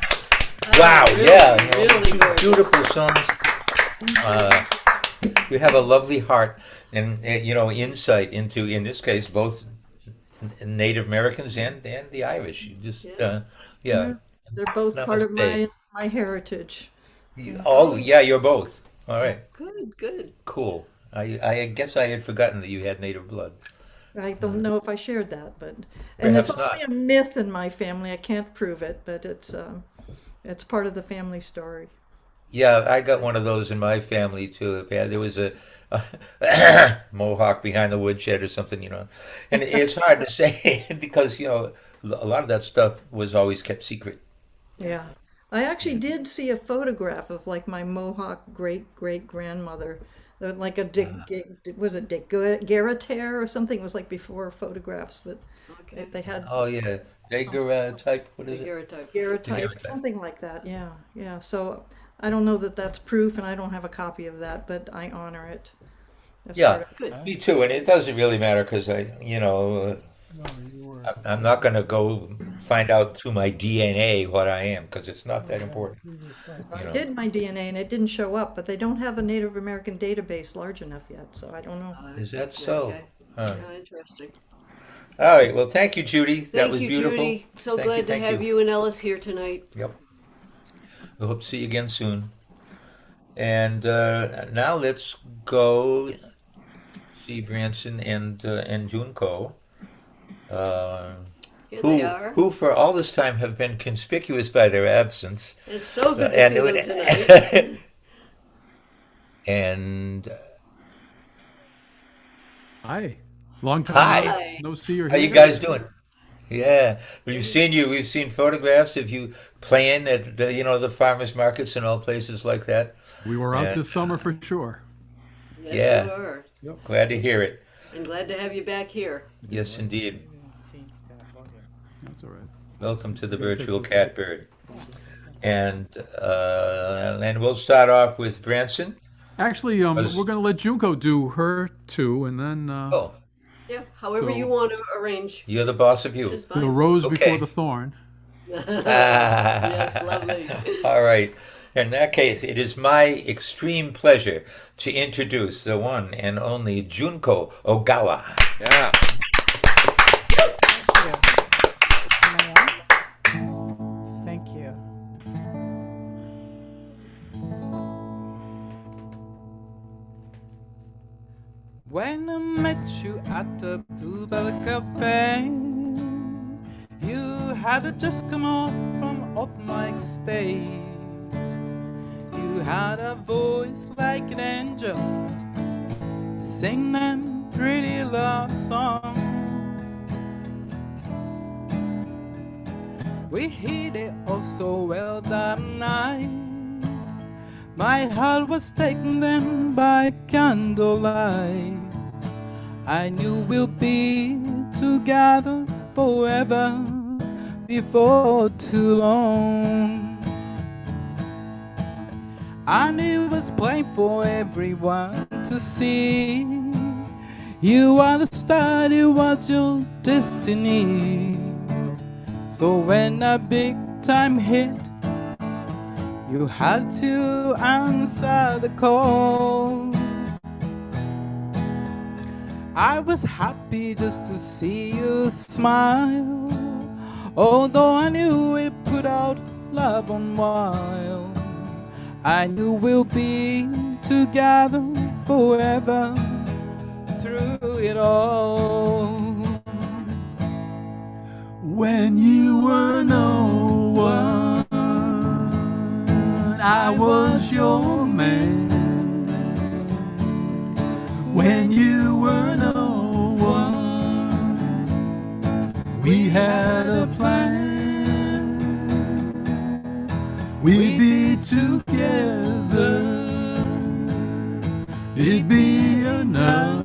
Wow, was really, yeah, you know, really gorgeous. beautiful songs. You have a lovely heart and you know insight into, in this case, both Native Americans and the Irish. You just Yeah. yeah, They're both part of namaste. my heritage. Oh yeah, you're both. All right, Good, good. cool. I guess I had forgotten that you had native blood. I don't know if I shared that, but and it's Perhaps only not. a myth in my family. I can't prove it, but it's part of the family story. Yeah, I got one of those in my family too. Yeah, there was a Mohawk behind the woodshed or something, you know. And it's hard to say because, you know, a lot of that stuff was always kept secret. Yeah. I actually did see a photograph of like my Mohawk great grandmother, like a was it Dick Garretair or something? It was like before photographs, but they had Oh yeah, Jaeger type. What is it? Daguerreotype. Garretotype, Daguerreotype. something like that. Yeah, yeah. So I don't know that that's proof, and I don't have a copy of that, but I honor it as Yeah, part of. me too. And it doesn't really matter because you know, I'm not going to go find out through my DNA what I am because it's not that important. I You know. did my DNA and it didn't show up, but they don't have a Native American database large enough yet, so I don't know. Is that so? Okay. Huh. Interesting. All right. Well, thank you, Judy. That Thank was you, beautiful. Judy. So Thank glad to thank have you and Ellis here tonight. Yep. We hope to see you again soon. And now let's go see Branson and Junko, uh, Here they who are. for all this time have been conspicuous by their absence. It's so good to And see it them tonight. and Hi. Long time hi, no see or how hear. you guys doing? Yeah, we've seen you. We've seen photographs of you playing at you know the farmers markets and all places like that. We were out And, this summer for sure. Yes, yeah, you are. glad to hear it. And glad to have you back here. Yes, indeed. That's all right. Welcome to the virtual Catbird. And we'll start off with Branson. Actually, we're going to let Junko do her two, and then Oh, Yeah, however So- you want to arrange. you're the boss of you. It's the fine. rose Okay. before the thorn. Yes, lovely. All right. In that case, it is my extreme pleasure to introduce the one and only Junko Ogawa. Yeah. Thank you. When I met you at the Bluebell Café, you had just come off from open mic stage. You had a voice like an angel, sing them pretty love songs. We hid it all so well that night. My heart was taken then by candlelight. I knew we'll be together forever before too long. And it was plain for everyone to see. You understood it was your destiny. So when a big time hit, you had to answer the call. I was happy just to see you smile, although I knew it put out love on while. I knew we'll be together forever through through it all. When you were no one, I was your man. When you were no one, we had a plan. We'd be together, it'd be enough.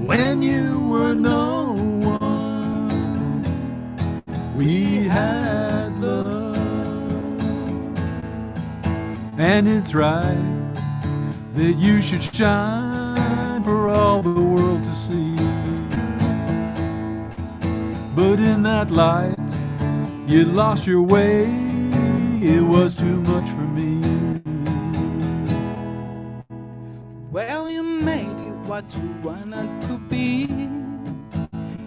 When you were no one, we had love. And it's right that you should shine for all the world to see. But in that light, you lost your way. It was too much for me. Well, you made it what you wanted to be.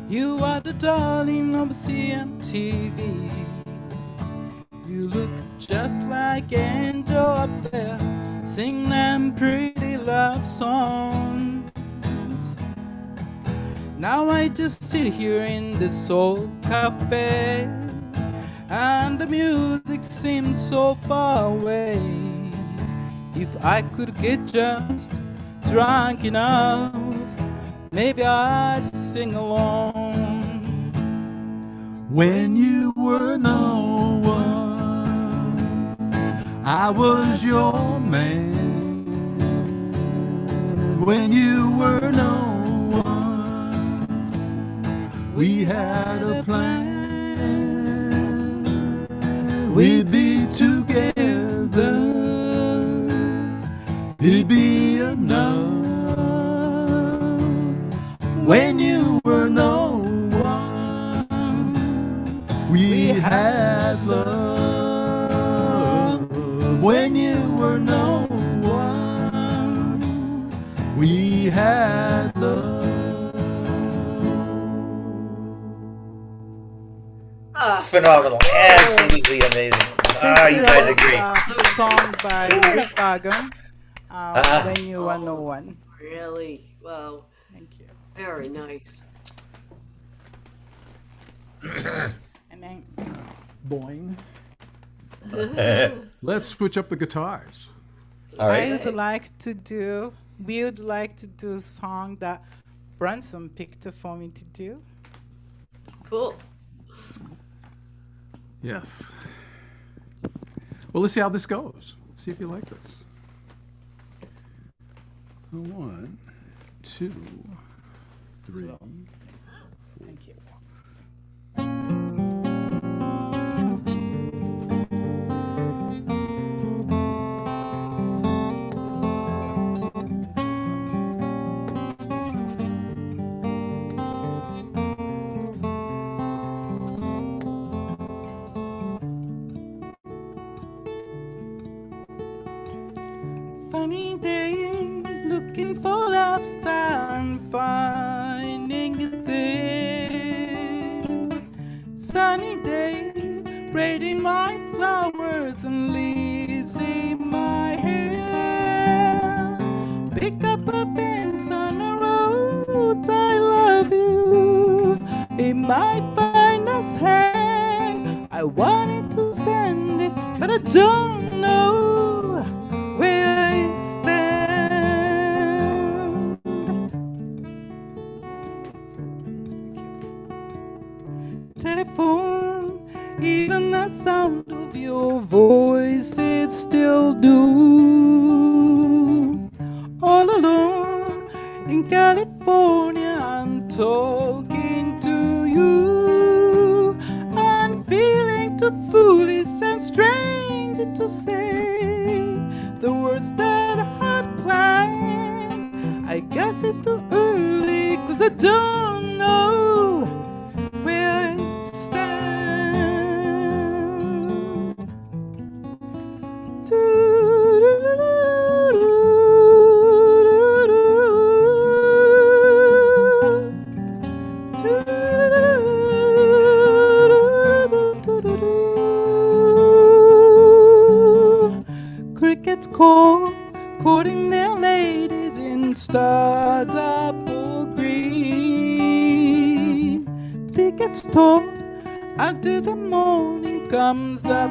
You are the darling of CMTV. You look just like Angel up there, sing them pretty love songs. Now I just sit here in this old cafe, and the music seems so far away. If I could get just drunk enough, maybe I'd sing along. When you were no one, I was your man. When you were no one, we had a plan. We'd be together, it'd be enough. When you were no one, we had love. When you were no one, we had love. Phenomenal. Absolutely amazing. You guys are great. Song by Rick Agam, When You Were No One. Really? Wow. Thank you. Very nice. And then Boing. Let's switch up the guitars. All right. we would like to do a song that Branson picked for me to do. Cool. Yes. Well, let's see how this goes. See if you like this. 1, 2, 3. Thank you. Funny day, looking for love star and finding it there. Sunny day, braiding my flowers and leaves in my hair. Pick up a pens on the road, I love you in my finest hand. I wanted to send it, but I don't know where I stand. Telephone, even the sound of your voice, it still do. All alone in California, I'm talking to you. I'm feeling too foolish and strange to say the words that I had planned. I guess it's too early, 'cause I don't know where I stand. Crickets call, courting their ladies in start apple green. Thick gets tall until the morning comes up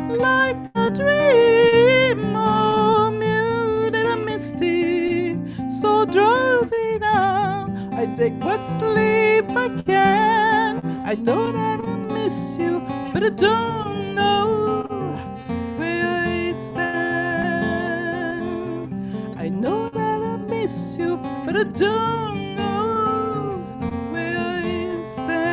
like a dream. Oh, mute and misty, so drowsy now. I take what sleep I can. I know that I miss you, but I don't know where I stand. I know that I miss you, but I don't know where I stand.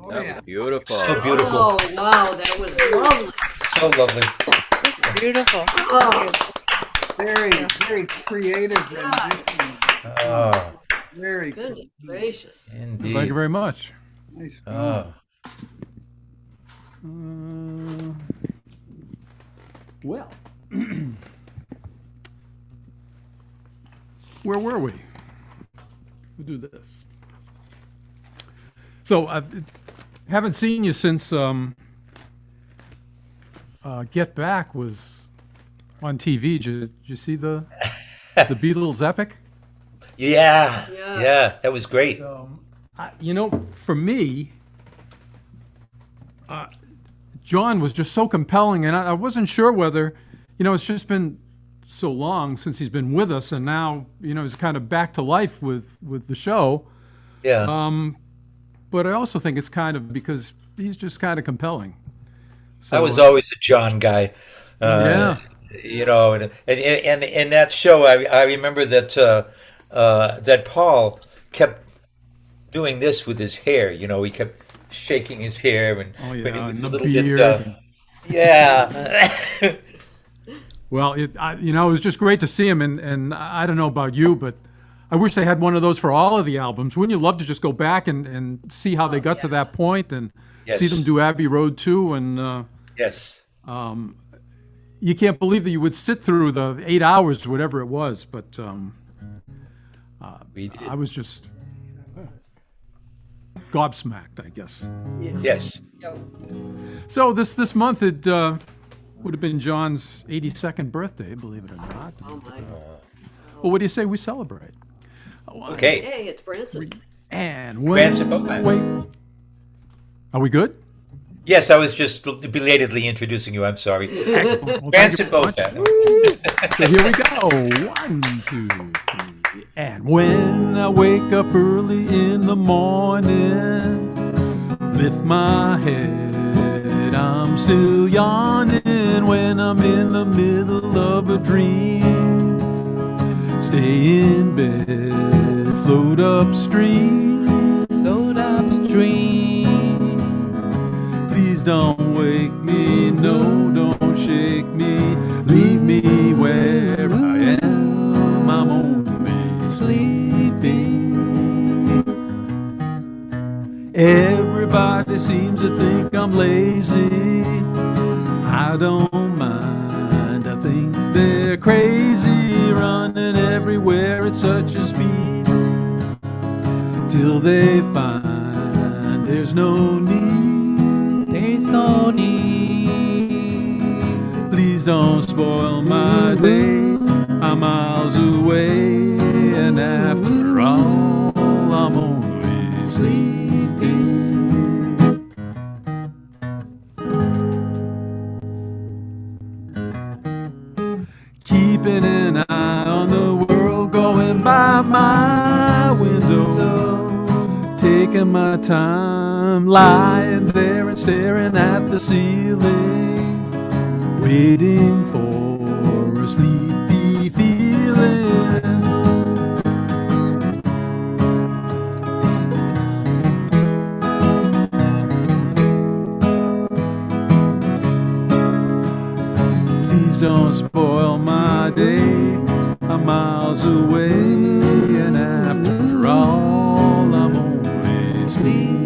That was beautiful. So beautiful. Oh, wow, that was lovely. So lovely. It's beautiful. Oh, Very, very creative rendition. Oh, Very goodness gracious. indeed. Thank you very much. nice. Oh. Well, where were we? We'll do this. So I haven't seen you since Get Back was on TV. Did you see the Beatles epic? Yeah, Yeah. yeah, that was great. You know, for me, John was just so compelling, and I wasn't sure whether, it's just been so long since he's been with us, and now, he's kind of back to life with the show. Yeah. But I also think it's kind of because he's just kind of compelling. I was always a John guy. Yeah. And in that show, I remember that that Paul kept doing this with his hair. He kept shaking his hair and Oh, yeah, when he was and a the little beard. bit. Yeah. Well, it was just great to see him, and I don't know about you, but I wish they had one of those for all of the albums. Wouldn't you love to just go back and see how they got to that point and Yes. see them do Abbey Road too? And Yes. you can't believe that you would sit through the 8 hours, whatever it was. But We did. I was just gobsmacked, I guess. Yes. So this month it would have been John's 82nd birthday, believe it or not. Oh, my. Well, what do you say we celebrate? Okay. Hey, it's Branson. And Branson Boatman. wait, are we good? Yes, I was just belatedly introducing you. I'm sorry. Excellent. Well, thank you Branson very much. Boatman. So here we go. 1, 2, 3. And when I wake up early in the morning, lift my head, I'm still yawning when I'm in the middle of a dream. Stay in bed, float upstream, float upstream. Please don't wake me, no, don't shake me, leave me where I am, I'm only sleeping. Everybody seems to think I'm lazy, I don't mind, I think they're crazy, running everywhere at such a speed, till they find there's no need, there's no need. Please don't spoil my day, I'm miles away, and after all, I'm only sleeping. Keeping an eye on the world going by my window, taking my time, lying there and staring at the ceiling, waiting for a sleepy feeling. Please don't gonna spoil my day. I'm miles away, and after all, I'm only sleeping.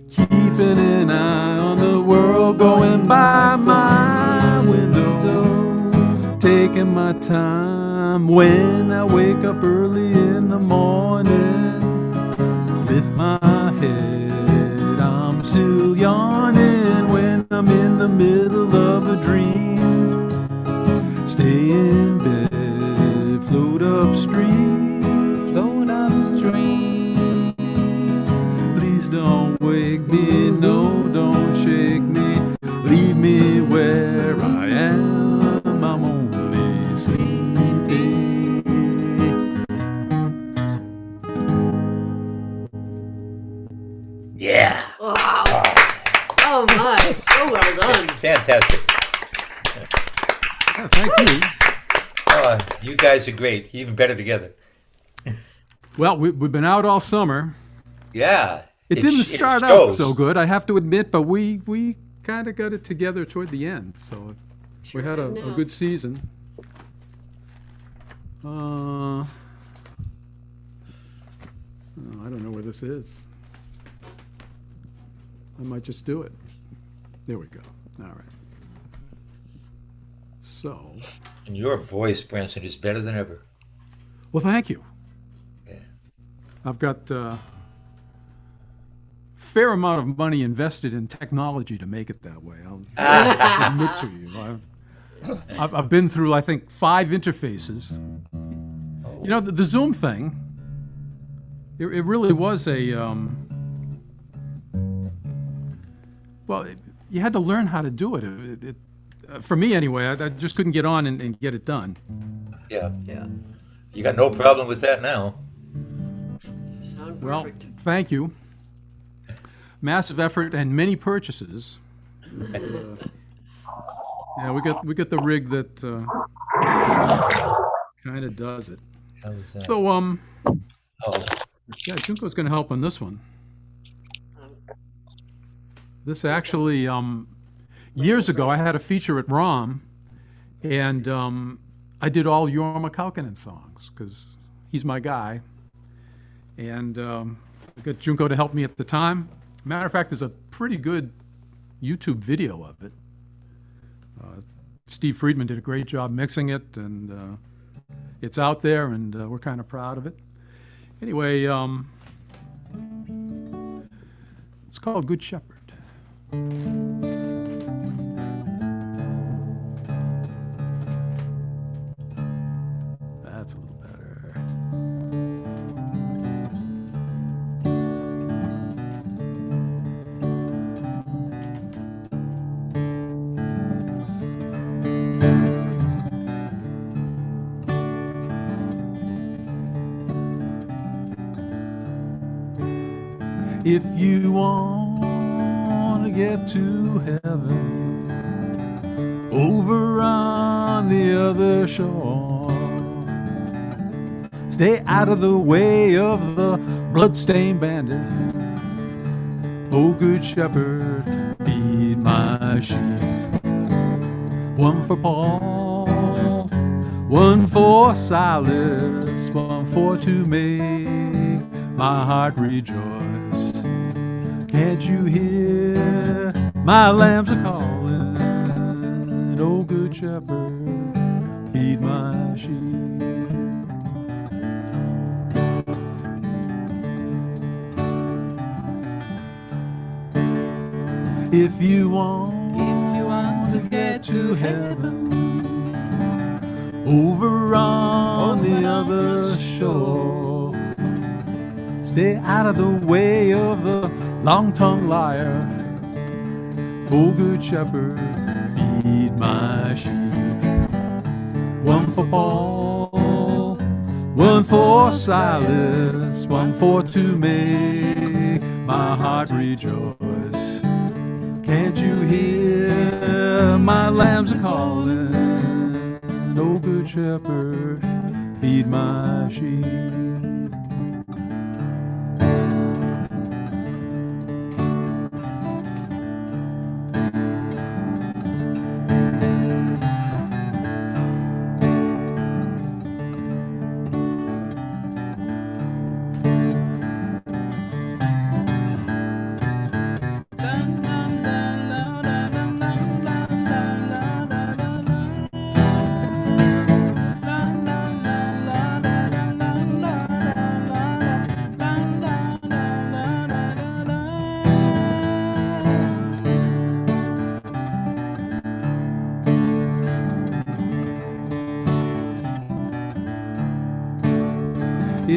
Keeping an eye on the world going by my window, taking my time when I wake up early in the morning. Lift my head, I'm still yawning when I'm in the middle of a dream. Stay in bed, float upstream, float upstream. Please don't wake me, no, don't shake me. Leave me where I am, I'm only sleeping. Yeah. Wow. Oh my, so well done. Fantastic. Yeah, thank you. Oh, you guys are great. Even better together. Well, we've been out all summer. Yeah. It didn't it start out shows. so good, I have to admit, but we kind of got it together toward the end. So we had a good season. Oh, I don't know where this is. I might just do it. There we go. All right. So. And your voice, Branson, is better than ever. Well, thank you. Yeah. I've got a fair amount of money invested in technology to make it that way. I'll admit to you. I've been through, I think, 5 interfaces. You know, the Zoom thing, it really was a, well, you had to learn how to do it. For me, anyway, I just couldn't get on and get it done. Yeah. Yeah. You got no problem with that now. Sound Well, perfect. thank you. Massive effort and many purchases. Yeah, we got the rig that kind of does it. How is that? So Oh. yeah, Junko's going to help on this one. This actually, years ago, I had a feature at ROM, and I did all Jorma Kaukonen songs because he's my guy. And I got Junko to help me at the time. Matter of fact, there's a pretty good YouTube video of it. Steve Friedman did a great job mixing it, and it's out there, and we're kind of proud of it. Anyway, it's called Good Shepherd. That's a little better. If you want to get to heaven, over on the other shore, stay out of the way of the bloodstained bandit. Oh, good shepherd, feed my sheep. One for Paul, one for Silas, one for to make my heart rejoice. Can't you hear my lambs are calling? Oh, good shepherd, feed my sheep. If you want to get to heaven, over on the other shore, stay out of the way of the long-tongued liar. Oh, good shepherd, feed my sheep. One for Paul, one for Silas, one for to make my heart rejoice. Can't you hear my lambs are calling? Oh, good shepherd, feed my sheep.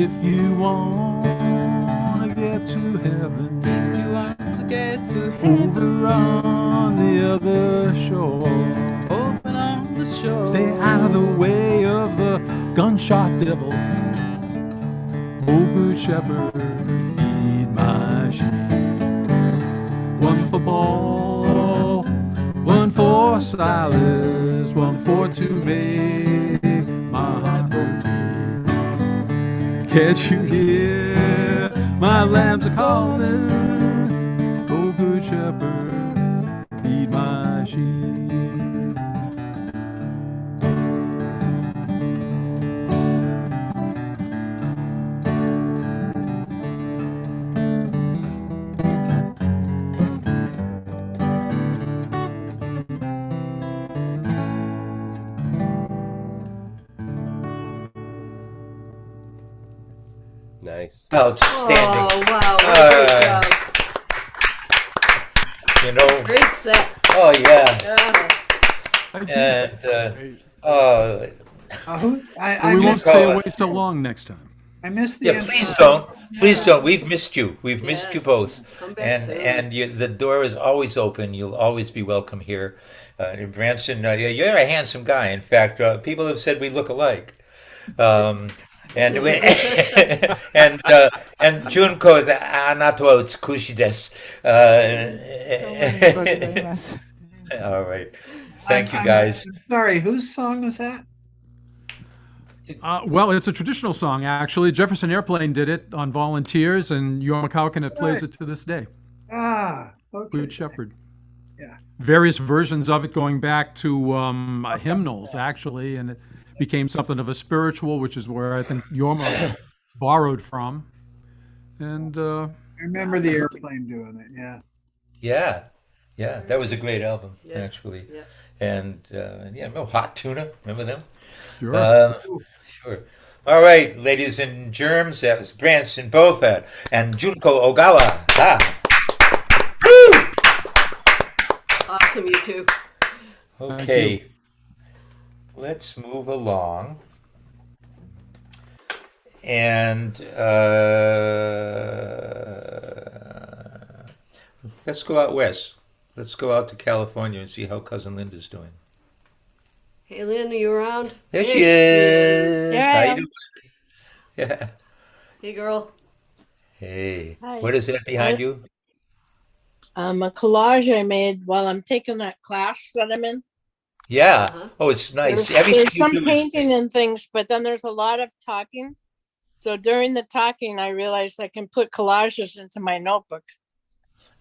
If you want to get to heaven, If you want to get to heaven, over on the other shore, open on the shore. stay out of the way of the gunshot devil. Oh, good shepherd, feed my sheep. One for Paul, one for Silas, one for to make my heart beat. Can't you hear my lambs are calling? Oh, good shepherd, feed my sheep. Nice. Outstanding. Oh, wow. What a great job. You know. Great set. Oh yeah. Yeah. And I we won't missed, stay away so long next time. I missed the yeah, intro. please don't. Please don't. We've missed you. We've missed you Yes. both. Come back soon. And the door is always open. You'll always be welcome here. Branson, you're a handsome guy. In fact, people have said we look alike. And and Junko is anato tsukushi desu. All right. Thank you, guys. Sorry, whose song was that? Well, it's a traditional song, actually. Jefferson Airplane did it on Volunteers, and Yorma Kaukin plays it to this day. Ah, okay. Good Shepherd. Yeah. Various versions of it going back to hymnals, actually, and it became something of a spiritual, which is where I think Yorma borrowed from. And I remember the Airplane doing it, yeah. Yeah, that was a great album, Yeah. actually. Yeah. And remember Hot Tuna? Remember them? Sure. Sure. All right, ladies and germs, that was Branson Bofat and Junko Ogawa. Awesome, you two. Okay, let's move along. And let's go out west. Let's go out to California and see how Cousin Linda's doing. Hey, Lynn, are you around? There she is. There I How you am. doing? Yeah. Hey, girl. Hey. Hi. What is that behind you? A collage I made while I'm taking that class that I'm in. Yeah. Uh-huh. Oh, it's nice. There's some you do is- painting and things, but then there's a lot of talking. So during the talking, I realized I can put collages into my notebook.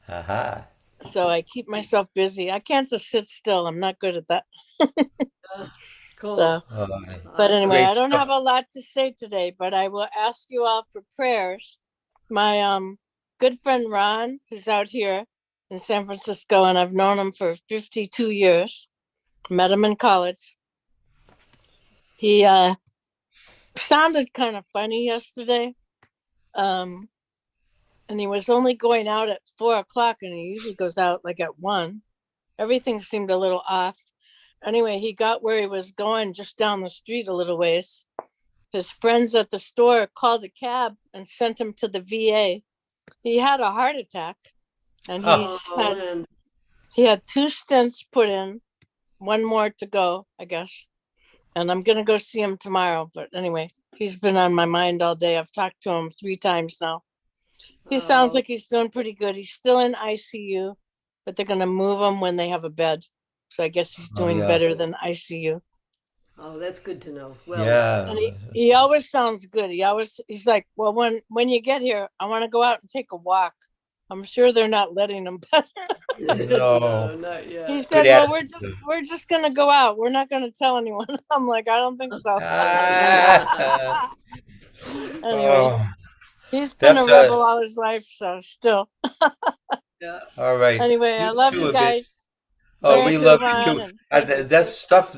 Aha. So I keep myself busy. I can't just sit still. I'm not good at that. Cool. So, Uh, but anyway, great I don't stuff. have a lot to say today, but I will ask you all for prayers. My good friend Ron, who's out here in San Francisco, and I've known him for 52 years. Met him in college. He sounded kind of funny yesterday. And he was only going out at 4 o'clock, and he usually goes out like at 1. Everything seemed a little off. Anyway, he got where he was going just down the street a little ways. His friends at the store called a cab and sent him to the VA. He had a heart attack, and he had 2 stents put in, 1 more to go, I guess. And I'm gonna go see him tomorrow. But anyway, he's been on my mind all day. I've talked to him 3 times now. He sounds like he's doing pretty good. He's still in ICU, but they're gonna move him when they have a bed. So I guess he's doing better than ICU. Oh, that's good to know. Well, Yeah. And he always sounds good. He's like, well, when you get here, I want to go out and take a walk. I'm sure they're not letting him. No. not yet. He said, Good well, attitude. we're just gonna go out. We're not gonna tell anyone. I'm like, I don't think so. Anyway, Oh, he's been that, a rebel all his life, so still. Yeah. all right. Anyway, I love too, you a bit. guys. Oh, Thank we you, love Ron, you too. and That stuff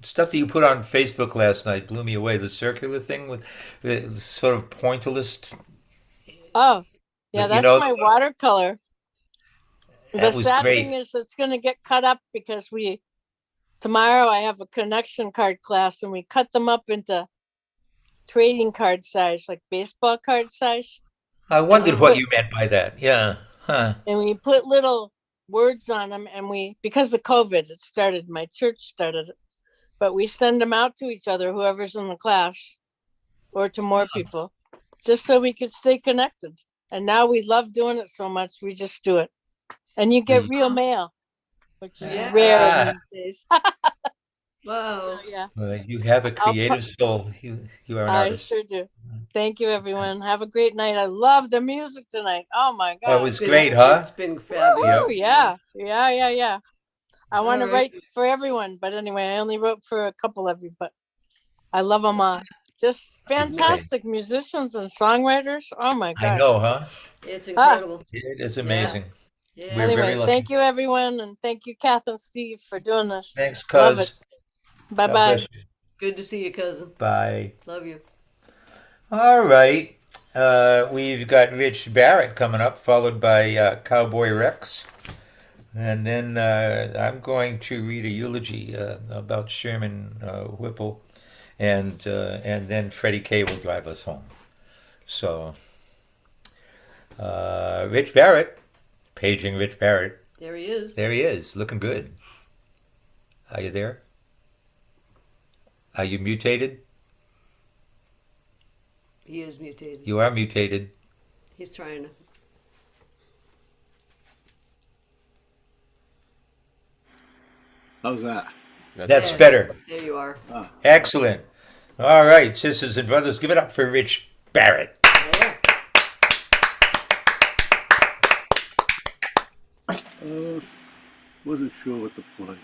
stuff that you put on Facebook last night blew me away. The circular thing with the sort of pointillist. Oh, yeah, You that's know, my watercolor. The that was sad great. thing is it's gonna get cut up because tomorrow I have a connection card class and we cut them up into trading card size, like baseball card size. I And you wondered what put you meant by that. Yeah. Huh. and we put little words on them, and because of COVID, it started. My church started it, but we send them out to each other, whoever's in the class, or to more people, just so we could stay connected. And now we love doing it so much, we just do it. And you get real mail, which is rare Ah, these days. Wow. So yeah, you have a I'll put. creative soul. You are an I artist. sure do. Thank you, everyone. Have a great night. I love the music tonight. Oh my Oh, it God. was great, huh? It's been Woohoo! fabulous. Yep. Yeah, yeah, yeah, yeah. I want All to right. write for everyone, but anyway, I only wrote for a couple of you, but I love them all. Just Okay. fantastic musicians and songwriters. Oh my I God. know, huh? It's Ah, incredible. It is Yeah. amazing. Yeah. We're very anyway, lucky. thank you, everyone. And thank you, Kath and Steve, for doing this. Thanks, Love it. cuz. Bye God bless bye. you. Good to see you, cousin. Bye. Love you. All right. We've got Rich Barrett coming up, followed by Cowboy Rex. And then I'm going to read a eulogy about Sherman Whipple. And then Freddie K will drive us home. So, Rich Barrett, paging Rich Barrett. There he is. There he is, looking good. Are you there? Are you mutated? He is mutated. You are mutated. He's trying to. How's that? That's better. There you are. Excellent. All right, sisters and brothers, give it up for Rich Barrett. Wasn't sure what to play.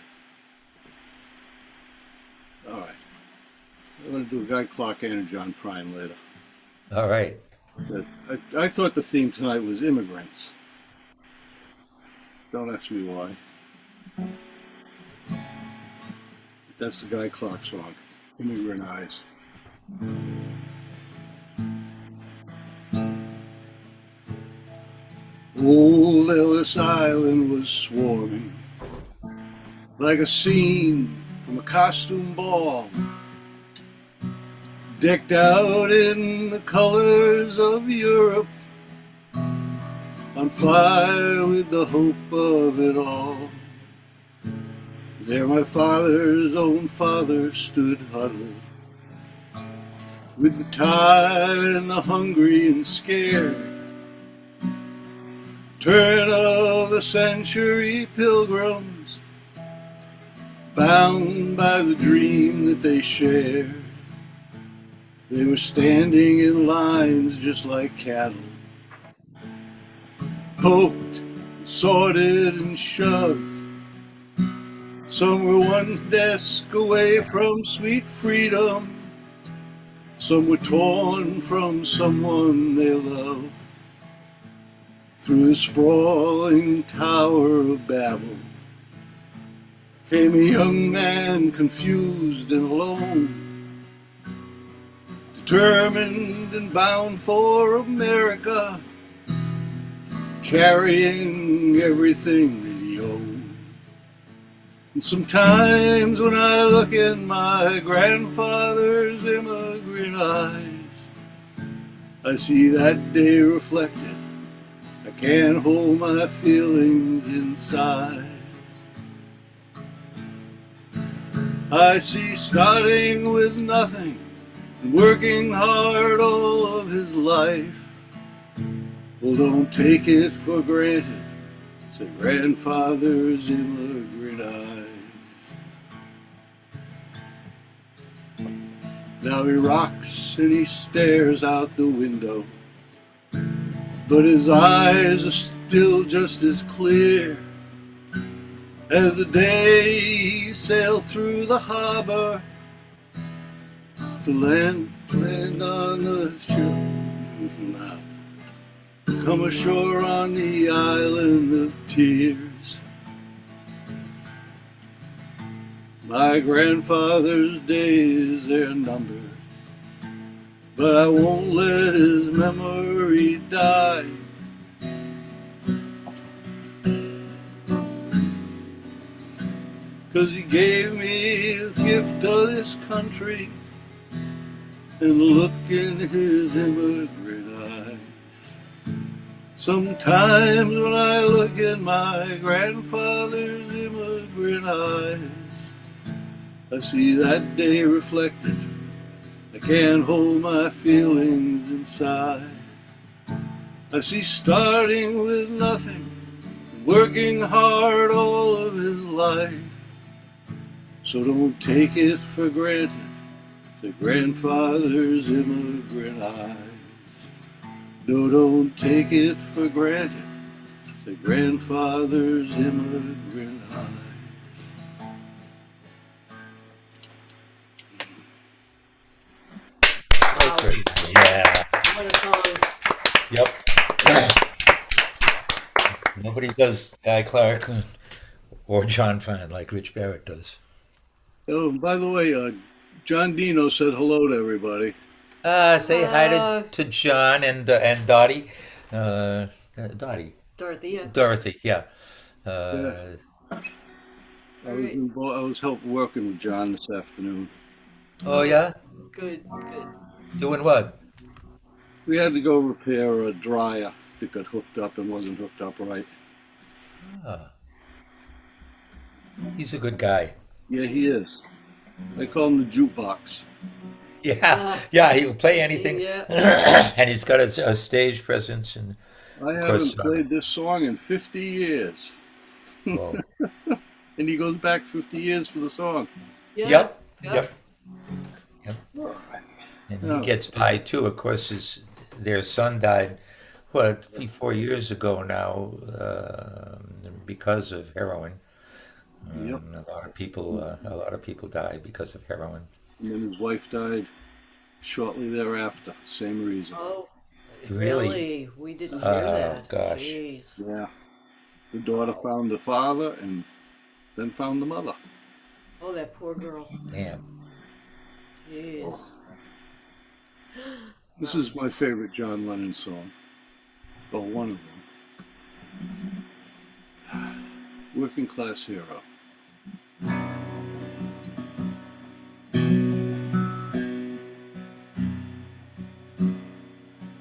All right. I'm going to do Guy Clark and John Prine later. All right. But I thought the theme tonight was immigrants. Don't ask me why. That's the Guy Clark song, Immigrant Eyes. Old Ellis Island was swarming like a scene from a costume ball, decked out in the colors of Europe, on fire with the hope of it all. There my father's own father stood huddled, with the tired and the hungry and scared. Turn of the century pilgrims, bound by the dream that they shared. They were standing in lines just like cattle, poked, sorted and shoved. Some were one desk away from sweet freedom, some were torn from someone they loved. Through the sprawling Tower of Babel came a young man, confused and alone, determined and bound for America, carrying everything that he owned. And sometimes when I look in my grandfather's immigrant eyes, I see that day reflected. I can't hold my feelings inside. I see starting with nothing and working hard all of his life. Well, don't take it for granted, say grandfather's immigrant eyes. Now he rocks and he stares out the window, but his eyes are still just as clear as the day he sailed through the harbor to land on the ship, now come ashore on the island of tears. My grandfather's days, they're numbered, but I won't let his memory die. Cause he gave me his gift of this country, and the look in his immigrant eyes. Sometimes when I look in my grandfather's immigrant eyes, I see that day reflected. I can't hold my feelings inside. I see starting with nothing, working hard all of his life. So don't take it for granted, the grandfather's immigrant eyes. No, don't take it for granted, the grandfather's immigrant eyes. Yeah. What a song. Yep. Nobody does Guy Clark or John Fine like Rich Barrett does. Oh, and by the way, John Dino said hello to everybody. Say hi to John and Dottie. Dottie. Dorothy, yeah. Dorothy, yeah. Yeah. All right. I was helping working with John this afternoon. Oh, yeah? Good, good. Doing what? We had to go repair a dryer that got hooked up and wasn't hooked up right. Ah. He's a good guy. Yeah, he is. They call him the jukebox. Yeah, yeah, he'll play anything. Yeah. And he's got a stage presence. And I of course, haven't played this song in 50 years. Whoa. And he goes back 50 years for the song. Yeah. Yep, Yep. yep. And he gets by too. Of course, their son died, what, 3-4 years ago now, because of heroin. Yep. A lot of people die because of heroin. And then his wife died shortly thereafter. Same reason. Oh, Really? We didn't hear Oh, that. gosh. Jeez. Yeah. The daughter found the father and then found the mother. Oh, that poor girl. Damn. Jeez. This is my favorite John Lennon song. Well, one of them. Working Class Hero.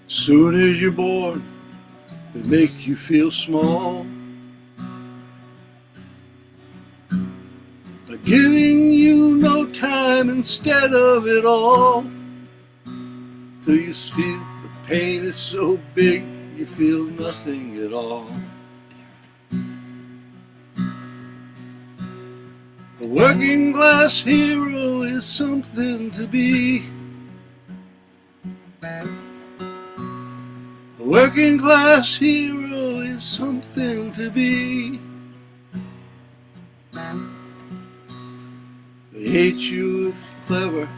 Soon as you're born, they make you feel small. By giving you no time instead of it all. Till you feel the pain is so big, you feel nothing at all. A working class hero is something to be. A working class hero is something to be. They hate you if you're clever.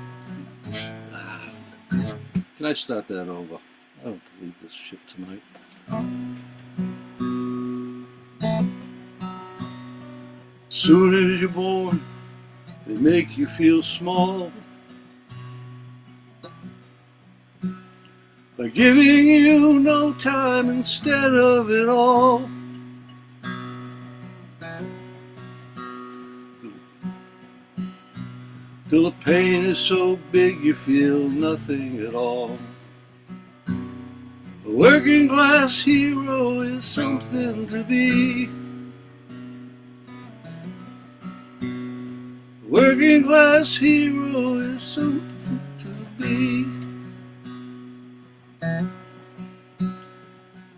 Can I start that over? I don't believe this shit tonight. Soon as you're born, they make you feel small. By giving you no time instead of it all. Till the pain is so big you feel nothing at all. A working class hero is something to be. A working class hero is something to be.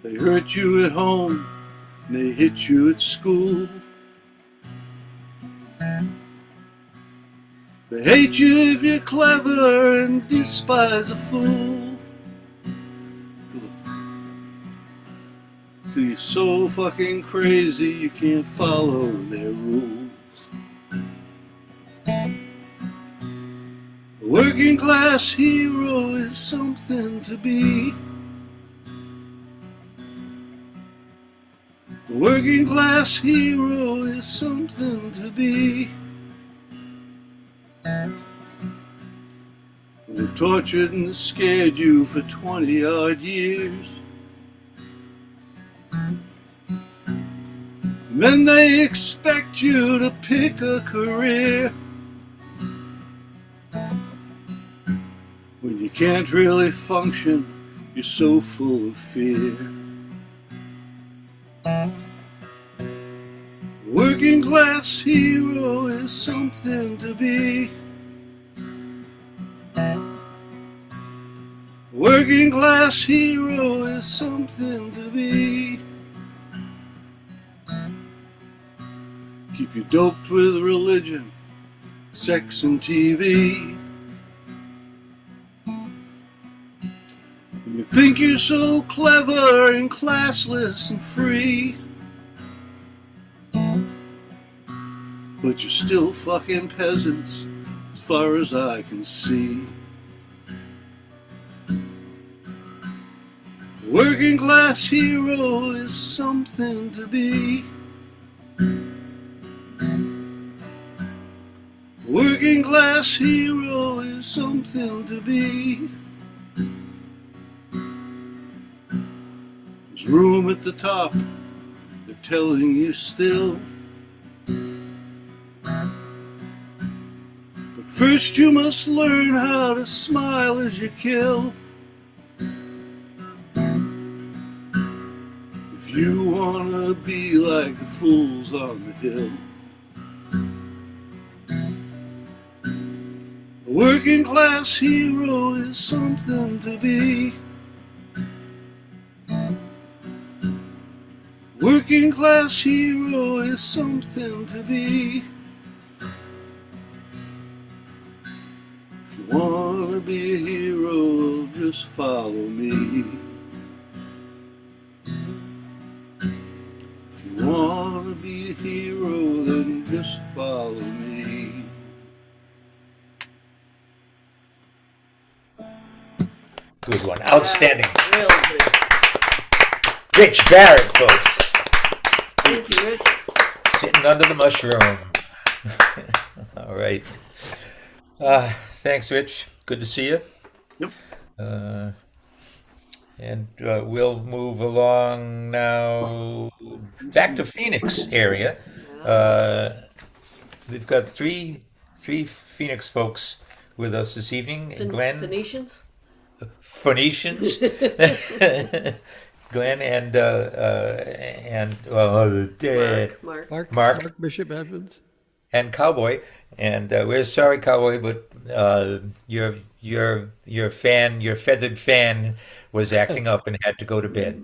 They hurt you at home, and they hit you at school. They hate you if you're clever and despise a fool. Till you're so fucking crazy you can't follow their rules. A working class hero is something to be. A working class hero is something to be. They've tortured and scared you for 20-odd years. And then they expect you to pick a career when you can't really function, you're so full of fear. Working class hero is something to be. Working class hero is something to be. Keep you doped with religion, sex and TV. And you think you're so clever and classless and free, but you're still fucking peasants as far as I can see. Working class hero is something to be. Working class hero is something to be. There's room at the top, they're telling you still. But first you must learn how to smile as you kill. If you wanna be like the fools on the hill. A working class hero is something to be. Working class hero is something to be. If you wanna be a hero, just follow me. If you wanna be a hero, then just follow me. Good one. Outstanding. Real good. Rich Barrett, folks. Thank you, Rich. Sitting under the mushroom. All right. Thanks, Rich. Good to see you. Yep. And we'll move along now back to Phoenix area. We've got three Phoenix folks with us this evening. Glenn, Phoenicians? Phoenicians, Glenn, and Mark Bishop Evans, and Cowboy. And we're sorry, Cowboy, but your feathered fan was acting up and had to go to bed.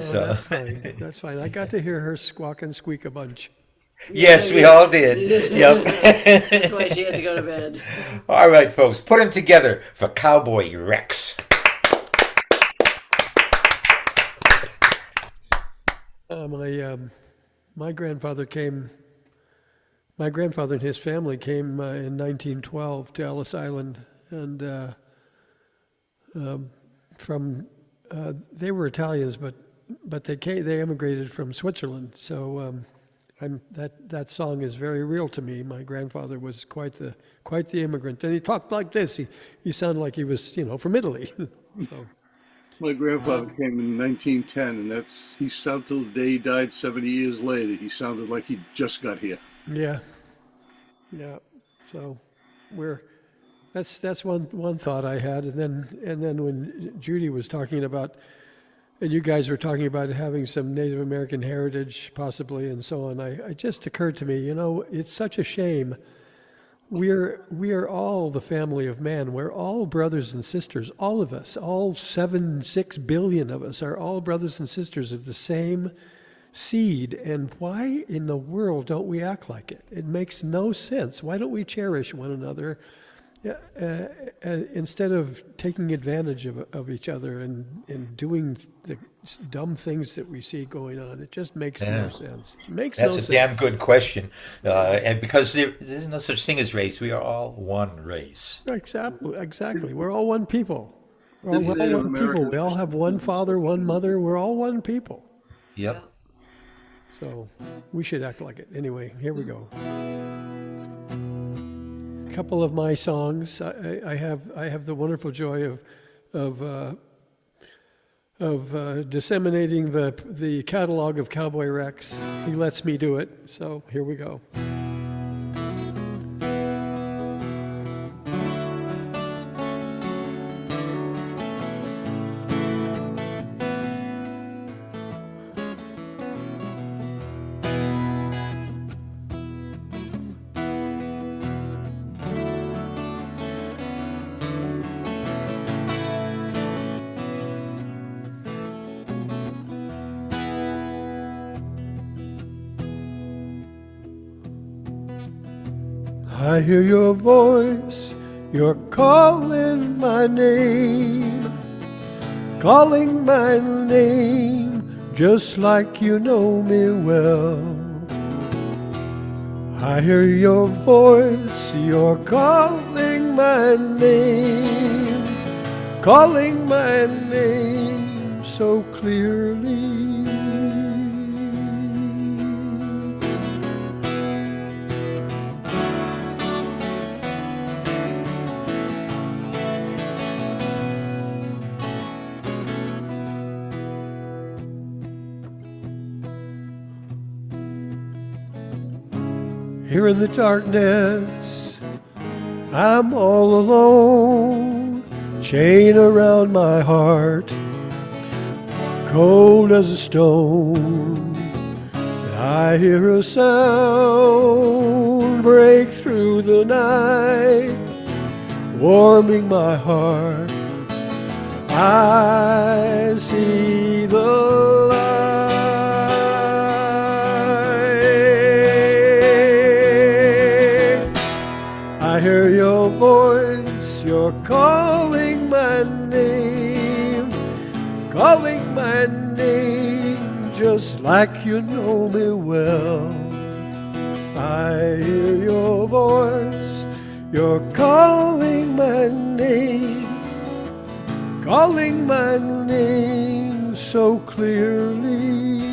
So that's fine. That's fine. I got to hear her squawk and squeak a bunch. Yes, we all did. Yep. That's why she had to go to bed. All right, folks, put them together for Cowboy Rex. My grandfather and his family came in 1912 to Ellis Island, and they were Italians, but they immigrated from Switzerland. So that song is very real to me. My grandfather was quite the immigrant, and he talked like this. He sounded like he was from Italy. So. My grandfather came in 1910, and he sounded till the day he died 70 years later. He sounded like he just got here. Yeah. So that's one thought I had, and then when Judy was talking about, and you guys were talking about having some Native American heritage possibly and so on, it just occurred to me, it's such a shame. We are all the family of man. We're all brothers and sisters. All of us, all 6 billion of us, are all brothers and sisters of the same seed. And why in the world don't we act like it? It makes no sense. Why don't we cherish one another instead of taking advantage of each other and doing the dumb things that we see going on? It just makes no sense. It makes no sense. That's a damn good question. And because there's no such thing as race, we are all one race. Exactly. We're all one people. We're all one people. We all have one father, one mother. We're all one people. Yep. So we should act like it. Anyway, here we go. A couple of my songs. I have the wonderful joy of disseminating the catalog of Cowboy Rex. He lets me do it. So here we go. I hear your voice, you're calling my name, calling my name, just like you know me well. I hear your voice, you're calling my name, calling my name so clearly. Here in the darkness, I'm all alone, chain around my heart, cold as a stone. And I hear a sound break through the night, warming my heart. I see the light. I hear your voice, you're calling my name, calling my name, just like you know me well. I hear your voice, you're calling my name, calling my name so clearly.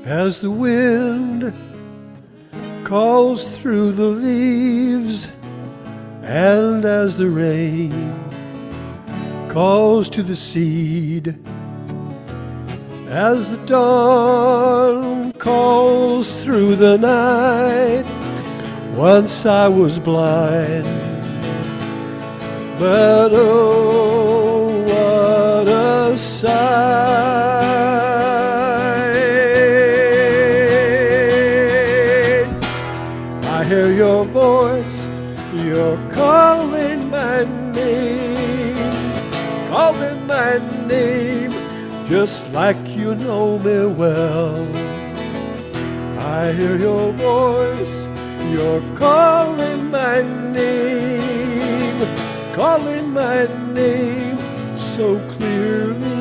As the wind calls through the leaves, and as the rain calls to the seed, as the dawn calls through the night, once I was blind, but oh, what a sight. I hear your voice, you're calling my name, calling my name, just like you know me well. I hear your voice, you're calling my name, calling my name so clearly.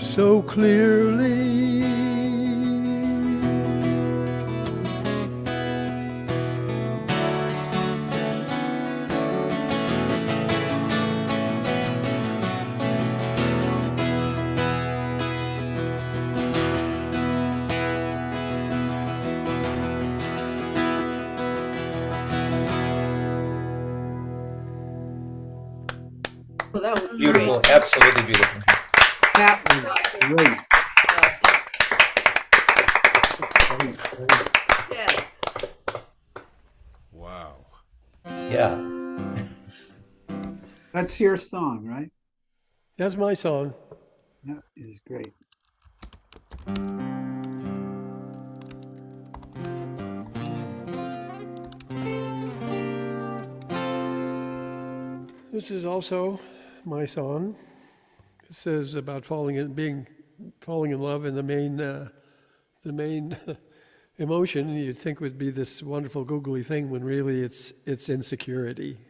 So clearly. Well, that was Beautiful, great. absolutely beautiful. That was great. Yeah. Wow. Yeah. That's your song, right? That's my song. That is great. This is also my song. It says about falling in love, and the main emotion you'd think would be this wonderful googly thing, when really it's insecurity.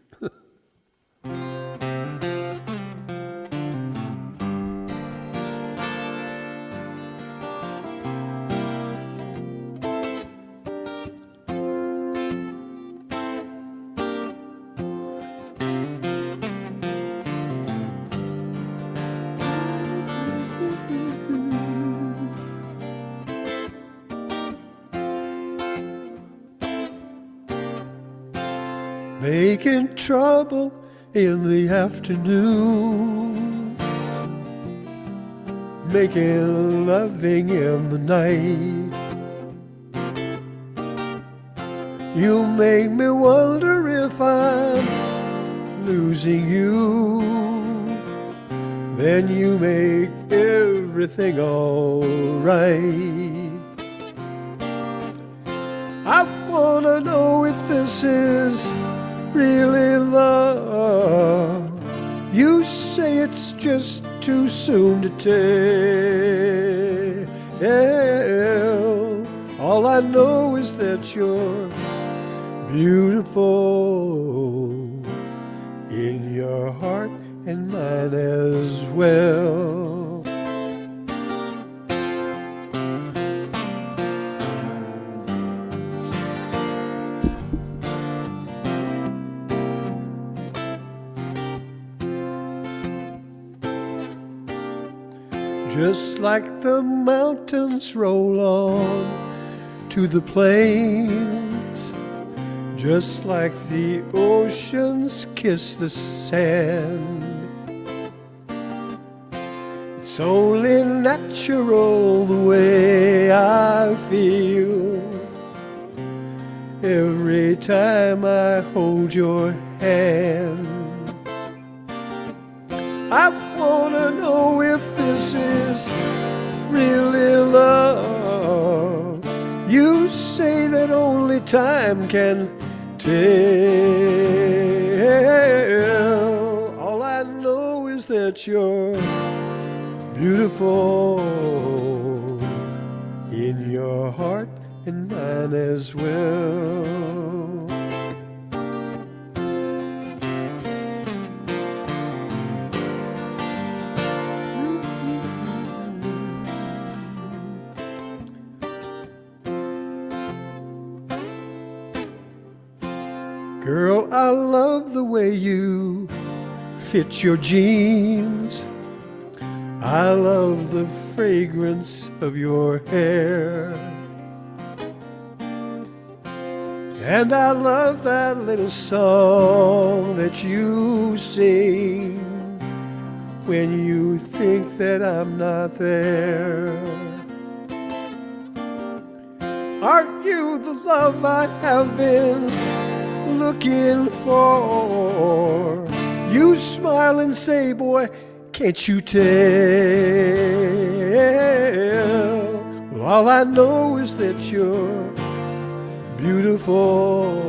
Making trouble in the afternoon, making loving in the night. You make me wonder if I'm losing you. Then you make everything alright. I wanna know if this is really love. You say it's just too soon to tell. All I know is that you're beautiful in your heart and mine as well. Just like the mountains roll on to the plains, just like the oceans kiss the sand. It's only natural the way I feel every time I hold your hand. I wanna know if this is really love. You say that only time can tell. All I know is that you're beautiful in your heart and mine as well. Girl, I love the way you fit your jeans. I love the fragrance of your hair. And I love that little song that you sing when you think that I'm not there. Aren't you the love I have been looking for? You smile and say, boy, can't you tell? Well, all I know is that you're beautiful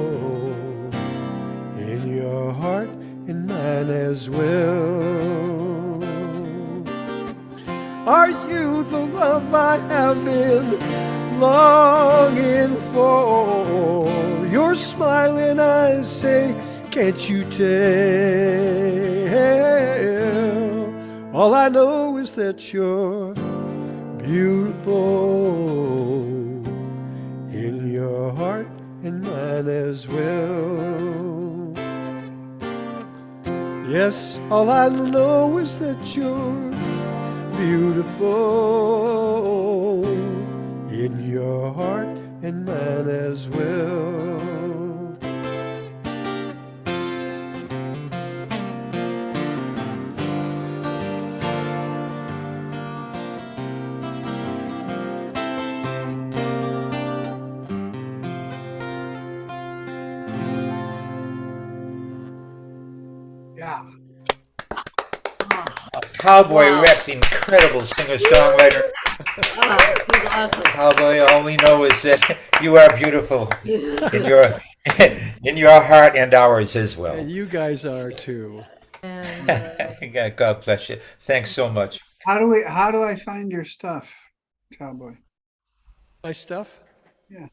in your heart and mine as well. Are you the love I have been longing for? Your smiling eyes say, can't you tell? All I know is that you're beautiful in your heart and mine as well. Yes, all I know is that you're beautiful in your heart and mine as well. Yeah. Cowboy Wow. Rex, incredible singer-songwriter. He's awesome. Cowboy, all we know is that you are beautiful in your in your heart and ours as well. And you guys are too. And God bless you. Thanks so much. How do I find your stuff, Cowboy? My stuff? Yeah.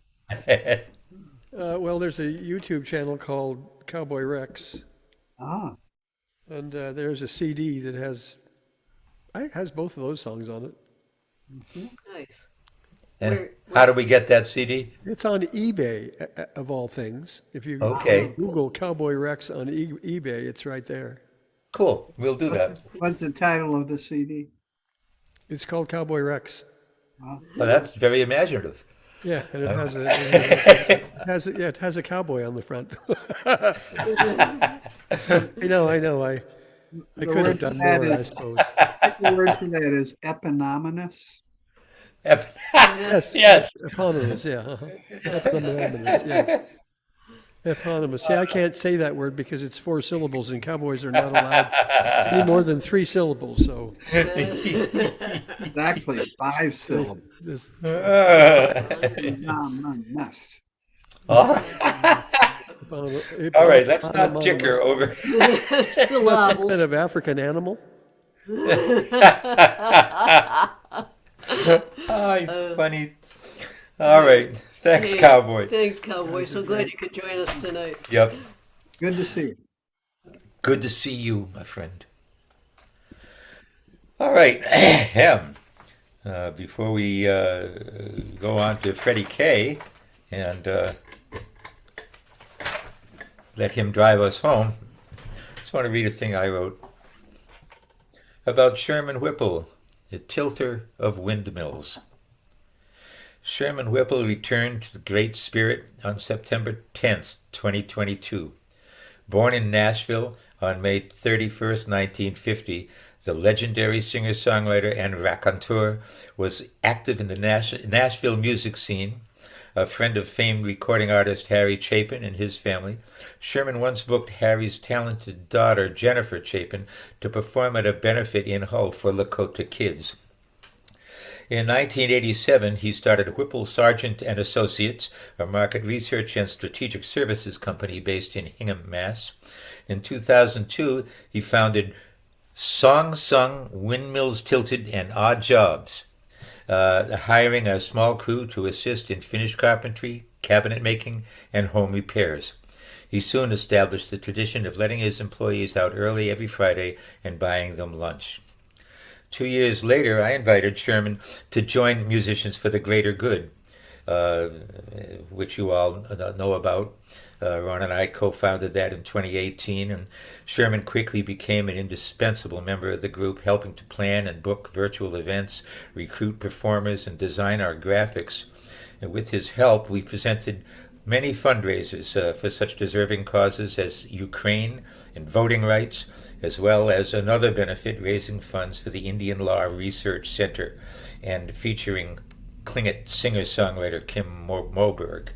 Well, there's a YouTube channel called Cowboy Rex. Ah. And there's a CD that has both of those songs on it. nice. And how do we get that CD? It's on eBay, of all things. If you Okay. Google Cowboy Rex on eBay, it's right there. Cool. We'll do that. What's the title of the CD? It's called Cowboy Rex. Wow. Well, that's very imaginative. Yeah, and it has a cowboy on the front. I know. I The could word have done for that more, I is- suppose. The word for that is eponymous. Yes. Yes. Eponymous, yeah. Eponymous, yes. Eponymous. See, I can't say that word because it's 4 syllables, and cowboys are not allowed any more than 3 syllables. So It's actually 5 syllables. Eponymous. All right, let's not dicker over. That's some Syllables. kind of African animal. Funny. All right. Thanks, Hey, Cowboy. Thanks, Cowboy. So glad you could join us tonight. Yep. Good to see you. Good to see you, my friend. All right. Before we go on to Freddie K and let him drive us home, I just want to read a thing I wrote about Sherman Whipple, the tilter of windmills. Sherman Whipple returned to the Great Spirit on September 10th, 2022. Born in Nashville on May 31st, 1950, the legendary singer-songwriter and raconteur was active in the Nashville music scene. A friend of famed recording artist Harry Chapin and his family, Sherman once booked Harry's talented daughter Jennifer Chapin to perform at a benefit in Hull for Lakota kids. In 1987, he started Whipple Sargent and Associates, a market research and strategic services company based in Hingham, Mass. In 2002, he founded Songs Sung, Windmills Tilted, and Odd Jobs, hiring a small crew to assist in finished carpentry, cabinet making, and home repairs. He soon established the tradition of letting his employees out early every Friday and buying them lunch. 2 years later, I invited Sherman to join Musicians for the Greater Good, which you all know about. Ron and I co-founded that in 2018, and Sherman quickly became an indispensable member of the group, helping to plan and book virtual events, recruit performers, and design our graphics. And with his help, we presented many fundraisers for such deserving causes as Ukraine and voting rights, as well as another benefit raising funds for the Indian Law Research Center and featuring Klingit singer-songwriter Kim Moberg.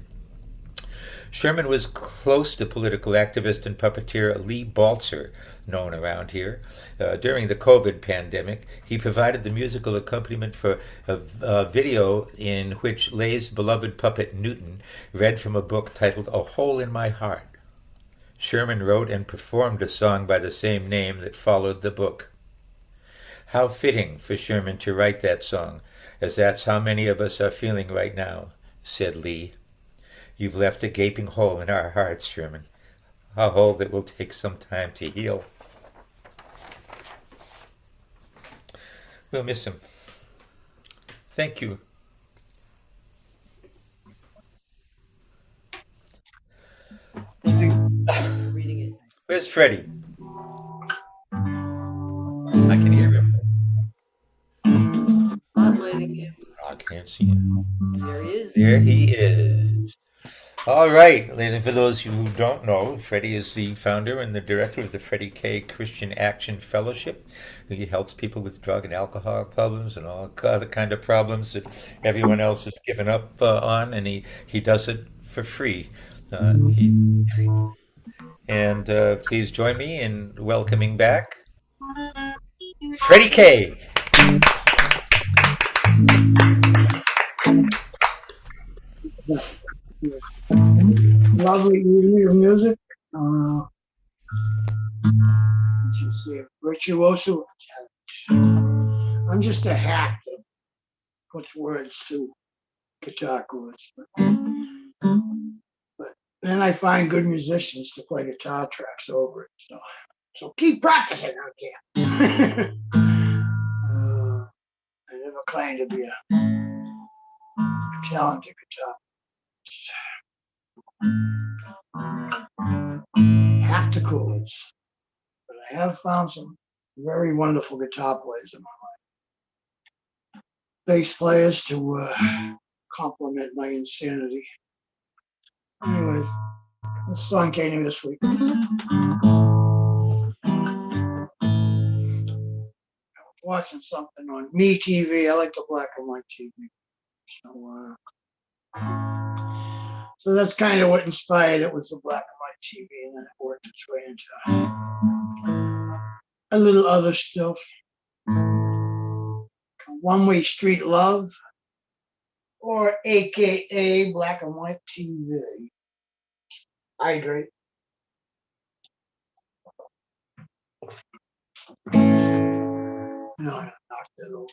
Sherman was close to political activist and puppeteer Lee Baltzer, known around here. During the COVID pandemic, he provided the musical accompaniment for a video in which Lee's beloved puppet Newton read from a book titled A Hole in My Heart. Sherman wrote and performed a song by the same name that followed the book. How fitting for Sherman to write that song, as that's how many of us are feeling right now, said Lee. You've left a gaping hole in our hearts, Sherman, a hole that will take some time to heal. We'll miss him. Thank you. Reading it. Where's Freddie? I can hear him. Spotlighting him. I can't see him. There he is. There he is. All right, and for those of you who don't know, Freddie is the founder and the director of the Freddie K. Christian Action Fellowship. He helps people with drug and alcohol problems and all other kind of problems that everyone else has given up on, and he does it for free. Please join me in welcoming back Freddie K. Lovely evening of music. You see a virtuoso. I'm just a hack that puts words to guitar chords. But then I find good musicians to play guitar tracks over it. So keep practicing on camp. I never claimed to be a talented guitarist. Hack the chords. But I have found some very wonderful guitar players in my life. Bass players to complement my insanity. Anyways, this song came to me this week. I was watching something on Me TV. I like the black and white TV. So So that's kind of what inspired it, was the black and white TV, and then it worked its way into a little other stuff. One-Way Street Love, or AKA Black and White TV. Hydrate. No, I knocked that over.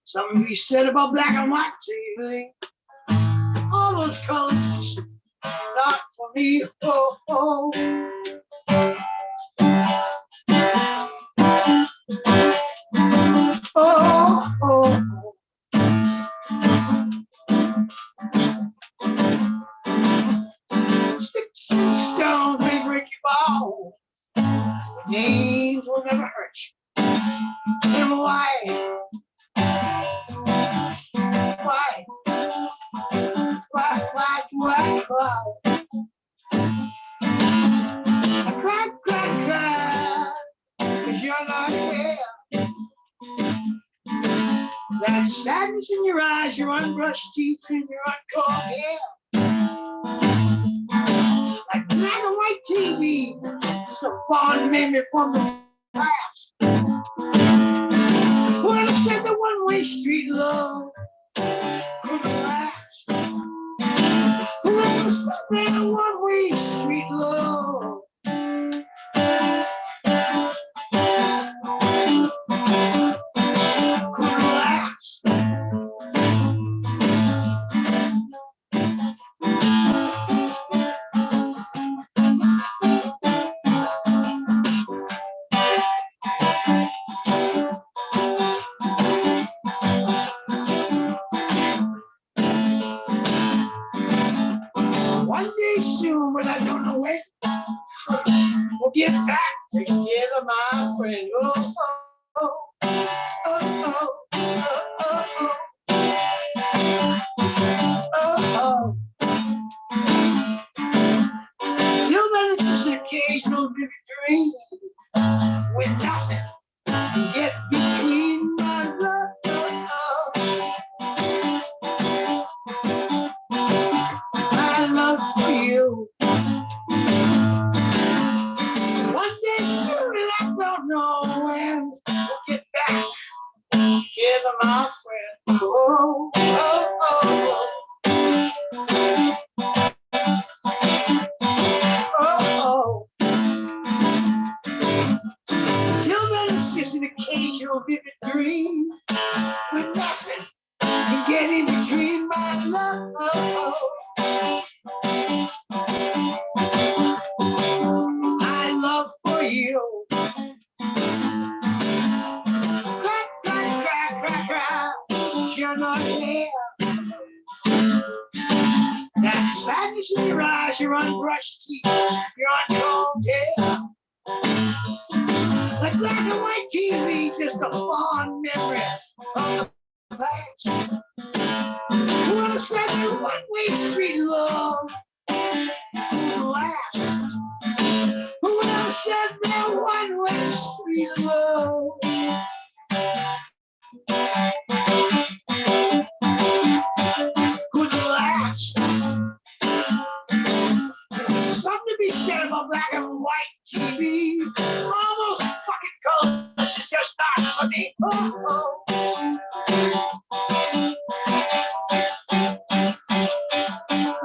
Something to be said about black and white TV. All those colors just not for me. Oh, oh. Oh, oh. Sticks and stones may break your bones, but names will never hurt you. And why? Why? Why do I cry? I cry, cry, cry, 'cause you're not here. That sadness in your eyes, your unbrushed teeth, and your uncombed hair. Like black and white TV, it's a fond memory from the past. Whoever said the one-way street love couldn't last? Whoever said that one-way street love couldn't last? One day soon, but I don't know when, we'll get back together, my friend. Oh, oh, oh, oh, oh, oh, oh, oh. Till then, it's just an occasional vivid dream with nothing to get between my love. My love for you. One day soon, and I don't know when, we'll get back together, my friend. Oh, oh, oh, oh, oh. Till then, it's just an occasional vivid dream with nothing to get in between my love. My love for you. Cry, cry, cry, cry, cry. You're not here. That sadness in your eyes, your unbrushed teeth, your uncombed hair. Like black and white TV, just a fond memory of the past. Whoever said that one-way street love would last? Whoever said that one-way street love could last? There's something to be said about black and white TV. All those fucking colors is just not for me. Oh, oh.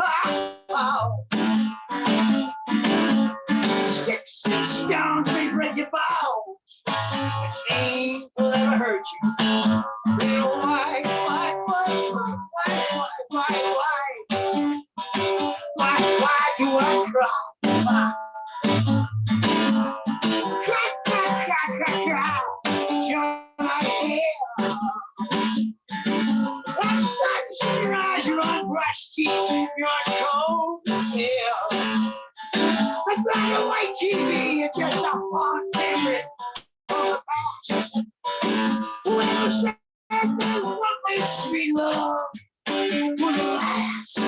Oh, oh. Sticks and stones may break your bones, but names will never hurt you. Why, why do I cry? Cry, cry, cry, cry, cry. You're not here. That sun's in your eyes, your unbrushed teeth, your uncombed hair. Like black and white TV, it's just a fond memory of the past. Whoever said that one-way street love would last?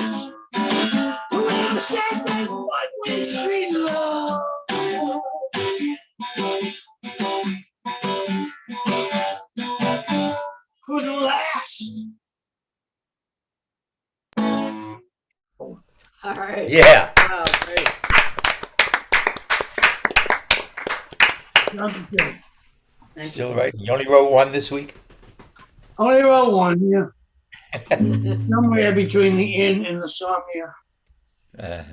Whoever said that one-way street love Yeah. Wow. Still writing. You only wrote one this week? Only wrote one, yeah. Somewhere between the inn and the insomnia. Uh,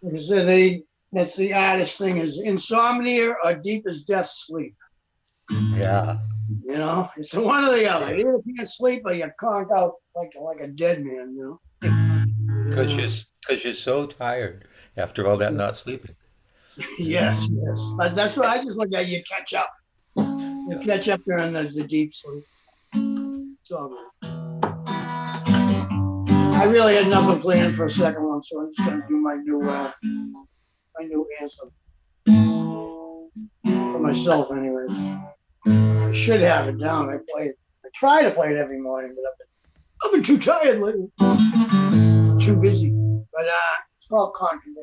Like I said, that's the hardest thing is insomnia or deep as death sleep. yeah. You know, it's one or the other. You either can't sleep or you conk out like a dead man. You Because you're so tired after all that not sleeping. know. Yes, yes. But that's what I just look at. You catch up. You catch up during the deep sleep. So I really had nothing planned for a second one, so I'm just gonna do my new anthem for myself, anyways. I should have it down. I try to play it every morning, but I've been too tired lately. Too busy. But it's called Contraband.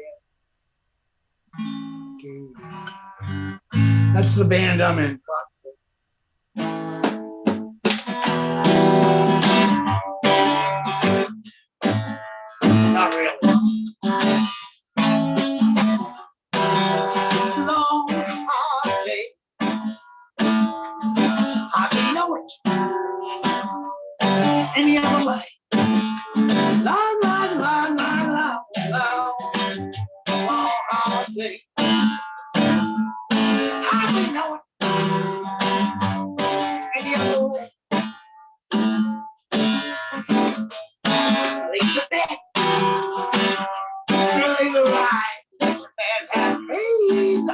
That's the band I'm in. Not really. Long, hard day. I don't know it any other way. Long, long, long, long, long, long, long, hard day. I don't know it any other way. Leave the bed. Early the rise. Leave the bed and please.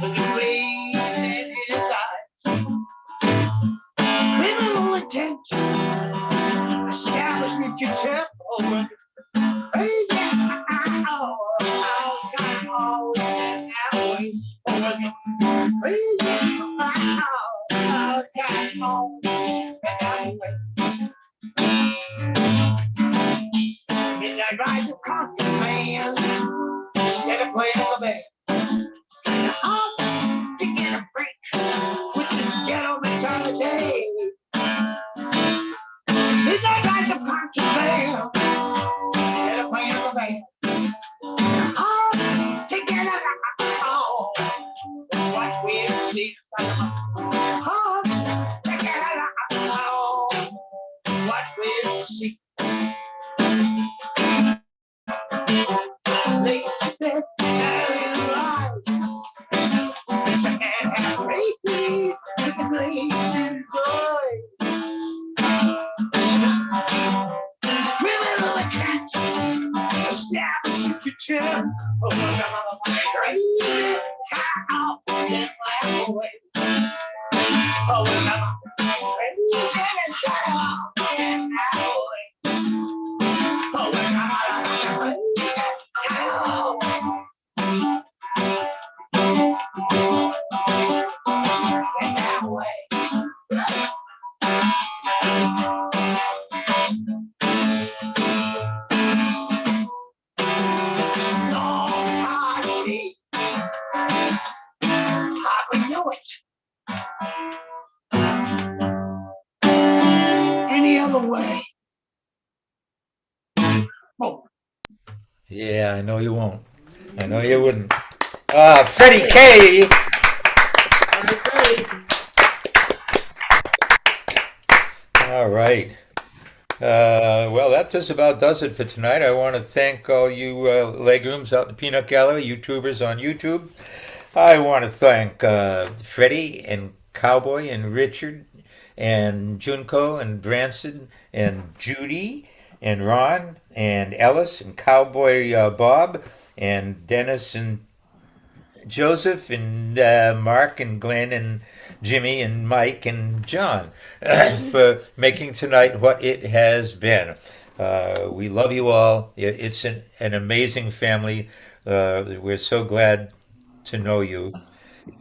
With the blaze in his eyes. Criminal intent. Establishment contempt. Over crazy. Midnight rise of contraband. Instead of playing the band. It's kinda hard to get a break with this ghetto mentality. Midnight rise of contraband. Instead of playing the band. Hard to get a what we see. Hard to get what we see. Late bed and rise. And repeat with the blazing joy. Criminal intent. Establishment contempt. Crazy. How can laugh away? Oh, crazy and style. And away. Oh, any other way. Oh. Yeah, I know you won't. I know you wouldn't. Freddie K. All right. Well, that just about does it for tonight. I want to thank all you legumes out in the Peanut Gallery, YouTubers on YouTube. I want to thank Freddie and Cowboy and Richard and Junko and Branson and Judy and Ron and Ellis and Cowboy Bob and Dennis and Joseph and Mark and Glenn and Jimmy and Mike and John for making tonight what it has been. We love you all. It's an amazing family. We're so glad to know you.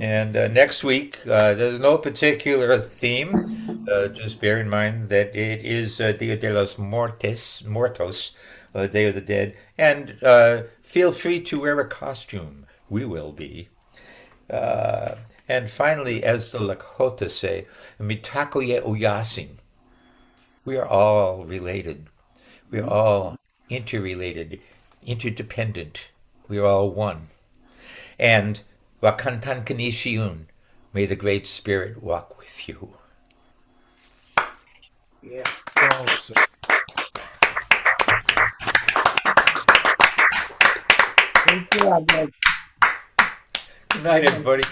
And next week, there's no particular theme. Just bear in mind that it is Dia de los Muertos, Day of the Dead. And feel free to wear a costume. We will be. And finally, as the Lakota say, Mitakoye Uyasin. We are all related. We are all interrelated interdependent. We are all one. And Wakantan Kanishiyun, may the Great Spirit walk with you. Yeah. Also, Good job, Mike. Good night, everybody.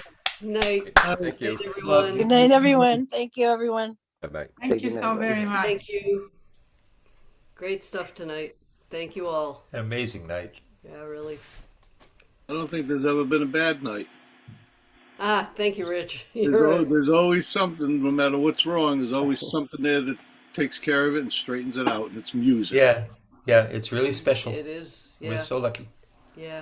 Night. Thank you. Night, Love everyone. you. Good night, everyone. Thank you, everyone. Bye-bye. Thank you so very much. Thank you. Great stuff tonight. Thank you all. An amazing night. Yeah, really. I don't think there's ever been a bad night. Ah, thank you, Rich. There's, You're right. there's always something, no matter what's wrong, there's always something there that takes care of it and straightens it out, and it's music. Yeah, yeah, it's really special. It is. We're Yeah. so lucky. Yeah.